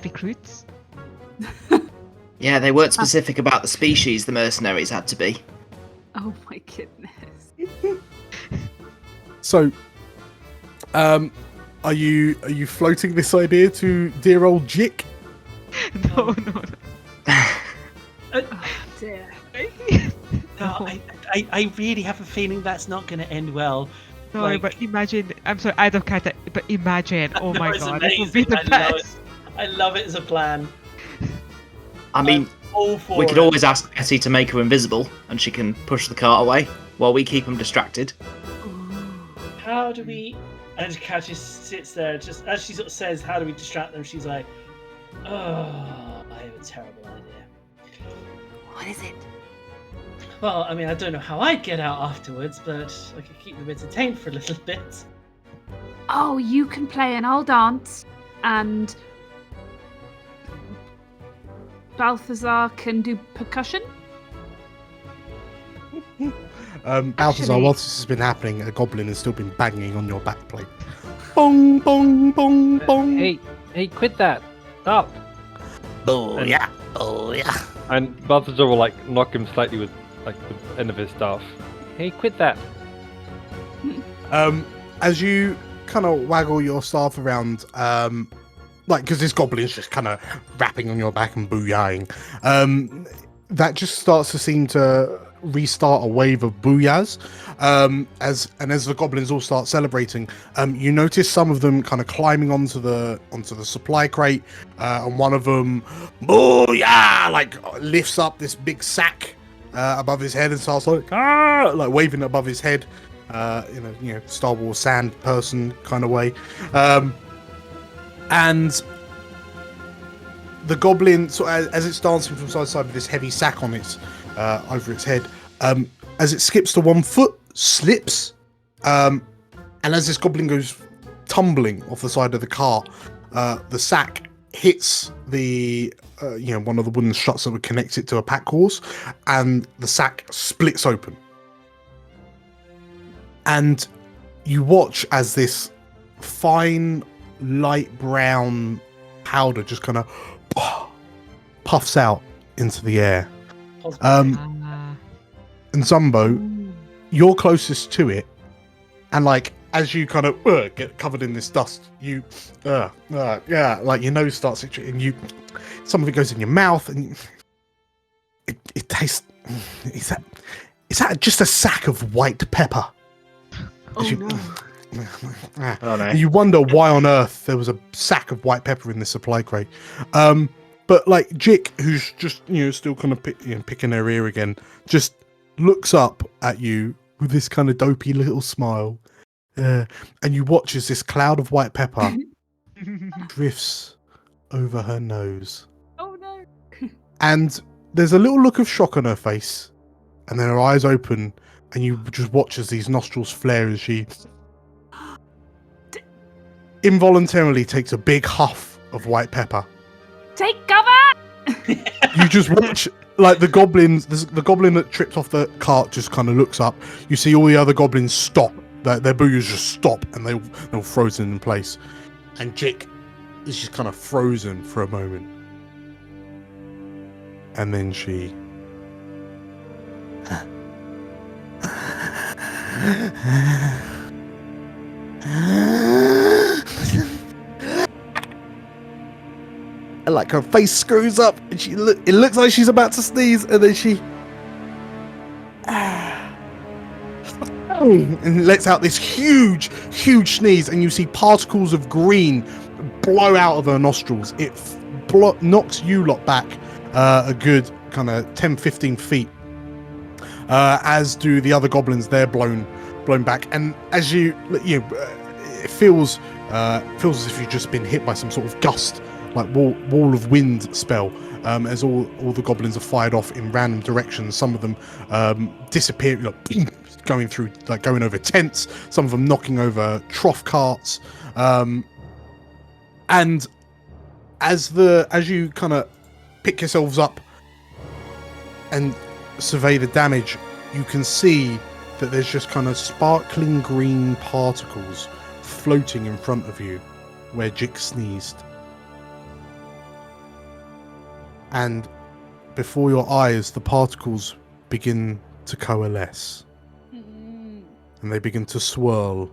recruits. Yeah, they weren't specific about the species the mercenaries had to be. Oh my goodness. So, Are you floating this idea to dear old Jick? No. Dear. No, I really have a feeling that's not going to end well. No, Like- but imagine. I'm sorry, I don't care. But imagine. Oh No, my it's god, it would be amazing. the I love best. I love it as a plan. I mean, All for we could it. always ask Betty to make her invisible, and she can push the cart away while we keep them distracted. How do we? And Kat just sits there, just as she sort of says, "How do we distract them?" She's like, "Oh, I have a terrible idea." What is it? Well, I mean, I don't know how I'd get out afterwards, but I could keep them entertained for a little bit. Oh, you can play and I'll dance, and Balthazar can do percussion. Balthazar, Actually- whilst this has been happening, a goblin has still been banging on your back plate. Bong, bong, bong, bong. Hey, quit that! Stop! Oh yeah. Oh yeah. And Balthazar will like knock him slightly with like the end of his staff. Hey, quit that! As you kind of waggle your staff around, like because this goblin's just kind of rapping on your back and booyahing, that just starts to seem to restart a wave of booyahs. As the goblins all start celebrating, you notice some of them kind of climbing onto the supply crate, and one of them, booyah, like lifts up this big sack above his head and starts like waving it above his head, you know, Star Wars sand person kind of way, and the goblin, so as it's dancing from side to side with this heavy sack on its over its head, as it skips to one foot, slips, and as this goblin goes tumbling off the side of the cart, the sack hits the one of the wooden struts that would connect it to a pack horse, and the sack splits open. And you watch as this fine light brown powder just kind of puffs out into the air. Ah. And Zumbo, you're closest to it, and like as you kind of get covered in this dust, you like your nose starts itching, and some of it goes in your mouth, and it tastes. Is that just a sack of white pepper? Oh As you- no. Oh no. And you wonder why on earth there was a sack of white pepper in this supply crate. But like Jick, who's just still kind of picking her ear again, just looks up at you with this kind of dopey little smile, and you watch as this cloud of white pepper drifts over her nose, Oh no. and there's a little look of shock on her face, and then her eyes open, and you just watch as these nostrils flare as she involuntarily takes a big huff of white pepper. Take cover! You just watch like the goblin that tripped off the cart just kind of looks up. You see all the other goblins stop. Their booyahs just stop, and they're all frozen in place. And Jick is just kind of frozen for a moment, and then she. And like her face screws up, and it looks like she's about to sneeze, and then she and lets out this huge sneeze, and you see particles of green blow out of her nostrils. It knocks you lot back a good kind of 10-15 feet, as do the other goblins. They're blown back, and as it feels as if you've just been hit by some sort of gust, like wall of wind spell, as all the goblins are fired off in random directions. Some of them disappear, going over tents, some of them knocking over trough carts, and as you kind of pick yourselves up and survey the damage, you can see that there's just kind of sparkling green particles floating in front of you where Jick sneezed. And before your eyes, the particles begin to coalesce. And they begin to swirl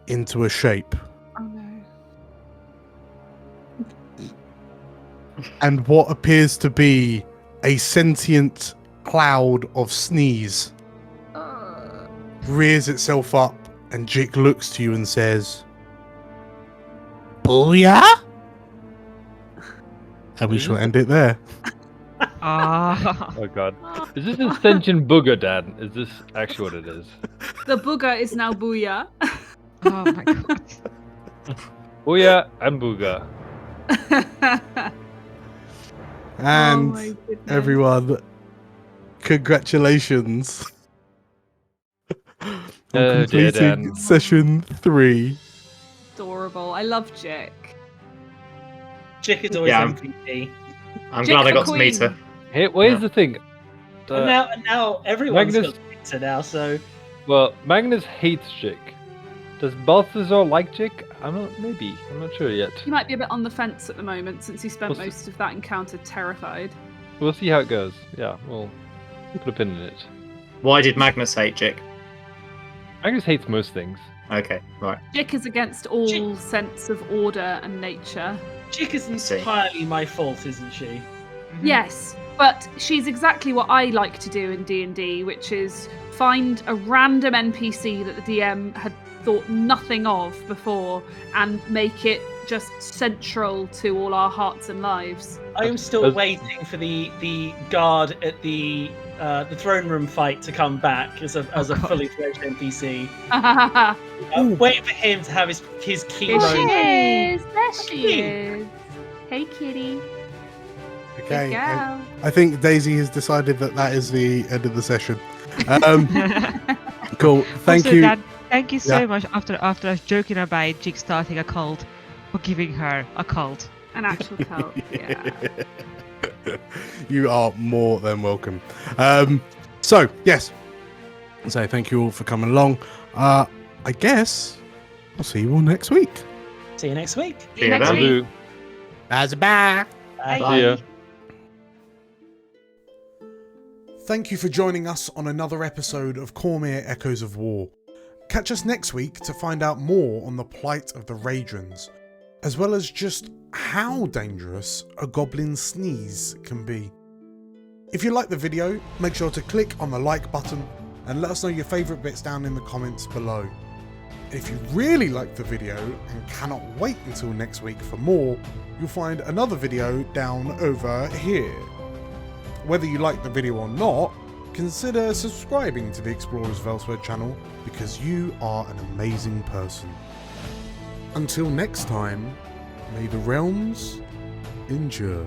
into a shape and what appears to be a sentient cloud of sneeze rears itself up, and Jik looks to you and says, "Booyah!" And we shall end it there. Ah. Oh god. Is this a sentient booger, Dad? Is this actually what it is? The booger is now Booyah. Oh my god. Booyah and booga. And my goodness. everyone, congratulations on Oh, dear completing Dan. session 3. Adorable. I love Jick. Chick is always Yeah. MVP. I'm Jick glad I the got to meet queen. her. Hey, where's the thing? And now everyone's Magnus- got pizza now, so Well, Magnus hates Jick. Does Balthazar like Jick? I'm not sure yet. He might be a bit on the fence at the moment since he spent What's the- most of that encounter terrified. We'll see how it goes. Yeah, we'll put a pin in it. Why did Magnus hate Jick? Magnus hates most things. Okay, right. Jick is against all Jick- sense of order and nature. Chick is see. entirely my fault, isn't she? Yes, but she's exactly what I like to do in D&D, which is find a random NPC that the DM had thought nothing of before and make it just central to all our hearts and lives. I am still As- waiting for the guard at the throne room fight to come back as a God. fully fledged NPC. There I'm waiting for him to have his key she moment. is. There she Kitty. is. Hey, kitty. Okay, Good girl. I think Daisy has decided that is the end of the session. Cool. Thank Also, you. Dad, thank you so Yeah. much after us joking about Jig starting a cult for giving her a cult. An actual cult. Yeah. You are more than welcome. So yes, so thank you all for coming along. I guess I'll see you all next week. See you next week. See you next then. week. Do. That's bye. Bye. See ya. Thank you for joining us on another episode of Cormyr Echoes of War. Catch us next week to find out more on the plight of the Raedrans, as well as just how dangerous a goblin sneeze can be. If you like the video, make sure to click on the like button and let us know your favourite bits down in the comments below. If you really like the video and cannot wait until next week for more, you'll find another video down over here. Whether you like the video or not, consider subscribing to the Explorers of Elsewhere channel because you are an amazing person. Until next time, may the realms endure.